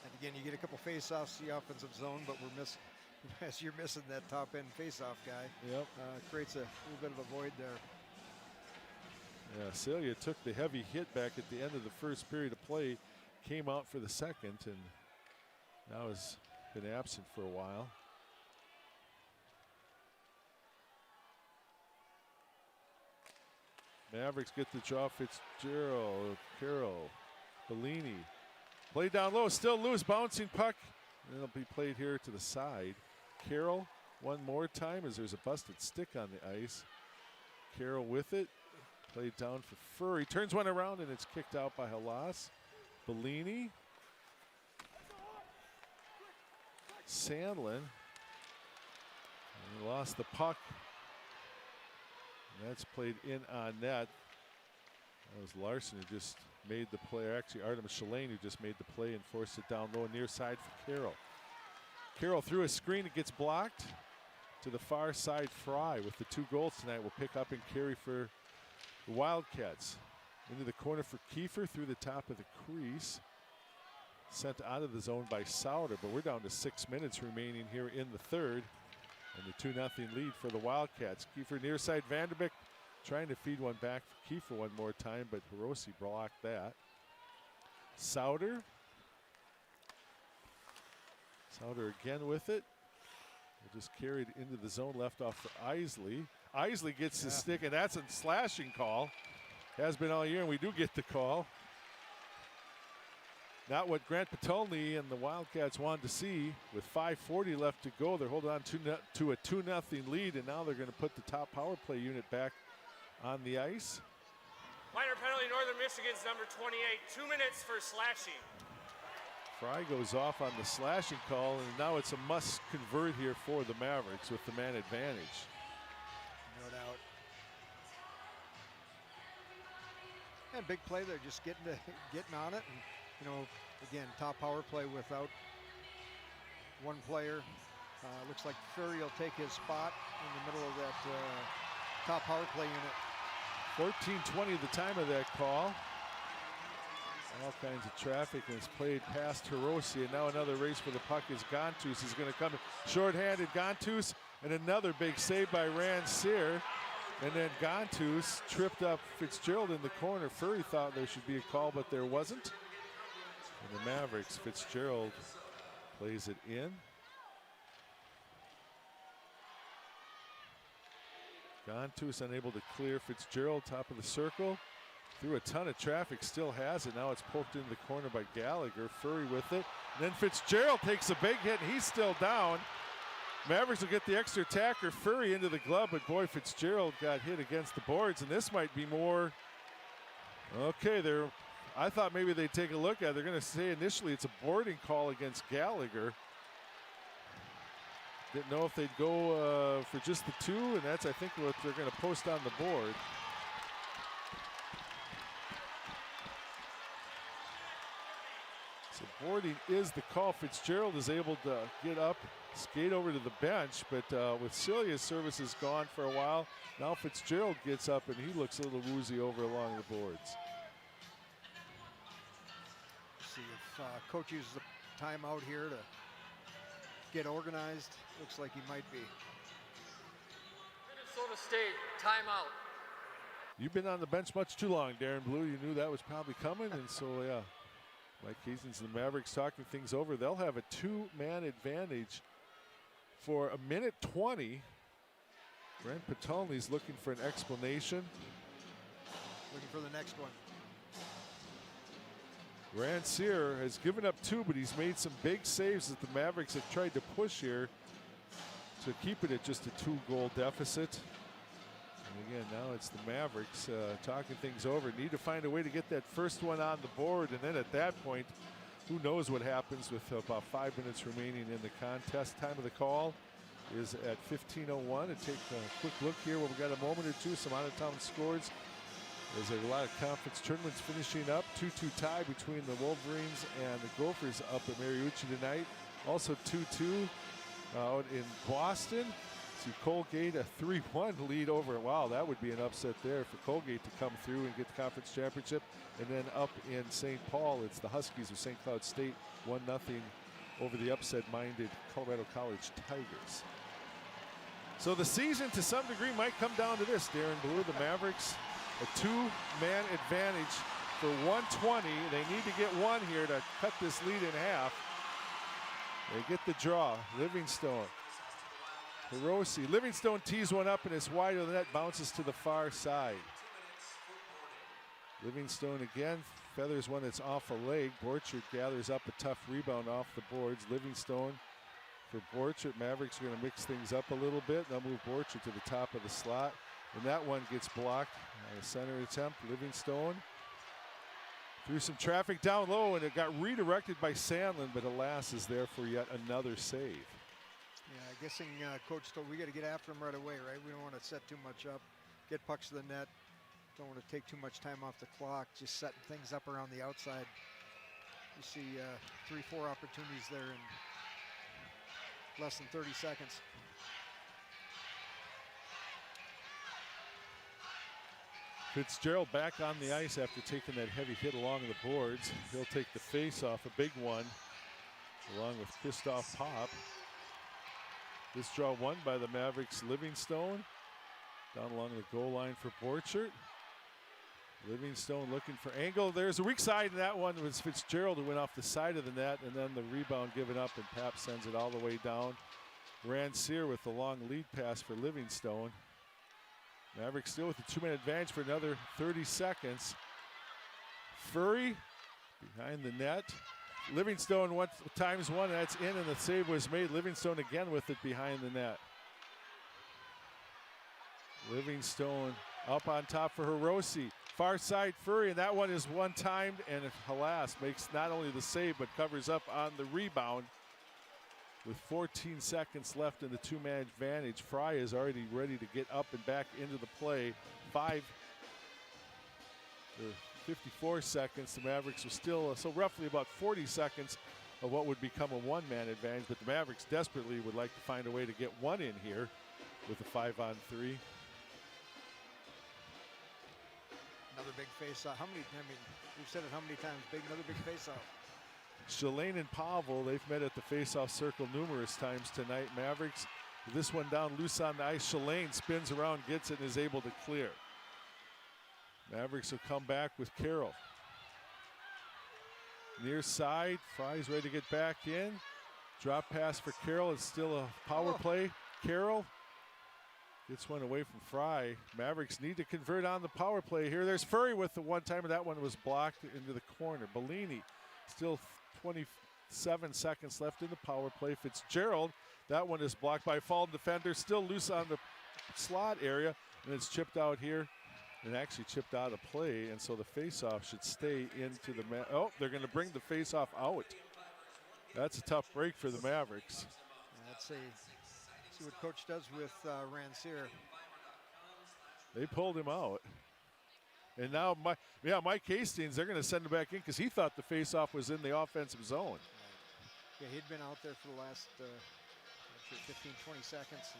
Speaker 3: And again, you get a couple face-offs the offensive zone, but we're missing. As you're missing that top end face-off guy.
Speaker 1: Yep.
Speaker 3: Creates a little bit of a void there.
Speaker 1: Yeah, Celia took the heavy hit back at the end of the first period of play, came out for the second, and now has been absent for a while. Mavericks get the draw. Fitzgerald, Carroll, Bellini. Play down low, still loose, bouncing puck. And it'll be played here to the side. Carroll one more time as there's a busted stick on the ice. Carroll with it. Played down for Furry. Turns one around and it's kicked out by Halas. Bellini. Sandlin. And he lost the puck. And that's played in on net. That was Larson who just made the play. Actually, Artemis Shalane who just made the play and forced it down low near side for Carroll. Carroll through a screen. It gets blocked to the far side. Fry with the 2 goals tonight will pick up and carry for the Wildcats. Into the corner for Kiefer through the top of the crease. Sent out of the zone by Sauter, but we're down to 6 minutes remaining here in the third. And the 2-0 lead for the Wildcats. Kiefer near side. Vanderbeek trying to feed one back for Kiefer one more time, but Hiroshi blocked that. Sauter. Sauter again with it. Just carried into the zone, left off for Isley. Isley gets the stick, and that's a slashing call. Has been all year, and we do get the call. Not what Grant Patulny and the Wildcats wanted to see. With 5:40 left to go, they're holding on to a 2-0 lead, and now they're going to put the top power play unit back on the ice.
Speaker 12: Minor penalty, Northern Michigan's number 28. 2 minutes for slashing.
Speaker 1: Fry goes off on the slashing call, and now it's a must convert here for the Mavericks with the man advantage.
Speaker 3: No doubt. And big play there, just getting on it, and again, top power play without one player. Looks like Furry will take his spot in the middle of that top power play unit.
Speaker 1: 14:20 the time of that call. All kinds of traffic, and it's played past Hiroshi, and now another race for the puck is Gontus. He's going to come short-handed. Gontus, and another big save by Rancier. And then Gontus tripped up Fitzgerald in the corner. Furry thought there should be a call, but there wasn't. And the Mavericks, Fitzgerald plays it in. Gontus unable to clear Fitzgerald, top of the circle. Through a ton of traffic, still has it. Now it's poked into the corner by Gallagher. Furry with it. And then Fitzgerald takes a big hit, and he's still down. Mavericks will get the extra attacker. Furry into the glove, but boy, Fitzgerald got hit against the boards, and this might be more. Okay, I thought maybe they'd take a look at it. They're going to say initially it's a boarding call against Gallagher. Didn't know if they'd go for just the two, and that's, I think, what they're going to post on the board. So boarding is the call. Fitzgerald is able to get up, skate over to the bench, but with Celia's services gone for a while, now Fitzgerald gets up and he looks a little woozy over along the boards.
Speaker 3: See if coach uses the timeout here to get organized. Looks like he might be.
Speaker 7: Minnesota State, timeout.
Speaker 1: You've been on the bench much too long, Darren Blue. You knew that was probably coming, and so, yeah. Mike Casons and the Mavericks talking things over. They'll have a two-man advantage for a minute 20. Brent Patolny's looking for an explanation.
Speaker 3: Looking for the next one.
Speaker 1: Rancier has given up two, but he's made some big saves that the Mavericks have tried to push here to keep it at just a two-goal deficit. And again, now it's the Mavericks talking things over. Need to find a way to get that first one on the board, and then at that point, who knows what happens with about 5 minutes remaining in the contest. Time of the call is at 15:01. And take a quick look here. Well, we've got a moment or two, some out-of-town scores. There's a lot of conference tournaments finishing up. 2-2 tie between the Wolverines and the Gophers up at Mariucci tonight. Also 2-2 out in Boston. See Colgate a 3-1 lead over. Wow, that would be an upset there for Colgate to come through and get the conference championship. And then up in St. Paul, it's the Huskies of St. Cloud State 1-0 over the upset-minded Colorado College Tigers. So the season to some degree might come down to this, Darren Blue. The Mavericks, a two-man advantage for 120. They need to get one here to cut this lead in half. They get the draw. Livingstone. Hiroshi. Livingstone tees one up and it's wide of the net, bounces to the far side. Livingstone again feathers one that's off a leg. Borchert gathers up a tough rebound off the boards. Livingstone for Borchert. Mavericks are going to mix things up a little bit. They'll move Borchert to the top of the slot. And that one gets blocked on a center attempt. Livingstone threw some traffic down low and it got redirected by Sandlin, but alas is there for yet another save.
Speaker 3: Yeah, guessing coach told we got to get after him right away, right? We don't want to set too much up, get pucks to the net. Don't want to take too much time off the clock, just setting things up around the outside. You see 3-4 opportunities there in less than 30 seconds.
Speaker 1: Fitzgerald back on the ice after taking that heavy hit along the boards. He'll take the face off, a big one, along with Christoph Popp. This draw won by the Mavericks. Livingstone down along the goal line for Borchert. Livingstone looking for angle. There's a weak side, and that one was Fitzgerald who went off the side of the net, and then the rebound given up, and Pap sends it all the way down. Rancier with the long lead pass for Livingstone. Mavericks still with the two-man advantage for another 30 seconds. Furry behind the net. Livingstone times one, and that's in, and the save was made. Livingstone again with it behind the net. Livingstone up on top for Hiroshi. Far side Furry, and that one is one-timed, and Halas makes not only the save, but covers up on the rebound. With 14 seconds left in the two-man advantage, Fry is already ready to get up and back into the play. 54 seconds, the Mavericks were still, so roughly about 40 seconds of what would become a one-man advantage, but the Mavericks desperately would like to find a way to get one in here with a 5-on-3.
Speaker 3: Another big face-off. We've said it how many times, another big face-off.
Speaker 1: Shalane and Pavel, they've met at the face-off circle numerous times tonight. Mavericks, this one down loose on the ice. Shalane spins around, gets it, and is able to clear. Mavericks will come back with Carroll. Near side, Fry's ready to get back in. Drop pass for Carroll. It's still a power play. Carroll gets one away from Fry. Mavericks need to convert on the power play here. There's Furry with the one-timer. That one was blocked into the corner. Bellini, still 27 seconds left in the power play. Fitzgerald, that one is blocked by a fallen defender. Still loose on the slot area, and it's chipped out here. And actually chipped out of play, and so the face-off should stay into the they're going to bring the face-off out. That's a tough break for the Mavericks.
Speaker 3: Let's see what Coach does with Rancier.
Speaker 1: They pulled him out. And now, Mike Hastings, they're going to send him back in because he thought the face-off was in the offensive zone.
Speaker 3: Yeah, he'd been out there for the last 15, 20 seconds.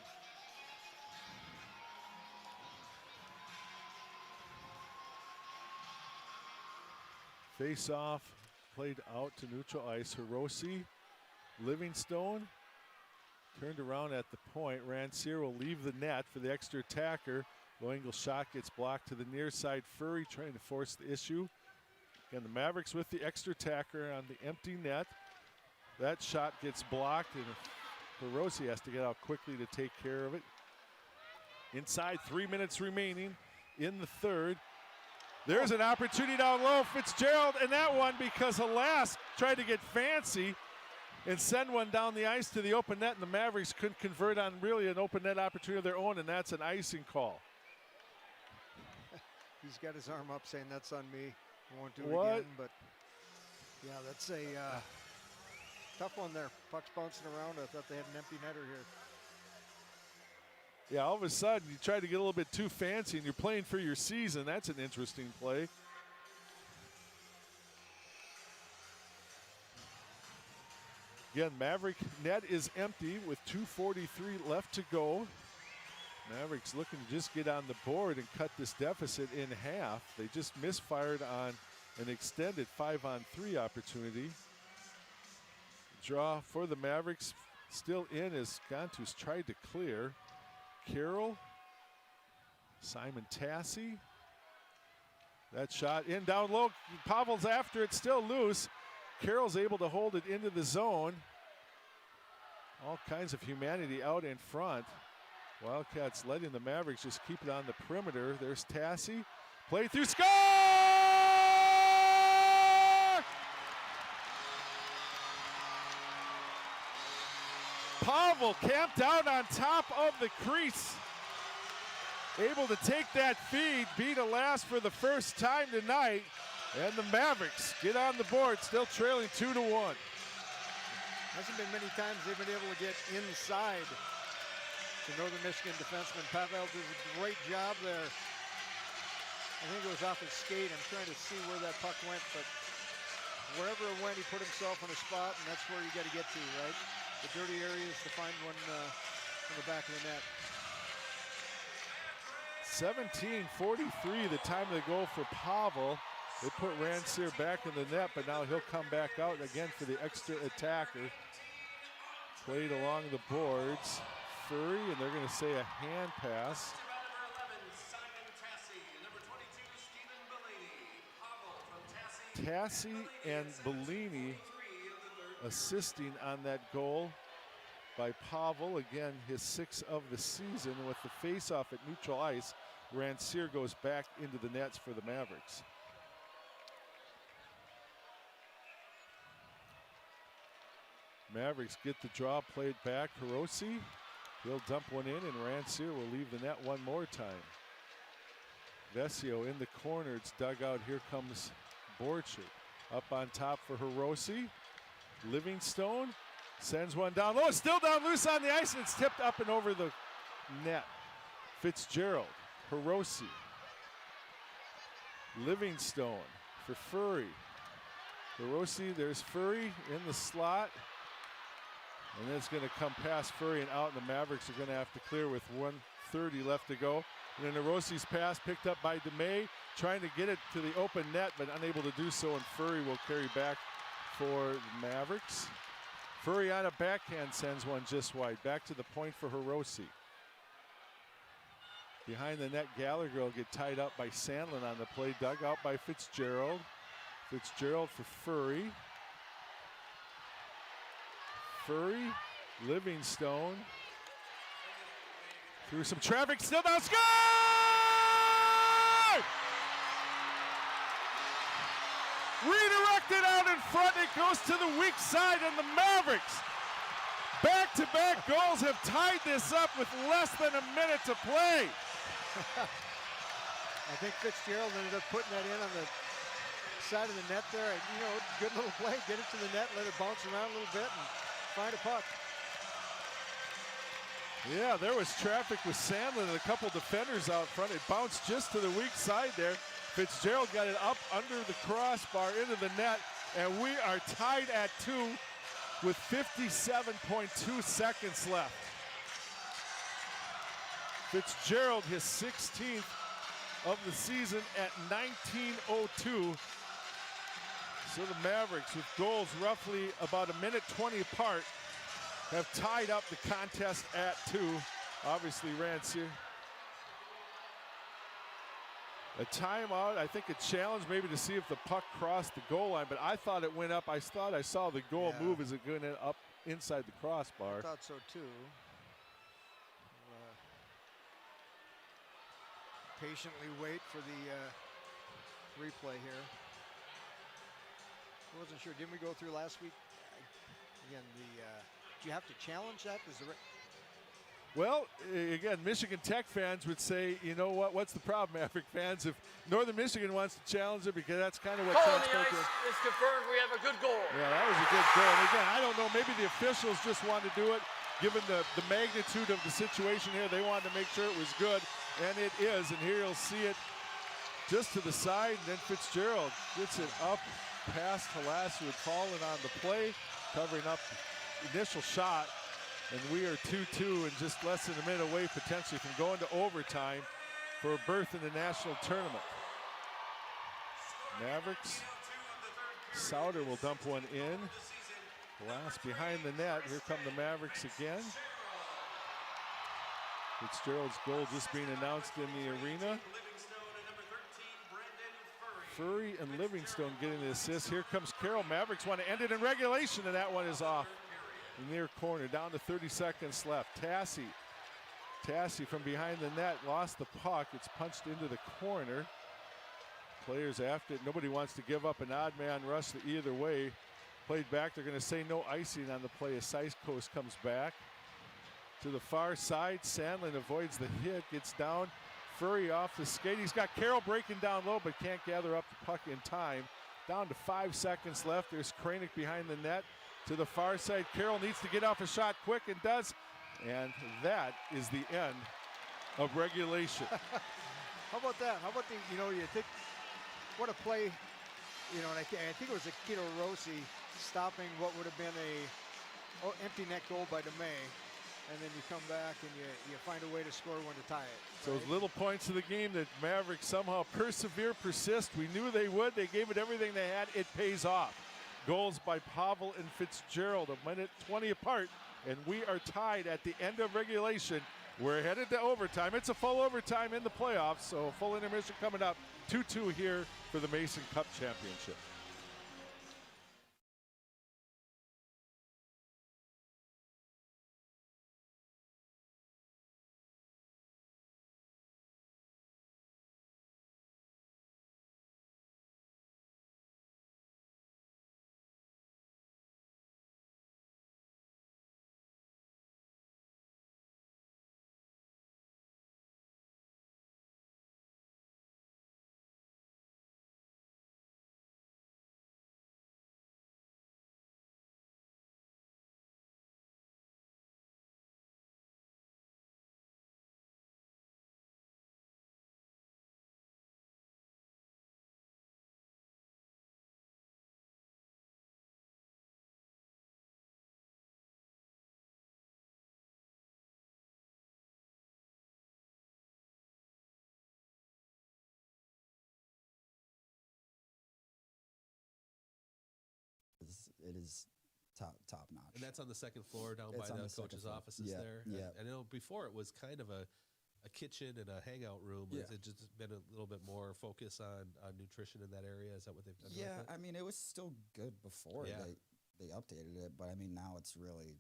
Speaker 1: Face-off played out to neutral ice. Hiroshi, Livingstone turned around at the point. Rancier will leave the net for the extra attacker. Low angle shot gets blocked to the near side. Furry trying to force the issue. Again, the Mavericks with the extra attacker on the empty net. That shot gets blocked, and Hiroshi has to get out quickly to take care of it. Inside, 3 minutes remaining in the third. There's an opportunity down low. Fitzgerald, and that one because Halas tried to get fancy and send one down the ice to the open net, and the Mavericks couldn't convert on really an open net opportunity of their own, and that's an icing call.
Speaker 3: He's got his arm up saying that's on me. I won't do it
Speaker 1: What?
Speaker 3: again, but yeah, that's a tough one there. Puck's bouncing around. I thought they had an empty netter here.
Speaker 1: Yeah, all of a sudden, you try to get a little bit too fancy, and you're playing for your season. That's an interesting play. Again, Maverick net is empty with 2:43 left to go. Mavericks looking to just get on the board and cut this deficit in half. They just misfired on an extended 5-on-3 opportunity. Draw for the Mavericks still in as Gantus tried to clear. Carroll, Simon Tassi. That shot in down low. Pavel's after it, still loose. Carroll's able to hold it into the zone. All kinds of humanity out in front. Wildcats letting the Mavericks just keep it on the perimeter. There's Tassi. Play through, score! Pavel camped out on top of the crease. Able to take that feed, beat Halas for the first time tonight. And the Mavericks get on the board, still trailing 2-1.
Speaker 3: Hasn't been many times they've been able to get inside the Northern Michigan defenseman. Pavel does a great job there. I think it was off his skate. I'm trying to see where that puck went, but wherever it went, he put himself in a spot, and that's where you got to get to, right? The dirty areas to find one on the back of the net.
Speaker 1: 17:43, the time to go for Pavel. They put Rancier back in the net, but now he'll come back out again for the extra attacker. Played along the boards. Furry, and they're going to say a hand pass. Tassi and Bellini assisting on that goal by Pavel. Again, his 6th of the season. With the face-off at neutral ice, Rancier goes back into the nets for the Mavericks. Mavericks get the draw played back. Hiroshi, he'll dump one in, and Rancier will leave the net one more time. Vesio in the corner, it's dug out. Here comes Borchard. Up on top for Hiroshi. Livingstone sends one down low. Still down loose on the ice, and it's tipped up and over the net. Fitzgerald, Hiroshi. Livingstone for Furry. Hiroshi, there's Furry in the slot. And then it's going to come past Furry and out, and the Mavericks are going to have to clear with 1:30 left to go. And then Narosi's pass picked up by DeMay, trying to get it to the open net, but unable to do so, and Furry will carry back for the Mavericks. Furry on a backhand sends one just wide. Back to the point for Hiroshi. Behind the net, Gallagher will get tied up by Sandlin on the play. Dug out by Fitzgerald. Fitzgerald for Furry. Furry, Livingstone. Through some traffic, still down, score! Redirected out in front, it goes to the weak side, and the Mavericks, back-to-back goals, have tied this up with less than a minute to play.
Speaker 3: I think Fitzgerald ended up putting that in on the side of the net there. You know, good little play, get it to the net, let it bounce around a little bit, and find a puck.
Speaker 1: Yeah, there was traffic with Sandlin and a couple defenders out front. It bounced just to the weak side there. Fitzgerald got it up under the crossbar into the net, and we are tied at 2 with 57.2 seconds left. Fitzgerald, his 16th of the season at 19:02. So the Mavericks, with goals roughly about a minute 20 apart, have tied up the contest at 2. Obviously, Rance here. A timeout, I think a challenge maybe to see if the puck crossed the goal line, but I thought it went up. I thought I saw the goal move as it went up inside the crossbar.
Speaker 3: I thought so too. Patiently wait for the replay here. I wasn't sure. Didn't we go through last week? Again, do you have to challenge that?
Speaker 1: Well, again, Michigan Tech fans would say, you know what? What's the problem, Maverick fans? If Northern Michigan wants to challenge it, because that's kind of what.
Speaker 7: Goal on the ice is confirmed. We have a good goal.
Speaker 1: Yeah, that was a good goal. And again, I don't know. Maybe the officials just wanted to do it, given the magnitude of the situation here. They wanted to make sure it was good, and it is. And here you'll see it just to the side, and then Fitzgerald gets it up past Halas, who had fallen on the play, covering up the initial shot. And we are 2-2 and just less than a minute away potentially from going to overtime for a berth in the national tournament. Mavericks, Sauter will dump one in. Last behind the net, here come the Mavericks again. Fitzgerald's goal just being announced in the arena. Furry and Livingstone getting the assist. Here comes Carroll. Mavericks want to end it in regulation, and that one is off. Near corner, down to 30 seconds left. Tassi from behind the net lost the puck. It's punched into the corner. Players after it. Nobody wants to give up an odd man rush either way. Played back. They're going to say no icing on the play as Seiskos comes back. To the far side, Sandlin avoids the hit, gets down. Furry off the skate. He's got Carroll breaking down low, but can't gather up the puck in time. Down to 5 seconds left. There's Kranick behind the net. To the far side, Carroll needs to get off a shot quick and does. And that is the end of regulation.
Speaker 3: How about that? How about you think, what a play, and I think it was Akito Rossi stopping what would have been a empty net goal by DeMay. And then you come back and you find a way to score one to tie it.
Speaker 1: So those little points of the game that Mavericks somehow persist. We knew they would. They gave it everything they had. It pays off. Goals by Pavel and Fitzgerald, a minute 20 apart, and we are tied at the end of regulation. We're headed to overtime. It's a full overtime in the playoffs, so full intermission coming up. 2-2 here for the Mason Cup Championship.
Speaker 11: it is top notch.
Speaker 10: And that's on the second floor down
Speaker 11: It's
Speaker 10: by
Speaker 11: on
Speaker 10: the
Speaker 11: the second
Speaker 10: coach's
Speaker 11: floor.
Speaker 10: offices
Speaker 11: Yeah,
Speaker 10: there.
Speaker 11: yeah.
Speaker 10: And I know before it was kind of a kitchen and a hangout room.
Speaker 11: Yeah.
Speaker 10: Has it just been a little bit more focus on nutrition in that area? Is that what they've done?
Speaker 11: Yeah,
Speaker 10: with it?
Speaker 11: I mean, it was still good before
Speaker 10: Yeah.
Speaker 11: they updated it, but I mean, now it's really,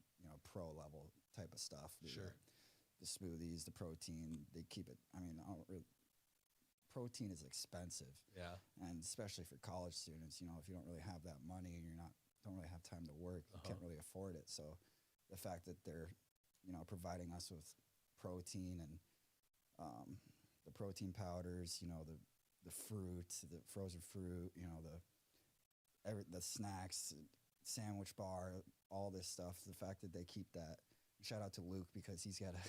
Speaker 11: pro level type of stuff.
Speaker 10: Sure.
Speaker 11: The smoothies, the protein, they keep it. I mean, protein is expensive.
Speaker 10: Yeah.
Speaker 11: And especially for college students, if you don't really have that money and don't really have time to work, you can't really afford it. So the fact that they're, providing us with protein and the protein powders, the fruit, the frozen fruit, the snacks, sandwich bar, all this stuff. The fact that they keep that. Shout out to Luke because he's got to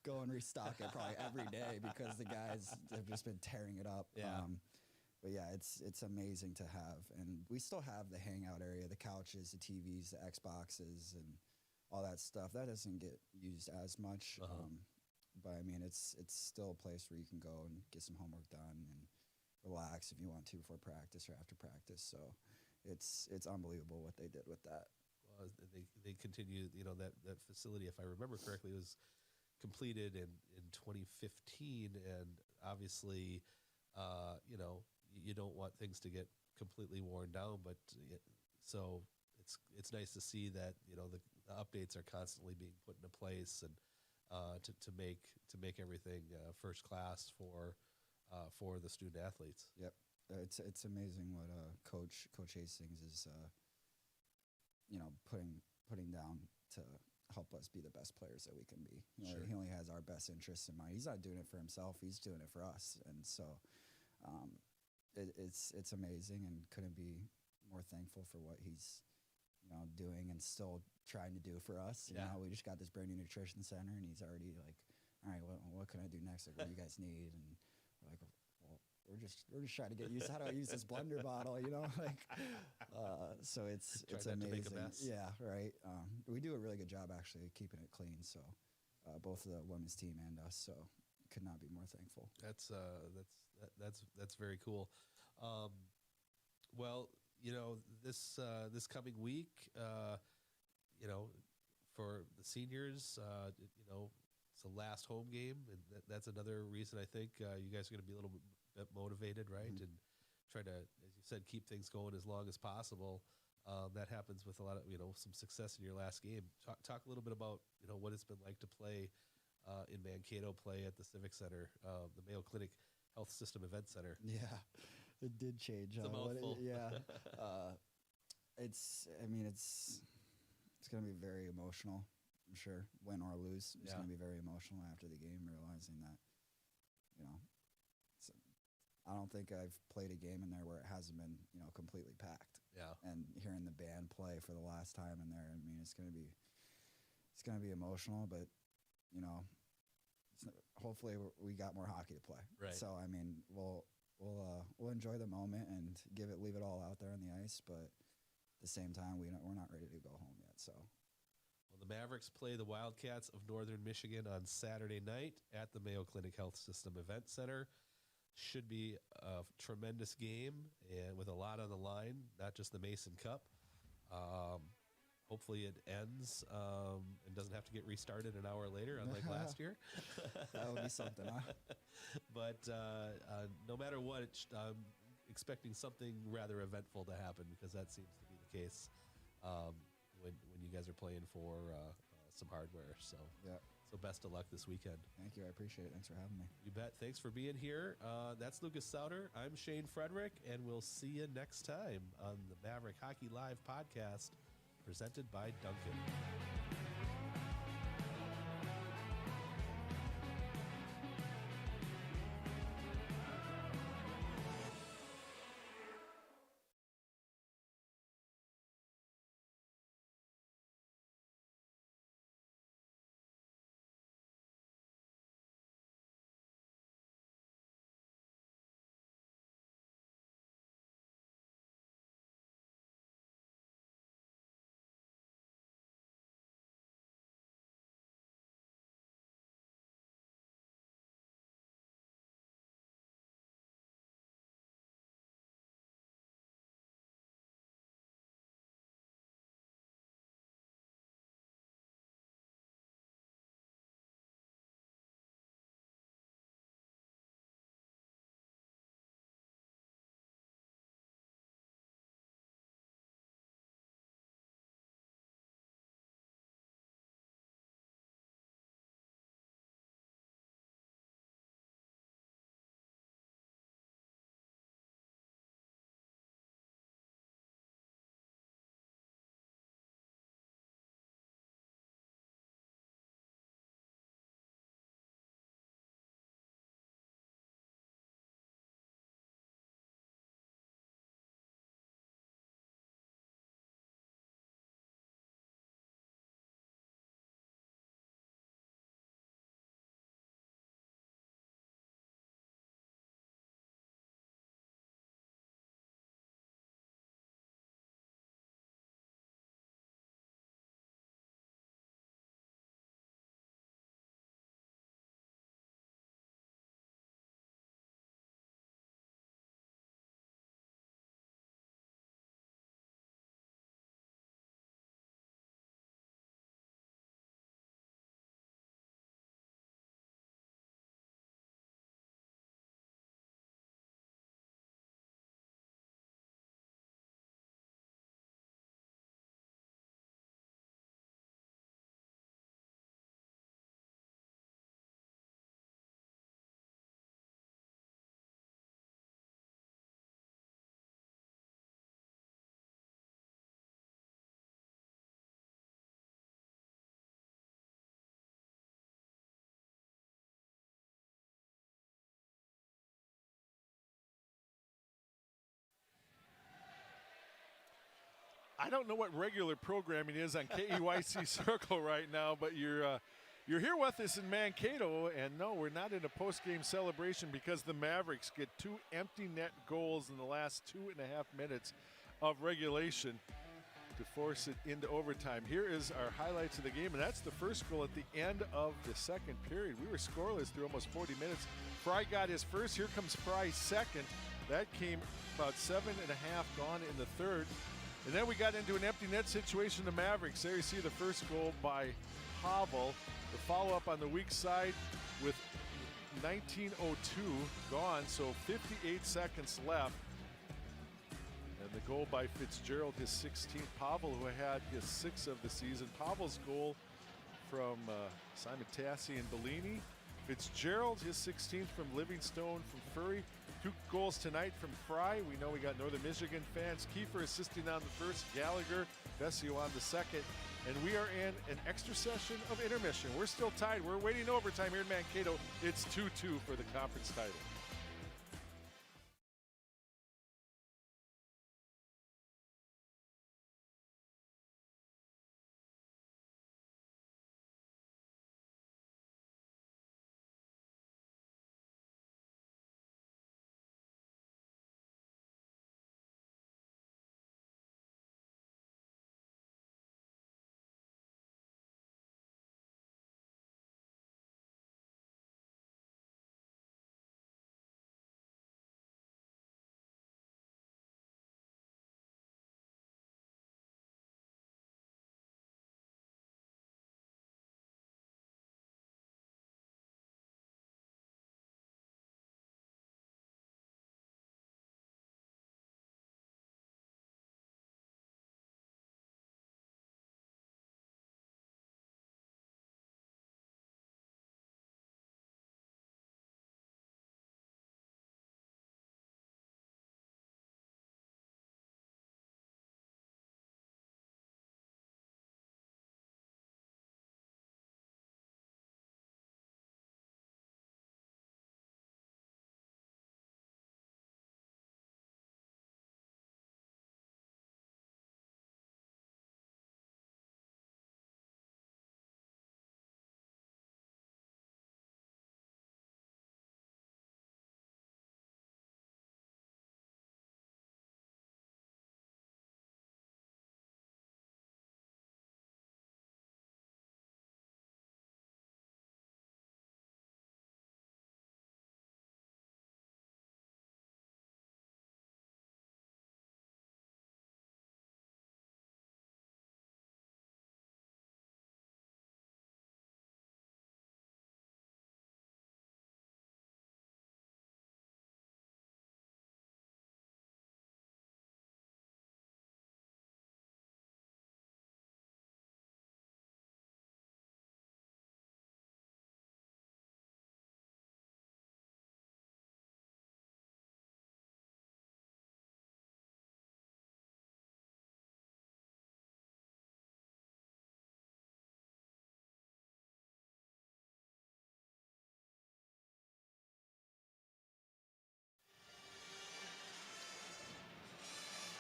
Speaker 11: go and restock it probably every day because the guys have just been tearing it up.
Speaker 10: Yeah.
Speaker 11: But yeah, it's amazing to have, and we still have the hangout area, the couches, the TVs, the Xboxes, and all that stuff. That doesn't get used as much. But I mean, it's still a place where you can go and get some homework done and relax if you want to before practice or after practice. So it's unbelievable what they did with that.
Speaker 10: They continue, that facility, if I remember correctly, was completed in 2015, and obviously, you don't want things to get completely worn down, but so it's nice to see that the updates are constantly being put into place and to make everything first class for the student athletes.
Speaker 11: Yep, it's amazing what Coach Hastings is putting down to help us be the best players that we can be.
Speaker 10: Sure.
Speaker 11: He only has our best interests in mind. He's not doing it for himself. He's doing it for us. And so it's amazing, and couldn't be more thankful for what he's doing and still trying to do for us.
Speaker 10: Yeah.
Speaker 11: We just got this brand new nutrition center, and he's already like, all right, what can I do next? Like, what do you guys need? And we're like, well, we're just trying to get used to how do I use this blender bottle, so it's
Speaker 10: Try not to make
Speaker 11: amazing.
Speaker 10: a mess.
Speaker 11: Yeah, right. We do a really good job actually keeping it clean. So both the women's team and us. So could not be more thankful.
Speaker 10: That's very cool. Well, this coming week, for the seniors, it's the last home game, and that's another reason I think you guys are going to be a little bit motivated, right?
Speaker 11: Mm-hmm.
Speaker 10: And try to, as you said, keep things going as long as possible. That happens with a lot of some success in your last game. Talk a little bit about what it's been like to play in Mankato, play at the Civic Center, the Mayo Clinic Health System Event Center.
Speaker 11: Yeah, it did change.
Speaker 10: It's a mouthful.
Speaker 11: It's going to be very emotional. I'm sure, win or lose, it's going to be very emotional after the game, realizing that, I don't think I've played a game in there where it hasn't been, completely packed.
Speaker 10: Yeah.
Speaker 11: And hearing the band play for the last time in there, I mean, it's going to be emotional, but, hopefully we got more hockey to play.
Speaker 10: Right.
Speaker 11: So, I mean, we'll enjoy the moment and leave it all out there on the ice, but at the same time, we're not ready to go home yet. So.
Speaker 10: Well, the Mavericks play the Wildcats of Northern Michigan on Saturday night at the Mayo Clinic Health System Event Center. Should be a tremendous game and with a lot on the line, not just the Mason Cup. Hopefully it ends and doesn't have to get restarted an hour later, unlike last year.
Speaker 11: That would be something, huh?
Speaker 10: But no matter what, I'm expecting something rather eventful to happen, because that seems to be the case when you guys are playing for some hardware. So, so best of luck this weekend.
Speaker 11: Thank you. I appreciate it. Thanks for having me.
Speaker 10: You bet. Thanks for being here. That's Lucas Souter. I'm Shane Frederick, and we'll see you next time on the Maverick Hockey Live podcast, presented by Duncan.
Speaker 1: I don't know what regular programming is on KEYC Circle right now, but you're here with us in Mankato, and no, we're not in a post-game celebration because the Mavericks get 2 empty net goals in the last 2.5 minutes of regulation to force it into overtime. Here is our highlights of the game, and that's the first goal at the end of the second period. We were scoreless through almost 40 minutes. Fry got his first. Here comes Fry's second. That came about 7.5 gone in the third. And then we got into an empty net situation, the Mavericks. There you see the first goal by Havel. The follow-up on the weak side with 19:02 gone, so 58 seconds left. And the goal by Fitzgerald, his 16th. Pavel, who had his 6th of the season. Pavel's goal from Simon Tassi and Bellini. Fitzgerald, his 16th from Livingstone, from Furry. 2 goals tonight from Fry. We know we got Northern Michigan fans. Kiefer assisting on the first, Gallagher, Vesio on the second. And we are in an extra session of intermission. We're still tied. We're waiting overtime here in Mankato. It's 2-2 for the conference title.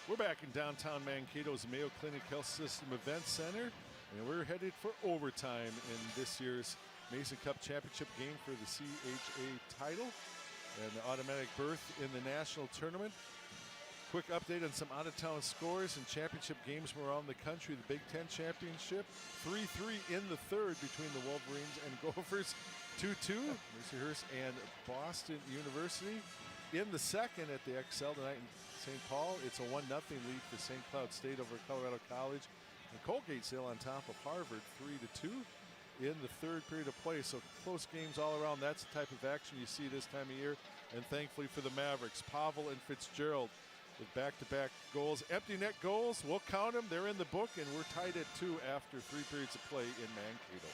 Speaker 1: We're back in downtown Mankato's Mayo Clinic Health System Event Center, and we're headed for overtime in this year's Mason Cup Championship game for the CCHA title and the automatic berth in the national tournament. Quick update on some out-of-town scores and championship games from around the country. The Big Ten Championship, 3-3 in the third between the Wolverines and Gophers. 2-2, Mercyhurst and Boston University. In the second at the XL tonight in St. Paul, it's a 1-0 lead for St. Cloud State over Colorado College. And Colgate-Sale on top of Harvard, 3-2 in the third period of play. So close games all around. That's the type of action you see this time of year. And thankfully for the Mavericks, Pavel and Fitzgerald with back-to-back goals. Empty net goals, we'll count them. They're in the book, and we're tied at 2 after 3 periods of play in Mankato.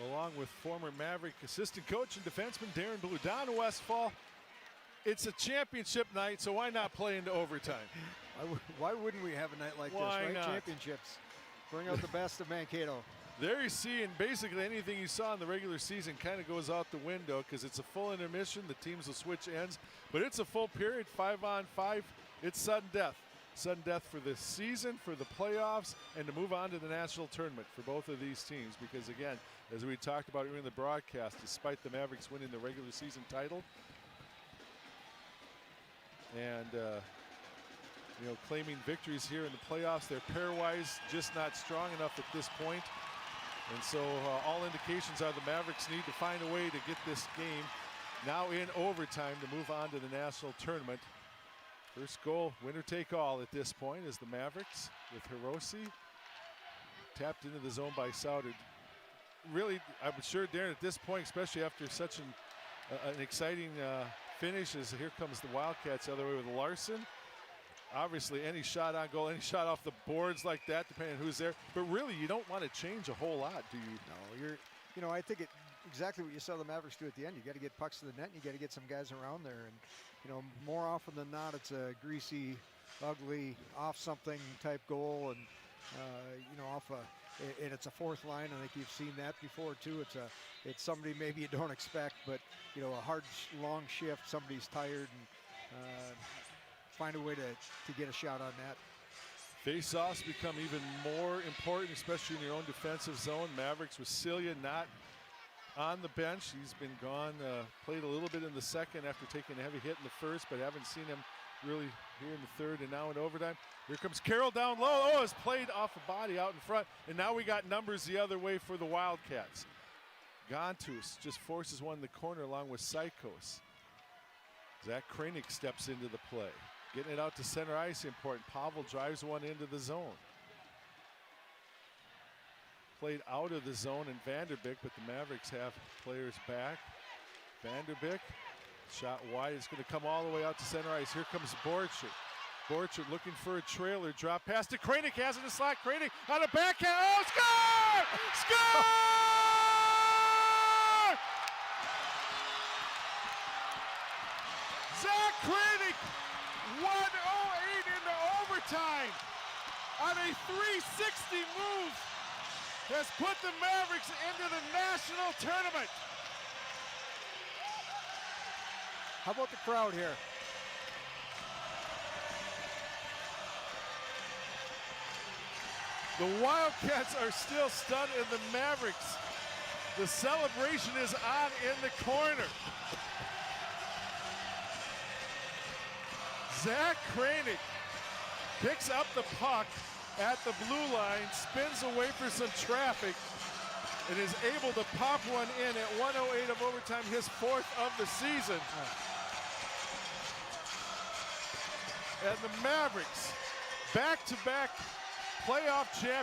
Speaker 1: along with former Maverick assistant coach and defenseman Darren Blue. Down to Westfall. It's a championship night, so why not play into overtime?
Speaker 3: Why wouldn't we have a night like
Speaker 1: Why
Speaker 3: this, right?
Speaker 1: not?
Speaker 3: Championships. Bring out the best of Mankato.
Speaker 1: There you see, and basically anything you saw in the regular season kind of goes out the window because it's a full intermission. The teams will switch ends, but it's a full period, 5-on-5. It's sudden death. Sudden death for the season, for the playoffs, and to move on to the national tournament for both of these teams because, again, as we talked about during the broadcast, despite the Mavericks winning the regular season title and claiming victories here in the playoffs, they're pairwise just not strong enough at this point. And so all indications are the Mavericks need to find a way to get this game now in overtime to move on to the national tournament. First goal, winner take all at this point, is the Mavericks with Hiroshi. Tapped into the zone by Souter. Really, I'm sure, Darren, at this point, especially after such an exciting finish, as here comes the Wildcats the other way with Larson. Obviously, any shot on goal, any shot off the boards like that, depending on who's there. But really, you don't want to change a whole lot, do you?
Speaker 3: No, I think exactly what you saw the Mavericks do at the end. You got to get pucks to the net, and you got to get some guys around there. And, more often than not, it's a greasy, ugly, off something type goal, and, and it's a fourth line. I think you've seen that before, too. It's somebody maybe you don't expect, but, a hard, long shift, somebody's tired, and find a way to get a shot on that.
Speaker 1: Face-offs become even more important, especially in your own defensive zone. Mavericks with Celia not on the bench. He's been gone, played a little bit in the second after taking a heavy hit in the first, but haven't seen him really here in the third and now in overtime. Here comes Carroll down low. Oh, it's played off a body out in front, and now we got numbers the other way for the Wildcats. Gontus just forces one in the corner along with Sykos. Zach Kranik steps into the play. Getting it out to center ice, important. Pavel drives one into the zone. Played out of the zone in Vanderbeek, but the Mavericks have players back. Vanderbeek, shot wide. It's going to come all the way out to center ice. Here comes Borchert. Borchert looking for a trailer. Drop pass to Kranik. Has it in the slot. Kranik on a backhand. Oh, score! Score! Zach Kranik! 1:08 into overtime on a 360 move has put the Mavericks into the national tournament.
Speaker 3: How about the crowd here?
Speaker 1: The Wildcats are still stunned, and the Mavericks, the celebration is on in the corner. Zach Kranik picks up the puck at the blue line, spins away for some traffic, and is able to pop one in at 1:08 of overtime, his fourth of the season. And the Mavericks, back-to-back playoff champions.